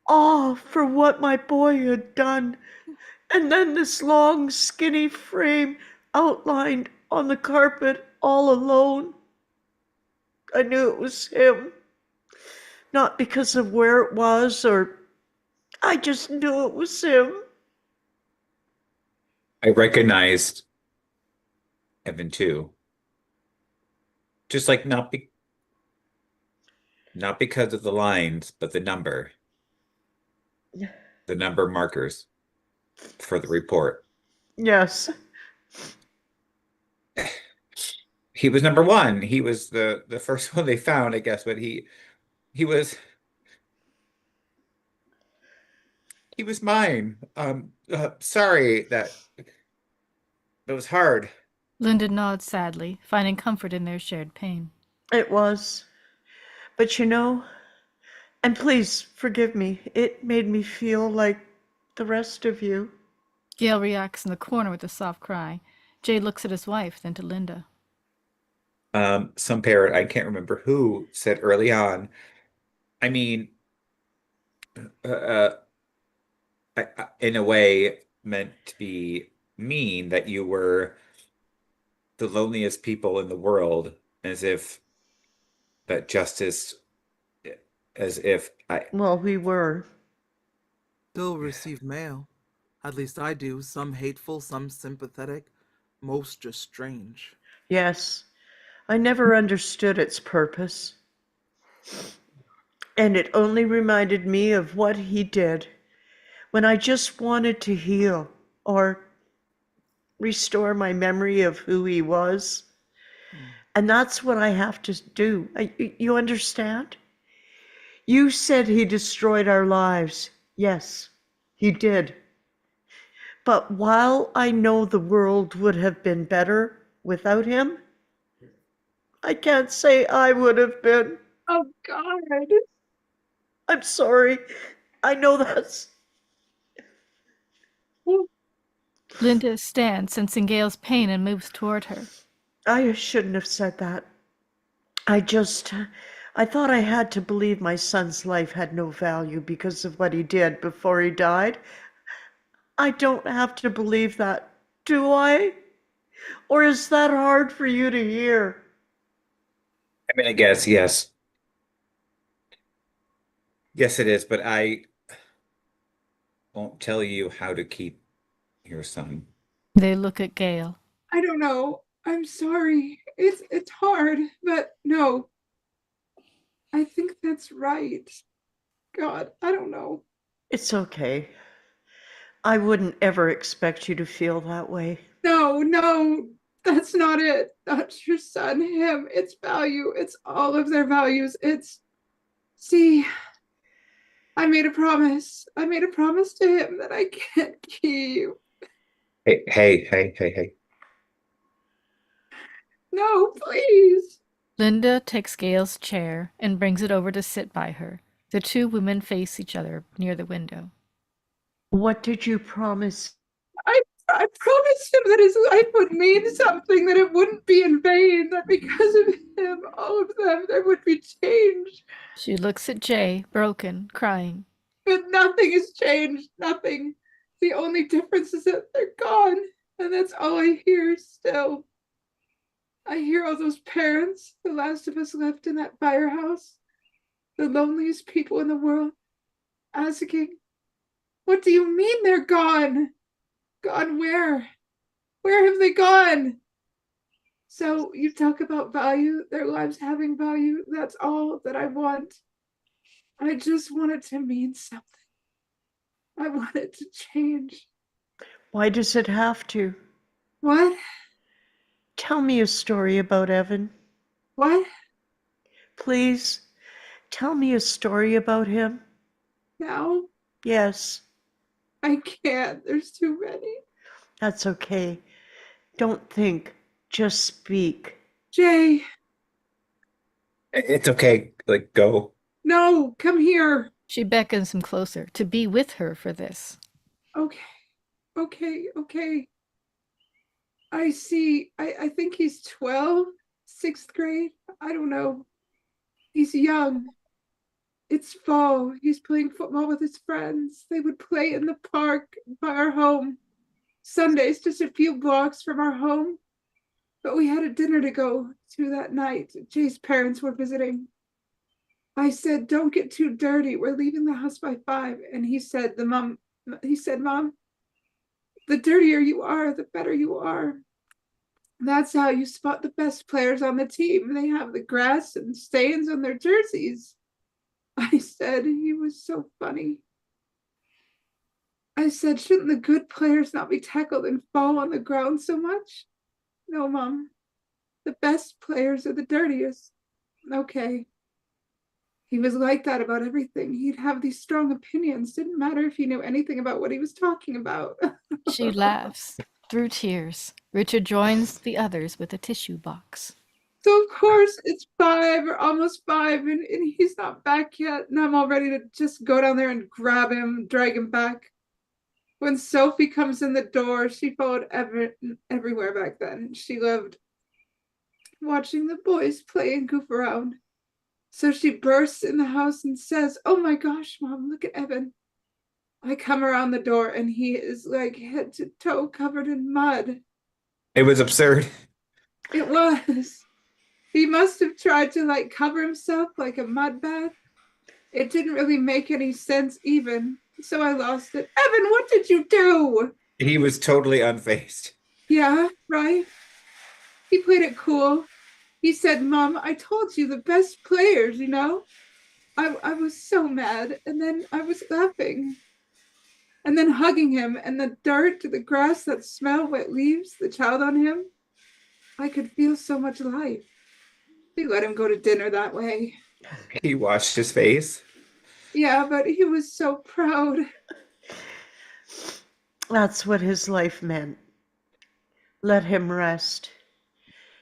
awe for what my boy had done. And then this long, skinny frame outlined on the carpet all alone. I knew it was him. Not because of where it was, or I just knew it was him. I recognized Evan too. Just like not because of the lines, but the number. The number markers for the report. Yes. He was number one. He was the first one they found, I guess, but he was mine. Sorry that was hard. Linda nods sadly, finding comfort in their shared pain. It was. But you know, and please forgive me, it made me feel like the rest of you. Gail reacts in the corner with a soft cry. Jay looks at his wife, then to Linda. some parent, I can't remember who, said early on, I mean, uh, in a way meant to be mean that you were the loneliest people in the world, as if that justice, as if I, Well, we were. Still receive mail. At least I do. Some hateful, some sympathetic, most just strange. Yes, I never understood its purpose. And it only reminded me of what he did when I just wanted to heal or restore my memory of who he was. Hmm. And that's what I have to do. You understand? You said he destroyed our lives. Yes, he did. But while I know the world would have been better without him, I can't say I would have been. Oh God. I'm sorry. I know that's. Linda stands, sensing Gail's pain, and moves toward her. I shouldn't have said that. I thought I had to believe my son's life had no value because of what he did before he died. I don't have to believe that, do I? Or is that hard for you to hear? I mean, I guess, yes. Yes, it is, but I won't tell you how to keep your son. They look at Gail. I don't know. I'm sorry. It's hard, but no. I think that's right. God, I don't know. It's okay. I wouldn't ever expect you to feel that way. No, no, that's not it. That's your son, him. It's value. It's all of their values. See, I made a promise. I made a promise to him that I can't keep. Hey. No, please. Linda takes Gail's chair and brings it over to sit by her. The two women face each other near the window. What did you promise? I promised him that his life would mean something, that it wouldn't be in vain, that because of him, all of them, there would be change. She looks at Jay, broken, crying. But nothing has changed. Nothing. The only difference is that they're gone. And that's all I hear still. I hear all those parents, the last of us left in that firehouse, the loneliest people in the world, asking, what do you mean they're gone? Gone where? Where have they gone? So you talk about value, their lives having value. That's all that I want. I just want it to mean something. I want it to change. Why does it have to? What? Tell me a story about Evan. What? Please, tell me a story about him. Now? Yes, I can't. There's too many. that's okay. Don't think, just speak. Jay, It's okay. Like, go. no, come here. She beckons him closer to be with her for this. Okay. I see. I think he's 12, sixth grade. I don't know. He's young. It's fall. He's playing football with his friends. They would play in the park by our home. Sundays, just a few blocks from our home. But we had a dinner to go to that night. Jay's parents were visiting. I said, don't get too dirty. We're leaving the house by 5. And he said, Mom, the dirtier you are, the better you are. That's how you spot the best players on the team. They have the grass and stains on their jerseys. I said, he was so funny. I said, shouldn't the good players not be tackled and fall on the ground so much? No, Mom. The best players are the dirtiest. Okay. He was like that about everything. He'd have these strong opinions. Didn't matter if he knew anything about what he was talking about. She laughs through tears. Richard joins the others with a tissue box. So of course it's 5 or almost 5 and he's not back yet. And I'm all ready to just go down there and grab him, drag him back. When Sophie comes in the door, she followed everywhere back then. She lived watching the boys play and goof around. So she bursts in the house and says, "Oh my gosh, Mom, look at Evan." I come around the door and he is like head to toe covered in mud. It was absurd. It was. He must have tried to like cover himself like a mud bath. It didn't really make any sense even. So I lost it. Evan, what did you do? He was totally unfazed. Yeah, right. He played it cool. He said, "Mom, I told you the best players, you know?" I was so mad, and then I was laughing. And then hugging him, and the dirt, the grass, that smell, wet leaves, the child on him. I could feel so much life. We let him go to dinner that way. He washed his face. Yeah, but he was so proud. That's what his life meant. Let him rest.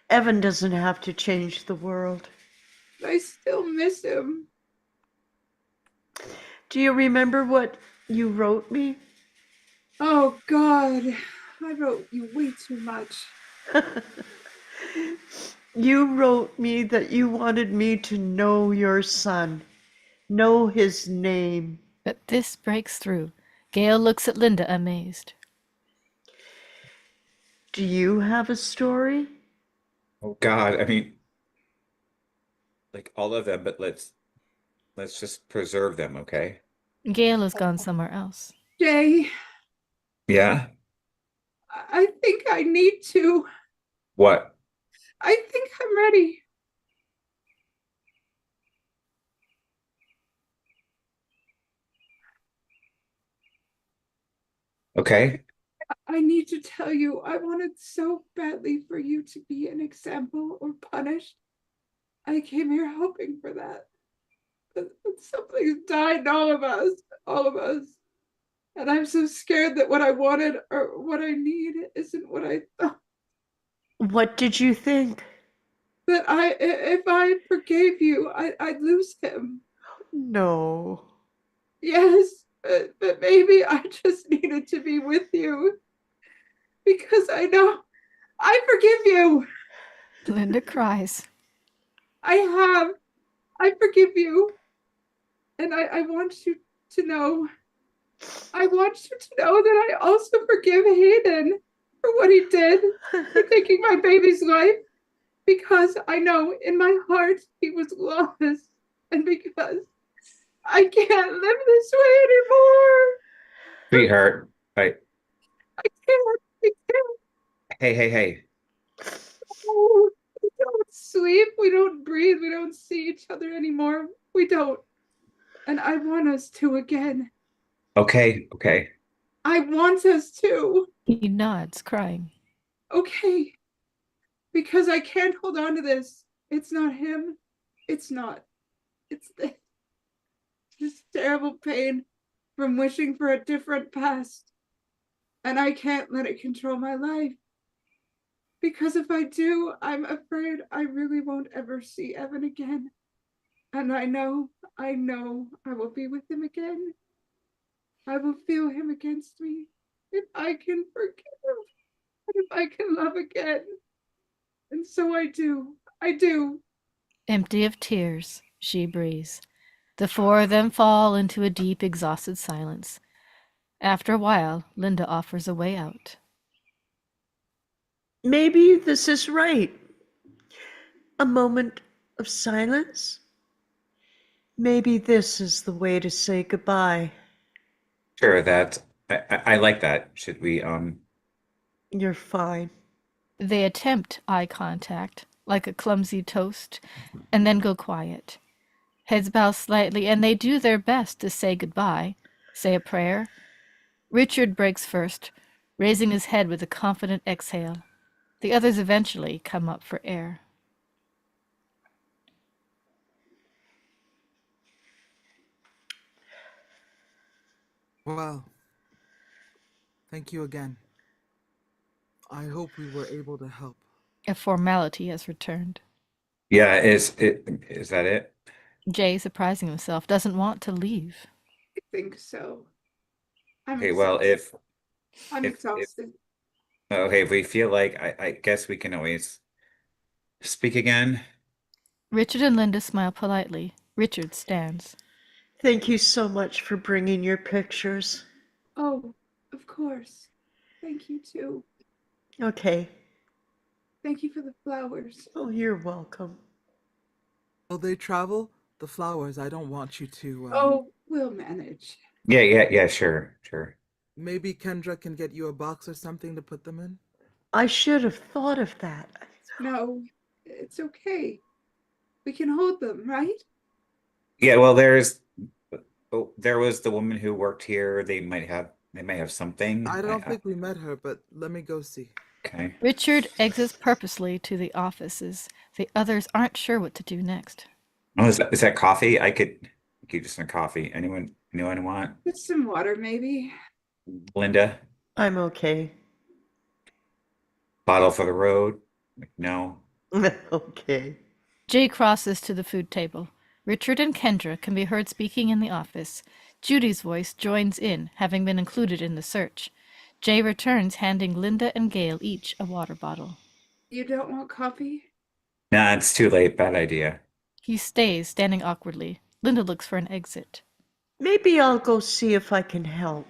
Evan doesn't have to change the world. I still miss him. Do you remember what you wrote me? Oh, God. I wrote you way too much. You wrote me that you wanted me to know your son, know his name. But this breaks through. Gail looks at Linda amazed. Do you have a story? Oh God, I mean, like all of them, but let's just preserve them, okay? Gail has gone somewhere else. Jay, Yeah? I think I need to. What? I think I'm ready. Okay. I need to tell you, I wanted so badly for you to be an example or punished. I came here hoping for that. But something's died in all of us, all of us. And I'm so scared that what I wanted or what I need isn't what I thought. What did you think? That if I forgave you, I'd lose him. No. Yes, but maybe I just needed to be with you. Because I know I forgive you. Linda cries. I forgive you. And I want you to know, I want you to know that I also forgive Hayden for what he did, for taking my baby's life, because I know in my heart he was lost, and because I can't live this way anymore. Sweetheart. I can't. Hey. Oh, we don't sleep, we don't breathe, we don't see each other anymore. We don't. And I want us to again. Okay. I want us to. He nods, crying. Okay. Because I can't hold on to this. It's not him. It's not. It's this terrible pain from wishing for a different past. And I can't let it control my life. Because if I do, I'm afraid I really won't ever see Evan again. And I know I will be with him again. I will feel him against me. If I can forgive, if I can love again. And so I do. I do. Empty of tears, she breathes. The four of them fall into a deep, exhausted silence. After a while, Linda offers a way out. Maybe this is right. A moment of silence. Maybe this is the way to say goodbye. Sure, I like that. Should we You're fine. They attempt eye contact, like a clumsy toast, and then go quiet. Heads bow slightly, and they do their best to say goodbye, say a prayer. Richard breaks first, raising his head with a confident exhale. The others eventually come up for air. Well, thank you again. I hope we were able to help. A formality has returned. Yeah, is that it? Jay, surprising himself, doesn't want to leave. I think so. I'm Okay, well, exhausted. I'm if exhausted. okay, if we feel like I guess we can always Speak again. Richard and Linda smile politely. Richard stands. Thank you so much for bringing your pictures. Oh, of course. Thank you too. Okay. Thank you for the flowers. Oh, you're welcome. Will they travel? The flowers, I don't want you to, Oh, we'll manage. Yeah, sure, sure. maybe Kendra can get you a box or something to put them in? I should have thought of that. No, it's okay. We can hold them, right? Yeah, well, there was the woman who worked here. They might have something. I don't think we met her, but let me go see. Okay. Richard exits purposely to the offices. The others aren't sure what to do next. Oh, is that coffee? I could give you some coffee. Anyone want? With some water, maybe. Linda, I'm okay. bottle for the road? No. Okay. Jay crosses to the food table. Richard and Kendra can be heard speaking in the office. Judy's voice joins in, having been included in the search. Jay returns, handing Linda and Gail each a water bottle. You don't want coffee? Nah, it's too late. Bad idea. He stays, standing awkwardly. Linda looks for an exit. Maybe I'll go see if I can help.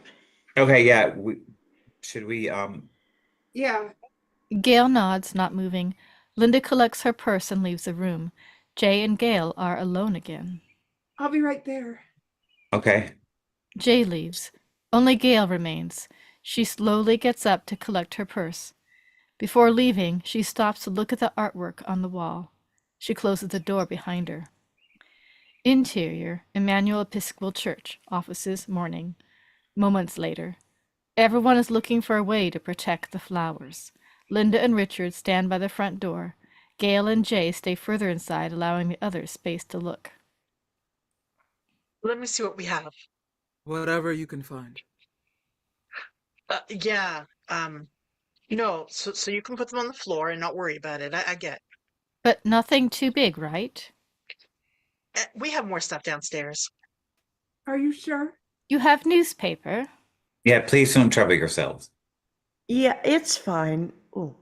Okay, yeah. Should we Yeah. Gail nods, not moving. Linda collects her purse and leaves the room. Jay and Gail are alone again. I'll be right there. okay. Jay leaves. Only Gail remains. She slowly gets up to collect her purse. Before leaving, she stops to look at the artwork on the wall. She closes the door behind her. Interior, Emmanuel Episcopal Church, offices, morning. Moments later. Everyone is looking for a way to protect the flowers. Linda and Richard stand by the front door. Gail and Jay stay further inside, allowing the others space to look. Let me see what we have. Whatever you can find. Yeah. No. So you can put them on the floor and not worry about it. I get. But nothing too big, right? We have more stuff downstairs. Are you sure? You have newspaper. Yeah, please don't trouble yourselves. Yeah, it's fine. Oh,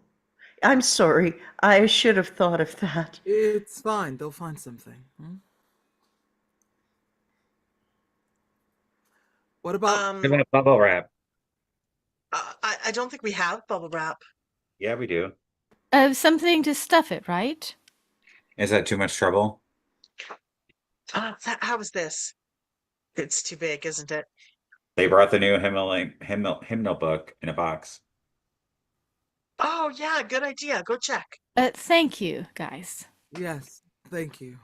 I'm sorry. I should have thought of that. It's fine. They'll find something. What about... What about bubble wrap? I don't think we have bubble wrap. Yeah, we do. Something to stuff it, right? Is that too much trouble? How is this? It's too big, isn't it? They brought the new hymnal book in a box. Oh, yeah, good idea. Go check. Thank you, guys. Yes, thank you.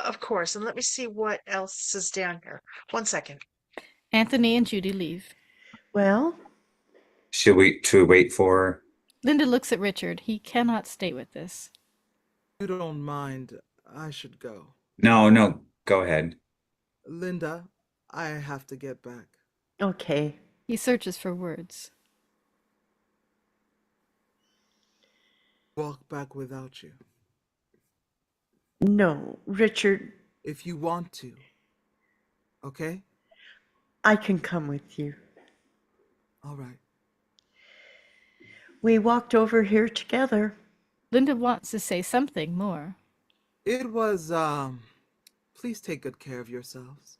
Of course. And let me see what else is down here. 1 second. Anthony and Judy leave. Well, Should we wait for? Linda looks at Richard. He cannot stay with this. You don't mind, I should go. No, go ahead. Linda, I have to get back. okay. He searches for words. Walk back without you. No, Richard, If you want to. Okay? I can come with you. All right. We walked over here together. Linda wants to say something more. It was, please take good care of yourselves.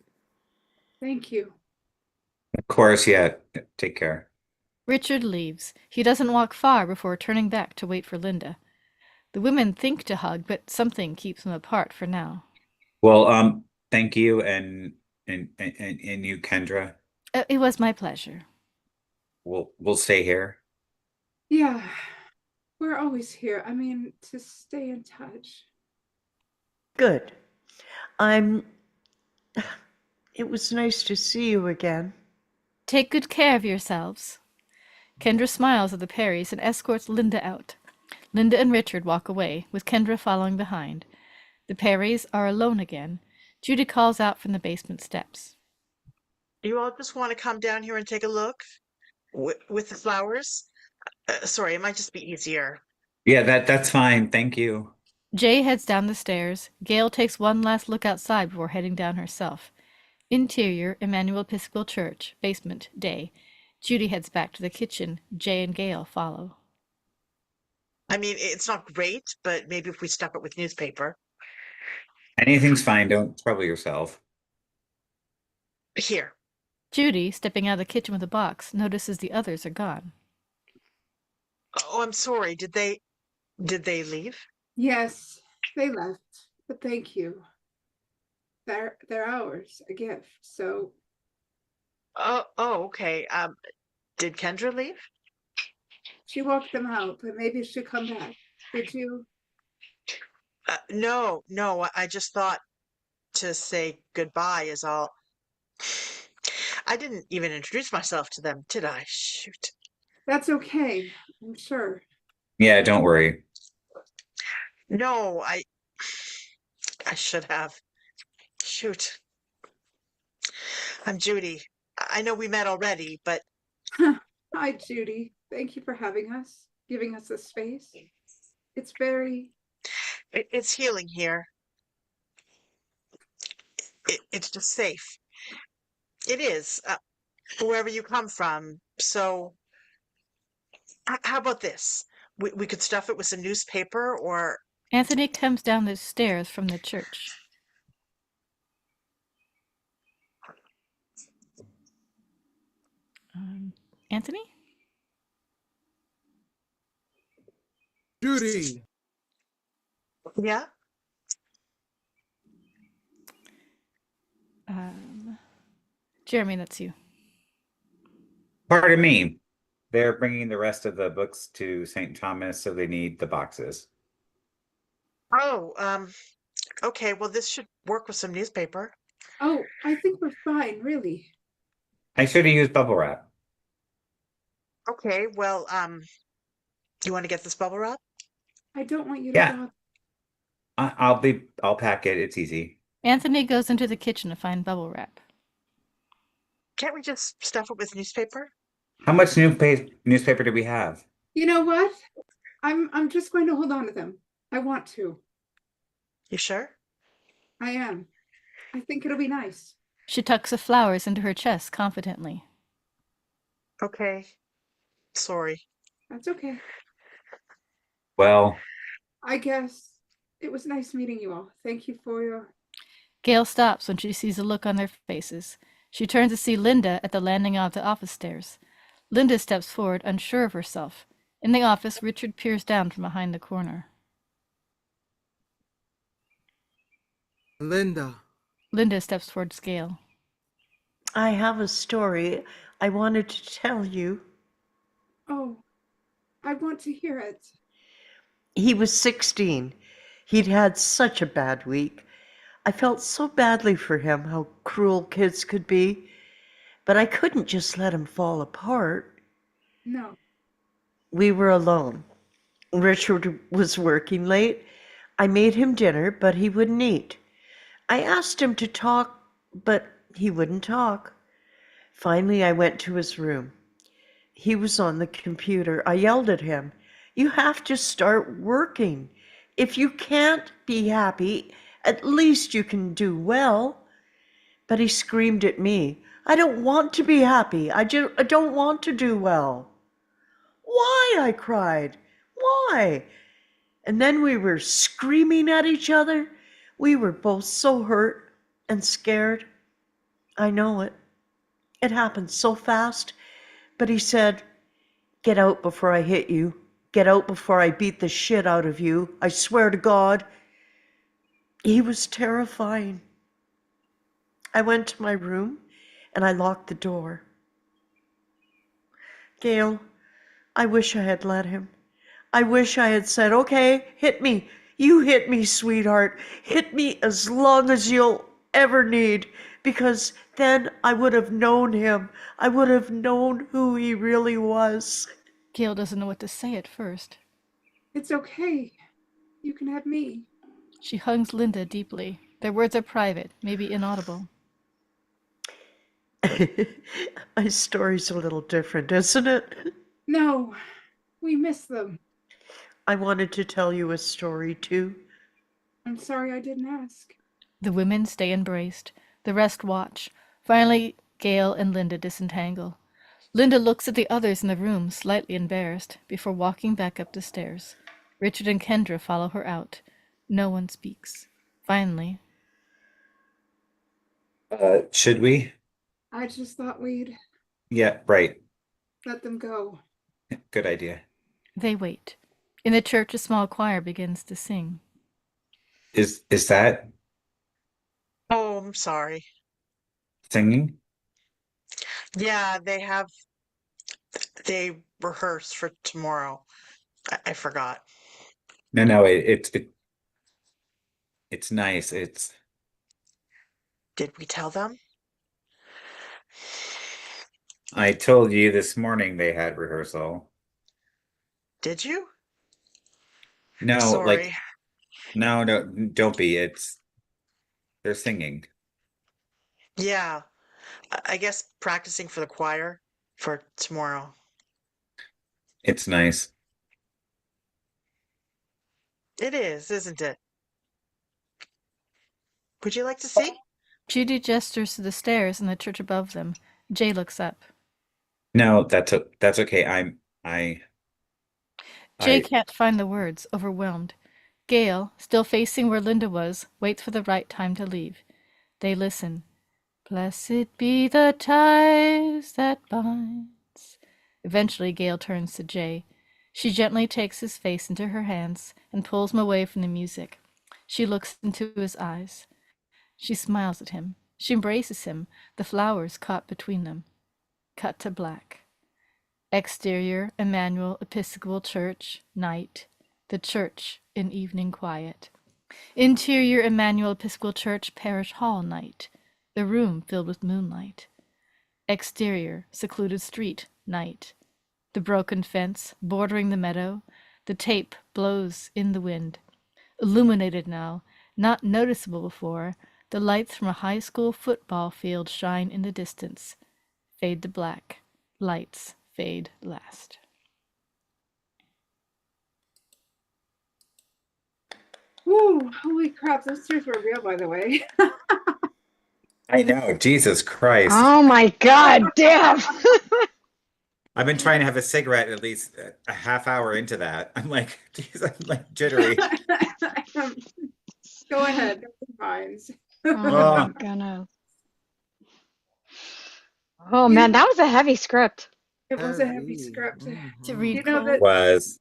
Thank you. Of course, yeah. Take care. Richard leaves. He doesn't walk far before turning back to wait for Linda. The women think to hug, but something keeps them apart for now. Well, thank you and you, Kendra. It was my pleasure. We'll stay here. Yeah. We're always here. I mean, to stay in touch. Good. It was nice to see you again. Take good care of yourselves. Kendra smiles at the Perrys and escorts Linda out. Linda and Richard walk away, with Kendra following behind. The Perrys are alone again. Judy calls out from the basement steps. You all just want to come down here and take a look with the flowers? Sorry, it might just be easier. Yeah, that's fine. Thank you. Jay heads down the stairs. Gail takes one last look outside before heading down herself. Interior, Emmanuel Episcopal Church, basement, day. Judy heads back to the kitchen. Jay and Gail follow. I mean, it's not great, but maybe if we stuff it with newspaper. Anything's fine. Don't trouble yourself. Here. Judy, stepping out of the kitchen with a box, notices the others are gone. Oh, I'm sorry. Did they leave? Yes, they left, but thank you. They're ours, a gift. So Oh, okay. Did Kendra leave? she walked them out, but maybe she'll come back. Did you? No, no. I just thought to say goodbye is all. I didn't even introduce myself to them, did I? Shoot. That's okay, I'm sure. Yeah, don't worry. No, I should have. Shoot. I'm Judy. I know we met already, but Hi, Judy. Thank you for having us, giving us this space. It's very, it's healing here. It's just safe. It is, wherever you come from. So, how about this? We could stuff it with some newspaper or. Anthony comes down the stairs from the church. Anthony? Judy! Yeah? Jeremy, that's you. Pardon me. They're bringing the rest of the books to St. Thomas, so they need the boxes. Oh, okay. Well, this should work with some newspaper. oh, I think we're fine, really. I should have used bubble wrap. Okay, well, you want to get this bubble wrap? I don't want you to Yeah. bother. I'll pack it. It's easy. Anthony goes into the kitchen to find bubble wrap. Can't we just stuff it with newspaper? How much newspaper do we have? You know what? I'm just going to hold on to them. I want to. You sure? I am. I think it'll be nice. She tucks the flowers into her chest confidently. Okay. Sorry. That's okay. Well, I guess it was nice meeting you all. Thank you for your. Gail stops when she sees the look on their faces. She turns to see Linda at the landing of the office stairs. Linda steps forward, unsure of herself. In the office, Richard peers down from behind the corner. Linda. Linda steps towards Gail. I have a story I wanted to tell you. Oh, I want to hear it. He was 16. He'd had such a bad week. I felt so badly for him, how cruel kids could be. But I couldn't just let him fall apart. No. We were alone. Richard was working late. I made him dinner, but he wouldn't eat. I asked him to talk, but he wouldn't talk. Finally, I went to his room. He was on the computer. I yelled at him, "You have to start working. If you can't be happy, at least you can do well." But he screamed at me, "I don't want to be happy. I don't want to do well." "Why?" I cried. "Why?" And then we were screaming at each other. We were both so hurt and scared. I know it. It happened so fast. But he said, "Get out before I hit you. Get out before I beat the shit out of you. I swear to God." He was terrifying. I went to my room and I locked the door. Gail, I wish I had let him. I wish I had said, "Okay, hit me. You hit me, sweetheart. Hit me as long as you'll ever need." Because then I would have known him. I would have known who he really was. Gail doesn't know what to say at first. It's okay. You can have me. She hugs Linda deeply. Their words are private, maybe inaudible. My story's a little different, isn't it? No, we miss them. I wanted to tell you a story too. I'm sorry I didn't ask. The women stay embraced. The rest watch. Finally, Gail and Linda disentangle. Linda looks at the others in the room, slightly embarrassed, before walking back up the stairs. Richard and Kendra follow her out. No one speaks. Finally, Should we? I just thought we'd Yeah, right. let them go. Good idea. they wait. In the church, a small choir begins to sing. Is that Oh, I'm sorry. singing? Yeah, they rehearse for tomorrow. I forgot. No, it's nice. It's Did we tell them? I told you this morning they had rehearsal. Did you? No, like Sorry. no, don't be. They're singing. Yeah, I guess practicing for the choir for tomorrow. It's nice. It is, isn't it? Would you like to see? Judy gestures to the stairs in the church above them. Jay looks up. No, that's okay. I Jay I can't find the words, overwhelmed. Gail, still facing where Linda was, waits for the right time to leave. They listen. Blessed be the ties that binds. Eventually, Gail turns to Jay. She gently takes his face into her hands and pulls him away from the music. She looks into his eyes. She smiles at him. She embraces him, the flowers caught between them. Cut to black. Exterior, Emmanuel Episcopal Church, night. The church in evening quiet. Interior, Emmanuel Episcopal Church, Parish Hall, night. The room filled with moonlight. Exterior, secluded street, night. The broken fence, bordering the meadow. The tape blows in the wind. Illuminated now, not noticeable before, the lights from a high school football field shine in the distance. Fade to black. Lights fade last. Woo, holy crap, those tears were real, by the way. I know. Jesus Christ. Oh my God, damn. I've been trying to have a cigarette at least a half hour into that. I'm like, geez, I'm like jittery. Go ahead, fines. Oh Oh. my goodness. Oh man, that was a heavy script. It was a heavy Heavy. script. To Mhm. read You know Cole? that Was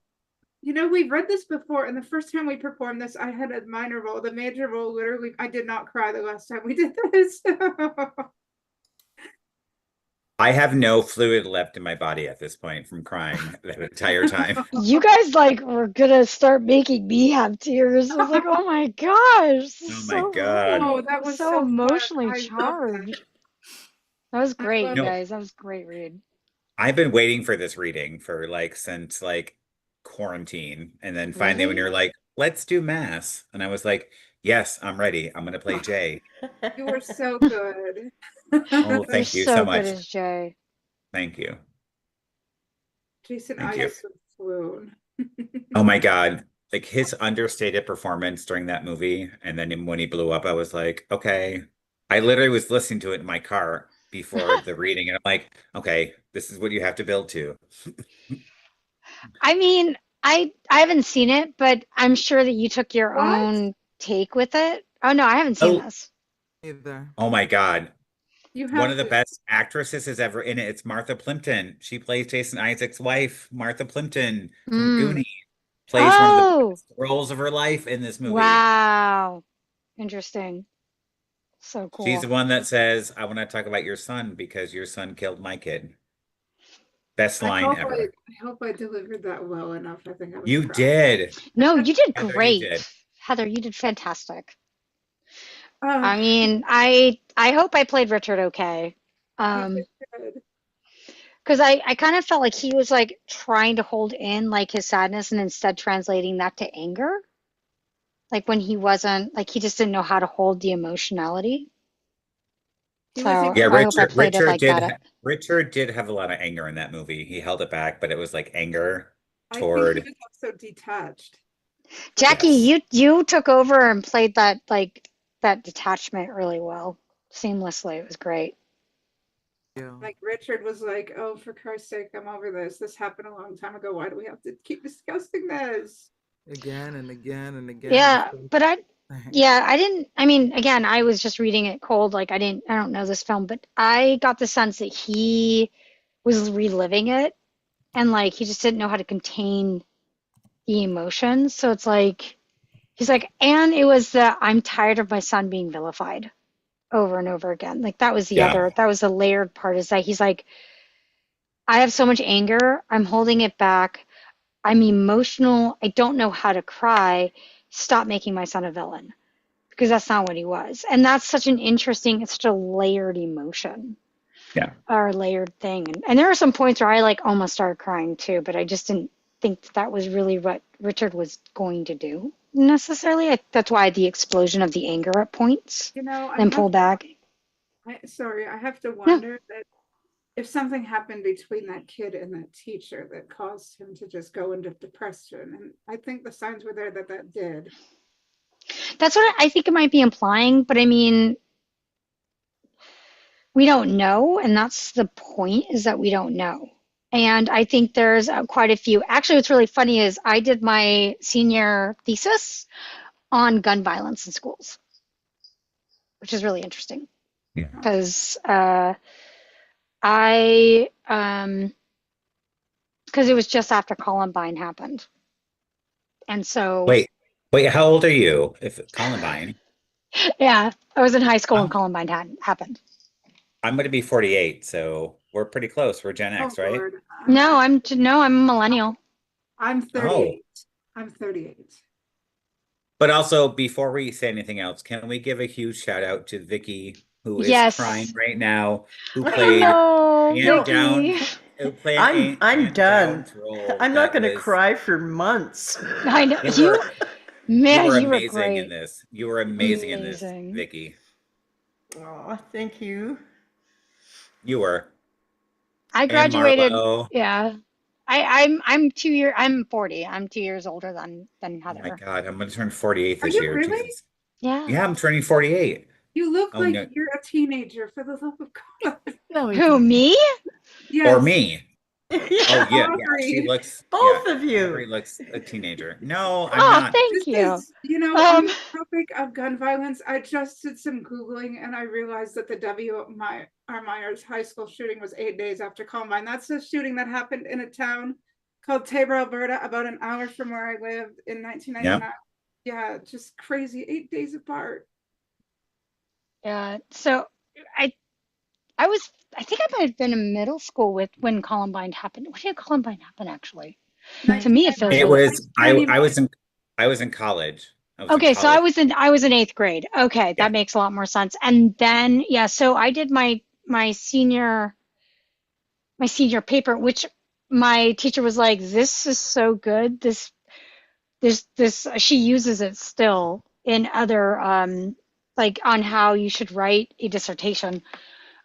we've read this before, and the first time we performed this, I had a minor role. The major role, literally, I did not cry the last time we did this. I have no fluid left in my body at this point from crying that entire time. You guys like were gonna start making me have tears. I was like, oh my gosh, this is Oh my so God. Oh, that was so so fun. emotionally I love that. charged. That was I great, love you No, guys. That was a great read. I've been waiting for this reading for like since like quarantine. And then finally when Really? you're like, let's do mass. And I was like, yes, I'm ready. I'm gonna play Jay. You were so good. Oh, You're thank you so so good much. as Jay. Thank you. Jason Thank you. Isaacs would swoon. Oh my God. Like his understated performance during that movie. And then when he blew up, I was like, okay. I literally was listening to it in my car before the reading. And I'm like, okay, this is what you have to build to. I mean, I haven't seen it, but I'm sure that you took your What? own take with it. Oh no, I haven't seen Oh, this. Either. oh my God. You One have of the to. best actresses ever in it. It's Martha Plimpton. She plays Jason Isaac's wife, Martha Plimpton from Mm. Goonies. Plays one of the Oh, best roles of her life in this movie. wow. Interesting. So She's the cool. one that says, I want to talk about your son because your son killed my kid. Best I line hope ever. I hope I delivered that well enough. I think I was You proud. did. No, you did Heather, you great. did. Heather, you did fantastic. Oh, I mean, I hope I played Richard okay. you did good. Because I kind of felt like he was like trying to hold in like his sadness and instead translating that to anger. Like when he wasn't like he just didn't know how to hold the emotionality. He So was even Yeah, I hope I Richard played it like that. Richard did have a lot of anger in that movie. He held it back, but it was like anger I think he toward was also detached. Jackie, yes. you took over and played that like that detachment really well, seamlessly. It was great. Yeah. Like Richard was like, "Oh, for Christ's sake, I'm over this. This happened a long time ago. Why do we have to keep discussing this?" again and again and again. Yeah, but I Thanks. yeah, I didn't I mean, again, I was just reading it cold, like I don't know this film, but I got the sense that he was reliving it and like he just didn't know how to contain the emotions. So it's like he's like, and it was the I'm tired of my son being vilified over and over again. Like Yeah. that was the layered part is that he's like, I have so much anger, I'm holding it back. I'm emotional. I don't know how to cry. Stop making my son a villain because that's not what he was. And that's such an interesting, it's such a layered emotion Yeah. or layered thing. And there are some points where I like almost started crying too, but I just didn't think that was really what Richard was going to do necessarily. That's why the explosion of the anger at points, You know, then pull back. sorry, I have to No, wonder that if something happened between that kid and that teacher that caused him to just go into depression. And I think the signs were there that that did. that's what I think it might be implying, but I mean, we don't know, and that's the point is that we don't know. And I think there's quite a few. Actually, what's really funny is I did my senior thesis on gun violence in schools, which is really interesting Yeah. because I because it was just after Columbine happened, and so Wait, how old are you? If Columbine, yeah, I was in high school when I'm Columbine had happened. I'm going to be 48, so we're pretty close. We're Gen Oh X, right? Lord, No, I'm a millennial. I'm Oh, 38. I'm 38. but also before we say anything else, can we give a huge shout out to Vicky, who is crying Yes, right now, who I played know, Aunt No, Vicky. Down, who played I'm Aunt done. Down's role. I'm not That going to was cry for months. I know you were you man, were you were amazing in great. this. You were amazing in this, Amazing. Vicky. Oh, thank you. You were. I And graduated, Marlo. yeah. I'm 40. I'm 2 years older than Oh my Heather. God, I'm gonna turn 48 Are this you year. really? Jesus. Yeah. Yeah, I'm turning 48. You look Oh like no. you're a teenager, for the love of God. No, he Who, didn't. me? Or Yes, me. Oh Yeah, yeah, she Aubrey. looks, yeah, both of you. Aubrey looks a teenager. No, I'm Oh, not. thank This you. is, you know, on Um, the topic of gun violence, I just did some Googling and I realized that the R. Myers High School shooting was 8 days after Columbine. That's the shooting that happened in a town called Tabor, Alberta, about an hour from where I lived in Yeah. 1999. Yeah, just crazy, 8 days apart. yeah. So I I was I think I might have been in middle school with when Columbine happened. When did Columbine happen actually? To me, it feels It 1999. really was I was in college. I was in okay. So college. I was in eighth grade. Okay, Yeah. that makes a lot more sense. And then yeah, so I did my senior my senior paper, which my teacher was like, "This is so good. This she uses it still in other like on how you should write a dissertation,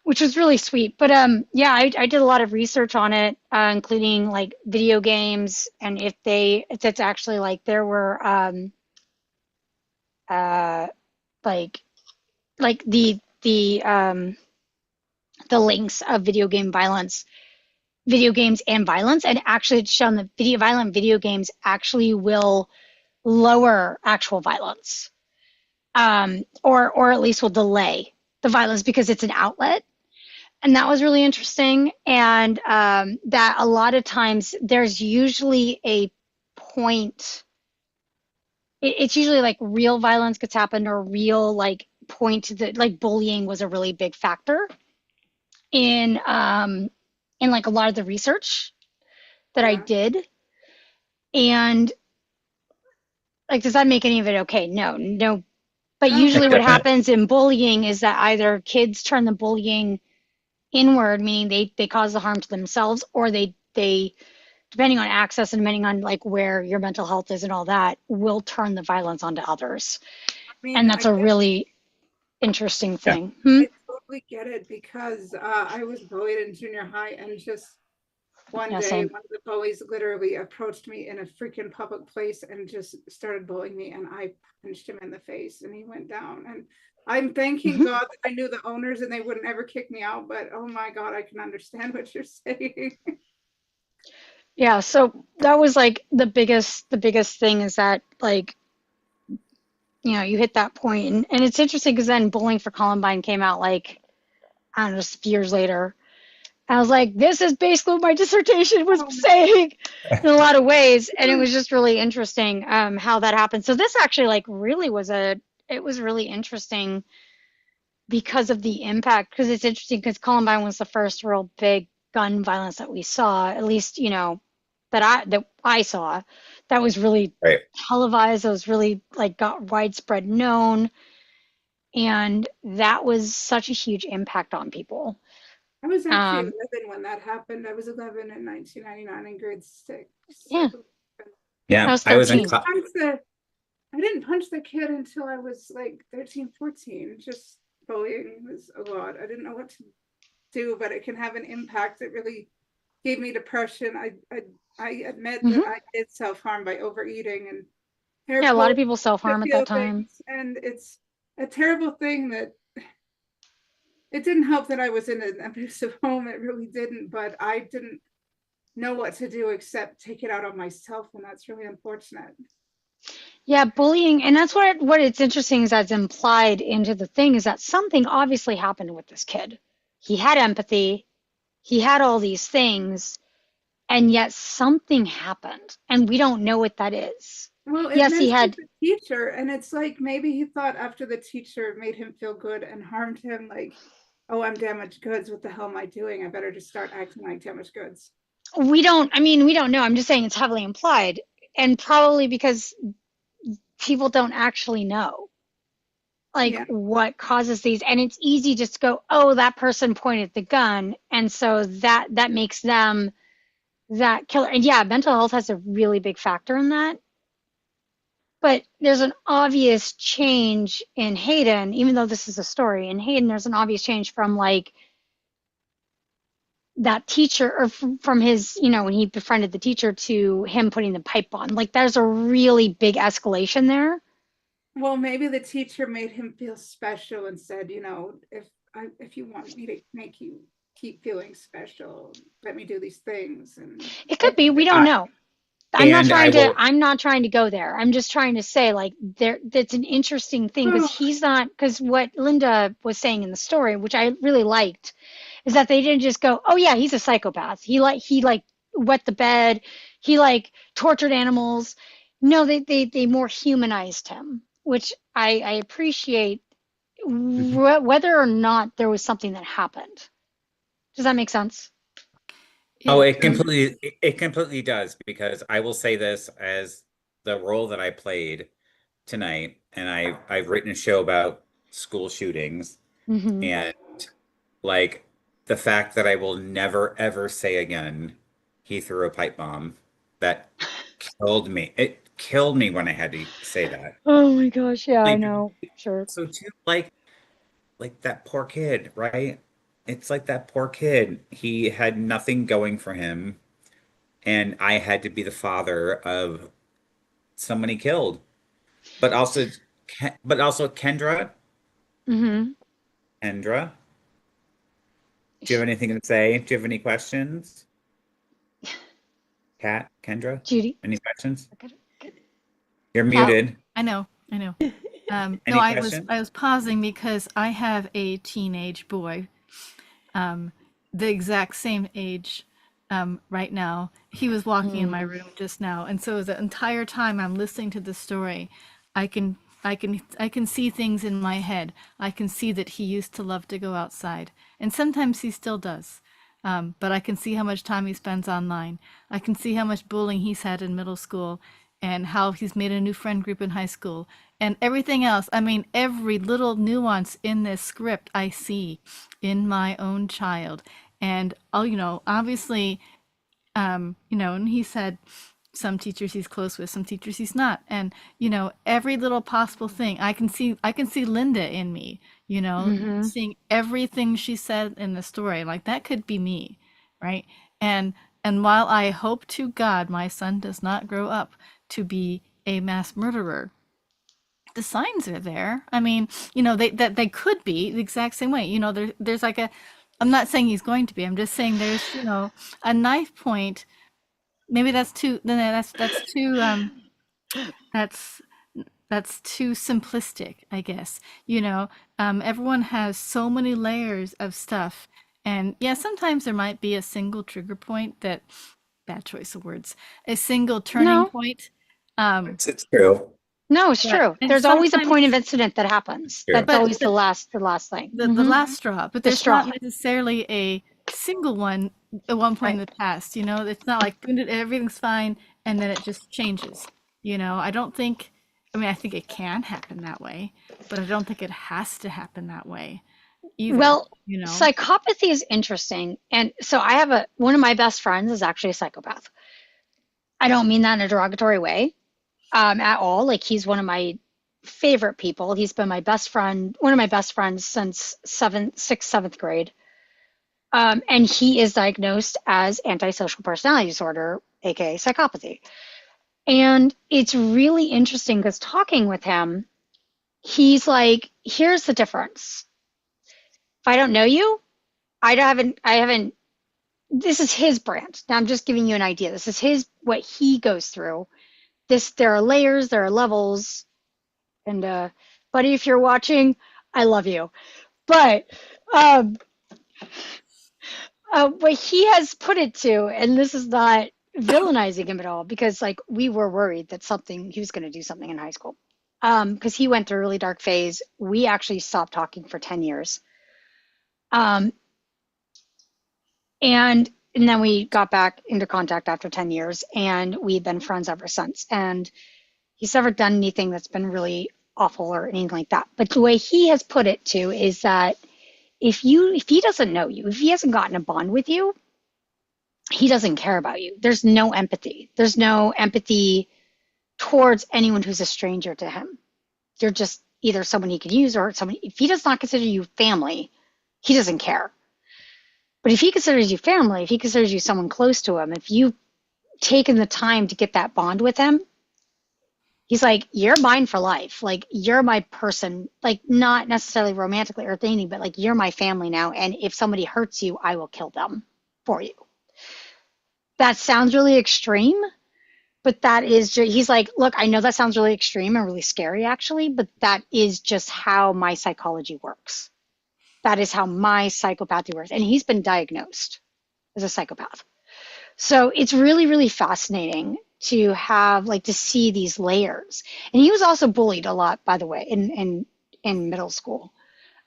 which was really sweet. But yeah, I did a lot of research on it, including like video games and if it's actually like there were uh like like the links of video games and violence, and actually it's shown that violent video games actually will lower actual violence, or at least will delay the violence because it's an outlet. And that was really interesting. And that a lot of times there's usually a point. It's usually like real violence gets happened or real like point that like bullying was a really big factor in like a lot of the research that I Yeah. did. And like, does that make any of it okay? No. But No, usually what Yeah. happens in bullying is that either kids turn the bullying inward, meaning they cause the harm to themselves, or they depending on access and depending on like where your mental health is and all that, will turn the violence onto others. I mean, And that's a really interesting Yeah. thing. I totally get it because I was bullied in junior high, and just one Yeah, day same. one of the bullies literally approached me in a freaking public place and just started bullying me, and I punched him in the face and he went down. And I'm thanking Mhm. God that I knew the owners and they wouldn't ever kick me out, but oh my God, I can understand what you're saying. Yeah, so that was like the biggest thing is that like, you hit that point and it's interesting because then Bowling for Columbine came out like, I don't know, just years later. I was like, this is basically what my dissertation was Oh, saying in a lot of ways. And it was just really interesting how that happened. So this actually like really it was really interesting because of the impact, because it's interesting because Columbine was the first real big gun violence that we saw, at least, that I saw, that was really Right. televised, that was really like got widespread known. And that was such a huge impact on people. I was actually Um, 11 when that happened. I was 11 in 1999 in grade 6. yeah, I Yeah, was I was in 13. I didn't punch the kid until I was like 13, 14. Just bullying was a lot. I didn't know what to do, but it can have an impact. It really gave me depression. I admit that Hmm. I did self-harm by overeating and hair Yeah, a lot of pulling people to self-harm at that feel time. things. And it's a terrible thing that it didn't help that I was in an abusive home. It really didn't, but I didn't know what to do except take it out on myself, and that's really unfortunate. Yeah, bullying, and that's what it's interesting is that's implied into the thing is that something obviously happened with this kid. He had empathy, he had all these things, and yet something happened, and we don't know what that is. Well, it Yes, he mentions had, the teacher, and it's like maybe he thought after the teacher made him feel good and harmed him, like, oh, I'm damaged goods. What the hell am I doing? I better just start acting like damaged goods. I mean, we don't know. I'm just saying it's heavily implied, and probably because people don't actually know like Yeah. what causes these, and it's easy just to go, oh, that person pointed the gun, and so that makes them that killer. And yeah, mental health has a really big factor in that. But there's an obvious change in Hayden, even though this is a story. In Hayden, there's an obvious change from like that teacher or from his, when he befriended the teacher to him putting the pipe on. Like there's a really big escalation there. Well, maybe the teacher made him feel special and said, if you want me to make you keep feeling special, let me do these things. And It could be, we don't I, know. I'm not and I trying to will. I'm not trying to go there. I'm just trying to say like there that's an interesting thing because oh, he's not because what Linda was saying in the story, which I really liked, is that they didn't just go, "Oh yeah, he's a psychopath. He like wet the bed. He like tortured animals." No, they more humanized him, which I appreciate Mhm. whether or not there was something that happened. Does that make sense? Oh, It it completely does, because I will say this as the role that I played tonight, and I've written a show about school shootings, Hmm. and like the fact that I will never ever say again, he threw a pipe bomb, that killed me. It killed me when I had to say that. Oh my gosh, yeah, I Like, know. Sure. so too, like that poor kid, right? It's like that poor kid. He had nothing going for him, and I had to be the father of somebody killed. But also, Kendra, Hmm. Kendra, do you have anything to say? Do you have any questions? Kendra, Judy. any questions? Okay. You're Uh, muted. I know, I know. No, Any I questions? was pausing because I have a teenage boy, um, the exact same age, right now. He was walking in my mm, room just now, and so the entire time I'm listening to the story, I can see things in my head. I can see that he used to love to go outside, and sometimes he still does. But I can see how much time he spends online. I can see how much bullying he's had in middle school and how he's made a new friend group in high school and everything else. I mean, every little nuance in this script I see in my own child. And, oh, obviously, and he said some teachers he's close with, some teachers he's not. And, every little possible thing I can see Linda in me, hmm. seeing everything she said in the story. Like that could be me, right? And and while I hope to God my son does not grow up to be a mass murderer, the signs are there. I mean, they could be the exact same way. There's like a I'm not saying he's going to be. I'm just saying there's, a knife point maybe that's too, no, no, that's too, that's that's too simplistic, I guess. You know, everyone has so many layers of stuff. And yeah, sometimes there might be a single trigger point that, bad choice of words, a single turning No, point. It's true. no, it's But true. and There's always a point of sometimes, incident that happens. True. That's but always the last thing. the last straw, but The there's not straw. necessarily a single one at one point in Right. the past. You know, it's not like everything's fine and then it just changes. You know, I don't think, I mean, I think it can happen that way, but I don't think it has to happen that way either. Well, You know, psychopathy is interesting. And so I have one of my best friends is actually a psychopath. I don't mean that in a derogatory way, at all. Like he's one of my favorite people. He's been my best friend, one of my best friends since sixth, seventh grade. And he is diagnosed as antisocial personality disorder, aka psychopathy. And it's really interesting because talking with him, he's like, here's the difference. If I don't know you, I haven't, this is his brand. Now I'm just giving you an idea. This is what he goes through. There are layers, there are levels. And, buddy, if you're watching, I love you. But, um, what he has put it to, and this is not villainizing him at all, because like we were worried that he was going to do something in high school. Because he went through a really dark phase. We actually stopped talking for 10 years. Um, and then we got back into contact after 10 years, and we've been friends ever since. And he's never done anything that's been really awful or anything like that. But the way he has put it to is that if he doesn't know you, if he hasn't gotten a bond with you, he doesn't care about you. There's no empathy. There's no empathy towards anyone who's a stranger to him. You're just either someone he can use or someone. If he does not consider you family, he doesn't care. But if he considers you family, if he considers you someone close to him, if you've taken the time to get that bond with him, he's like, you're mine for life. Like, you're my person, like, not necessarily romantically or anything, but like, you're my family now. And if somebody hurts you, I will kill them for you. That sounds really extreme, but that is just, he's like, look, I know that sounds really extreme and really scary, actually, but that is just how my psychology works. That is how my psychopathy works. And he's been diagnosed as a psychopath. So it's really, really fascinating to have, like, to see these layers. And he was also bullied a lot, by the way, in middle school.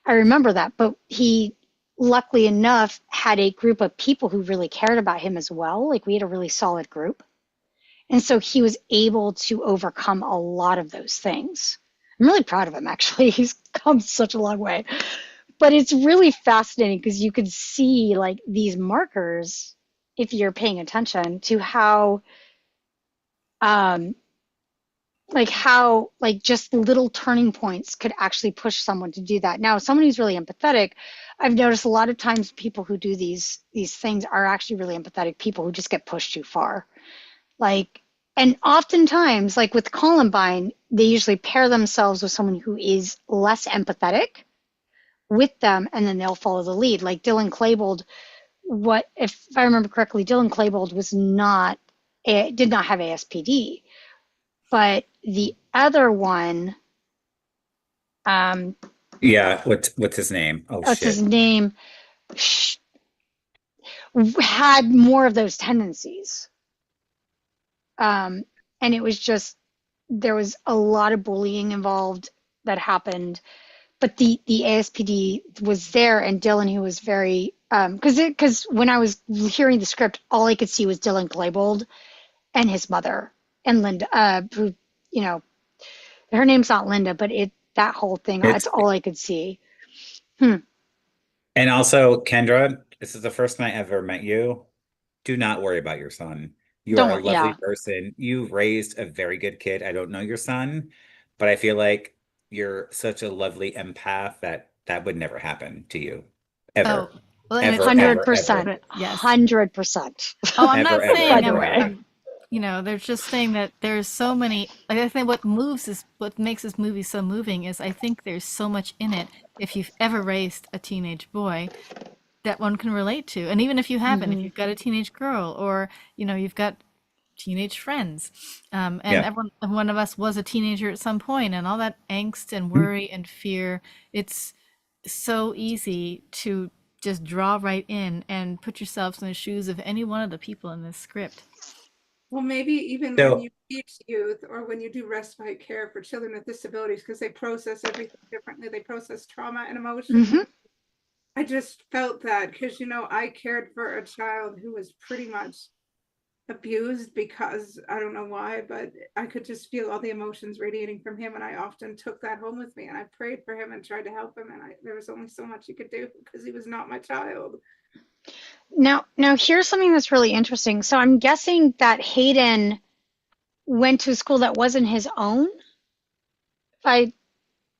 I remember that, but he, luckily enough, had a group of people who really cared about him as well. Like, we had a really solid group. And so he was able to overcome a lot of those things. I'm really proud of him, actually. He's come such a long way. But it's really fascinating because you could see, like, these markers, if you're paying attention to how just little turning points could actually push someone to do that. Now, someone who's really empathetic, I've noticed a lot of times people who do these things are actually really empathetic people who just get pushed too far. Like, and oftentimes, like with Columbine, they usually pair themselves with someone who is less empathetic with them, and then they'll follow the lead. Like Dylan Klebold, if I remember correctly, Dylan Klebold did not have ASPD, but the other one, Yeah, what's his name? Oh what's his shit. name, had more of those tendencies. And it was just, there was a lot of bullying involved that happened, but the ASPD was there, and Dylan, who was very, because when I was hearing the script, all I could see was Dylan Klebold and his mother and Linda, who, you know, her name's not Linda, but that whole thing, It's that's all I could see. And also, Kendra, this is the first time I ever met you. Do not worry about your son. You Don't are a worry, lovely yeah. person. You've raised a very good kid. I don't know your son, but I feel like you're such a lovely empath that that would never happen to you. oh, Ever. well, and it's Ever, ever, ever, 100%, but yes. 100%. Oh, I'm not ever, ever, saying By the ever, way. ever. you know, they're just saying that there's so many, like, I think what makes this movie so moving is I think there's so much in it, if you've ever raised a teenage boy, that one can relate to. And even if you haven't, if you've got a teenage girl, or, you know, you've got teenage friends. And Yeah. every one of us was a teenager at some point, and all that angst and worry and fear. It's so easy to just draw right in and put yourselves in the shoes of any one of the people in this script. Well, maybe even when So you teach youth or when you do respite care for children with disabilities, because they process everything differently, they process trauma and emotion. Mhm. I just felt that because, I cared for a child who was pretty much abused because I don't know why, but I could just feel all the emotions radiating from him. And I often took that home with me and I prayed for him and tried to help him. And there was only so much you could do because he was not my child. Now, here's something that's really interesting. So I'm guessing that Hayden went to a school that wasn't his own. If I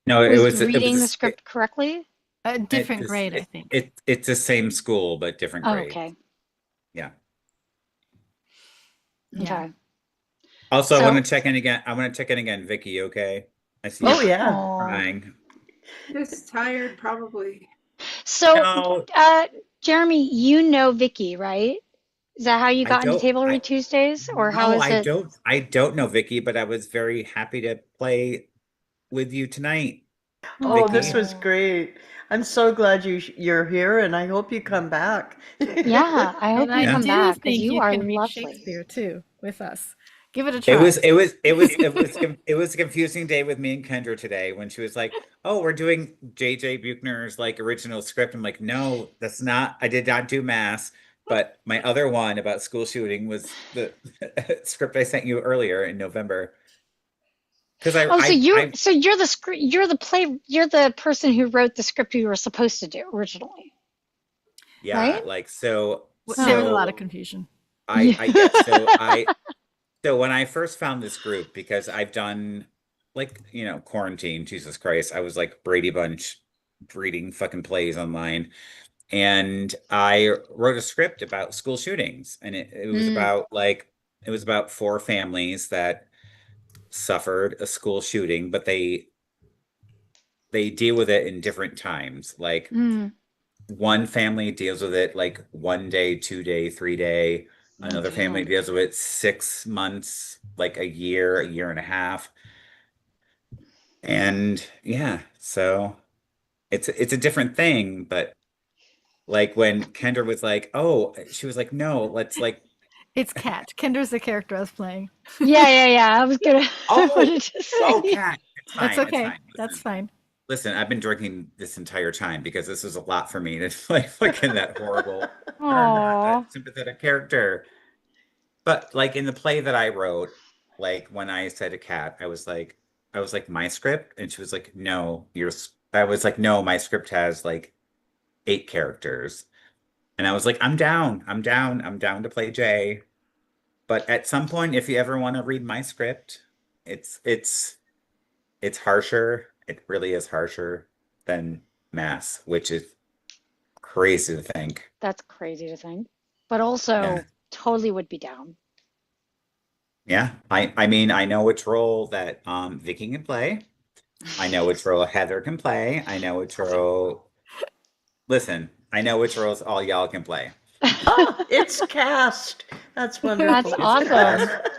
no, was it reading the was script correctly. A different grade, I think. it's the same school but different Oh, grade. okay. Yeah. Yeah. Okay. Also, I So- want to check in again. I want to check in again, Vicky. Okay. I see Oh you yeah. Aw. crying. Just tired, probably. So, No, Jeremy, you know Vicky, right? Is that how you I got into don't. Table Read Tuesdays, or how No, is I it? don't. I don't know Vicky, but I was very happy to play with you tonight. Oh, Vicky. this was great. I'm so glad you're here, and I hope you come back. Yeah, I hope And you I come do back because think you you are can read lovely. Shakespeare too with us. Give it a try. It was a confusing day with me and Kendra today when she was like, "Oh, we're doing J.J. Buchner's like original script." I'm like, "No, that's not. I did not do Mass." But my other one about school shooting was the script I sent you earlier in November. Because Oh, so you're the person who wrote the script you were supposed to do originally. yeah, Right? like so There was a lot so of confusion. I get so when I first found this group, because I've done like, quarantine, Jesus Christ, I was like Brady Bunch reading fucking plays online. And I wrote a script about school shootings. And it was about four families that suffered a school shooting, but they deal with it in different times. Like Mm. one family deals with it like 1 day, 2 day, 3 day. Another family Damn. deals with it 6 months, like a year and a half. And yeah, so it's a different thing, but like when Kendra was like, "Oh," she was like, "No, let's like." It's Kat. Kendra's the character I was playing. Yeah. I was gonna. I Oh, wanted to say. oh, Kat, it's That's fine, it's okay. fine. That's Listen, fine. listen, I've been drinking this entire time because this was a lot for me to play fucking that horrible or Aw. not that sympathetic character. But like in the play that I wrote, like when I said to Kat, I was like, my script, and she was like, no, I was like, no, my script has like 8 characters, and I was like, I'm down to play Jay. But at some point, if you ever want to read my script, it's harsher. It really is harsher than Mass, which is crazy to think. That's crazy to think, but also Yeah. totally would be down. Yeah, I mean, I know which role that Vicky can play. I know which role Heather can play. I know which role. Listen, I know which roles all y'all can play. Oh, it's cast. That's wonderful. That's It's awesome. cast.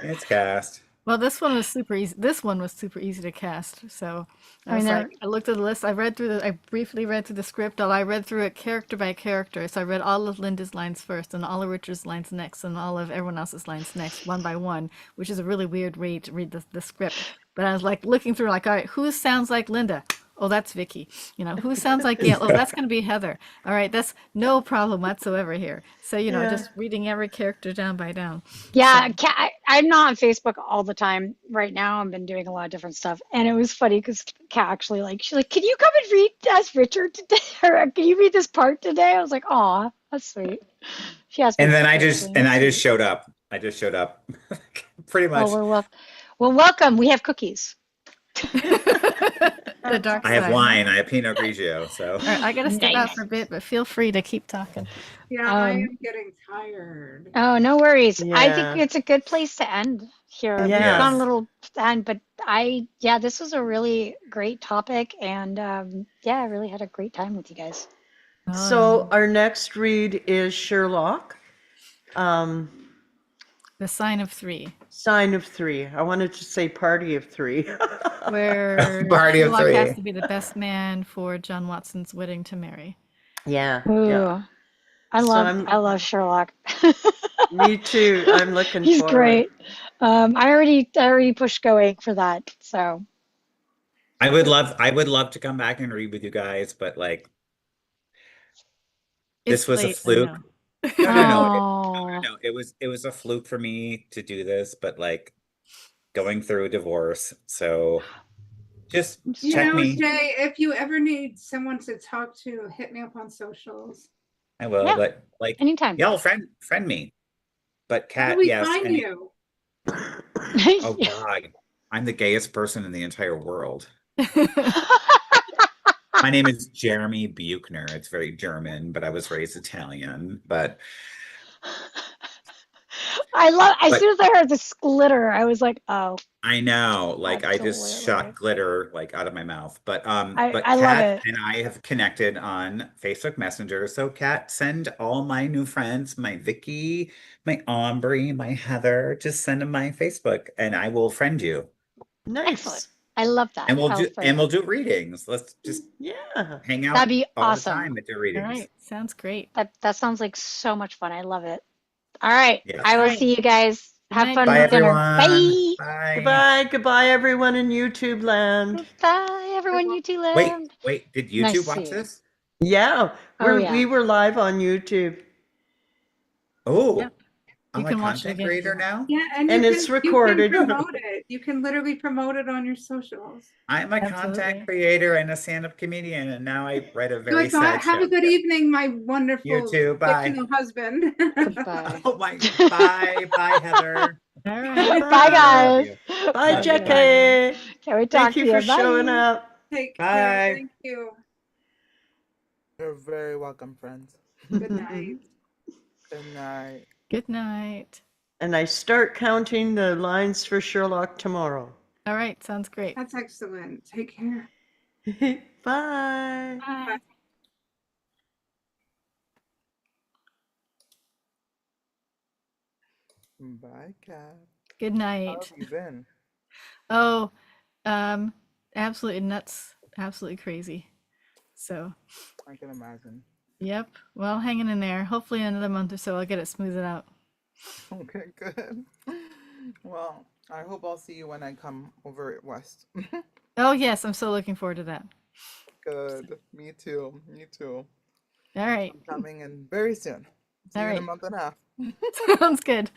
It's cast. Well, this one was super easy. This one was super easy to cast. So I mean, I looked at the list. I briefly read through the script. I read through it character by character. So I read all of Linda's lines first, and all of Richard's lines next, and all of everyone else's lines next, one by one, which is a really weird way to read the script. But I was like looking through, like, all right, who sounds like Linda? Oh, that's Vicky. Who sounds like Gail? Oh, that's going to be Heather. All right, that's no problem whatsoever here. So, Yeah. just reading every character down by down. Yeah, I'm not on Facebook all the time right now. I've been doing a lot of different stuff, and it was funny because Kat actually she's like, "Can you come and read as Richard today, or can you read this part today?" I was like, "Aw, that's sweet." She asked me. And then for I permission. just That's sweet. showed up. I just showed up. Pretty much. Well, welcome. We have cookies. The dark I have side. wine. I have Pinot Grigio. So All right, I gotta step out Nice. for a bit, but feel free to keep talking. Yeah, I Um, am getting tired. Oh, no worries. I think Yeah. it's a good place to end here. We've Yes. gone a little end, but this was a really great topic, and I really had a great time with you guys. So our next read is Sherlock. Um, The Sign of Three, Sign of Three. I wanted to say Party of Three. where Party of Sherlock has three. to be the best man for John Watson's wedding to Mary. Yeah, yeah. Ooh, I So love Sherlock. me too. I'm looking He's forward. great. I already pushed going for that. So I would love to come back and read with you guys, but like this It's was a late, I fluke. know. No. oh, No, it was a fluke for me to do this, but like going through a divorce. So just I'm You check know, sorry. me. Jay, if you ever need someone to talk to, hit me up on socials. I will, Yeah, but like anytime. y'all friend me. But How do Kat, we yes, find and you? oh God, I'm the gayest person in the entire world. My name is Jeremy Buchner. It's very German, but I was raised Italian. But as but soon as I heard the glitter, I was like, oh, I know, like I just absolutely. shot glitter like out of my mouth. But I love Kat it. and I have connected on Facebook Messenger. So Kat, send all my new friends, my Vicky, my Aubrey, my Heather, just send them my Facebook and I will friend you. Excellent. Nice. I love that. I'll friend We'll you. do readings. Let's just Yeah. hang That'd out be all the awesome. time and do All readings. right, sounds great. That sounds like so much fun. I love it. All right. Yes. I will All right. see you guys. Good Have night, fun Bye with dinner. everyone. Bye. Bye. Goodbye, everyone in YouTube land. Bye, everyone. You too, land. Wait, did Nice YouTube to see watch you. this? Yeah, Oh, we yeah. were live on YouTube, Oh, Yep. I'm You a can watch it content again if you creator want. now? Yeah, and and it's you can recorded. promote it. You can literally promote it on your socials. I'm a Absolutely. content creator and a stand-up comedian, and now I write a very Good God, sad have a show. good evening, my You wonderful too. Bye. fictional husband. Goodbye. Oh my, bye, Heather. All right. Bye, I love guys. you. Bye, Love you. Bye. Jackie. Can't wait to Thank talk you to for you. showing Bye. up. Take care. Bye. Thank you. You're very welcome, friends. Good night. Good night. Good night. And I start counting the lines for Sherlock tomorrow. All right, sounds great. That's excellent. Take care. Bye. Bye. Bye, Kat. Good How night. have you been? Oh, absolutely nuts, absolutely crazy. So, I can imagine. yep. Well, hanging in there. Hopefully, in another month or so, I'll get it smoothed out. Okay, good. Well, I hope I'll see you when I come over west. Oh, yes, I'm so looking forward to that. Good. Me too. Me too. All right. I'm coming in very soon. See All you in a right. month and a half. Sounds good.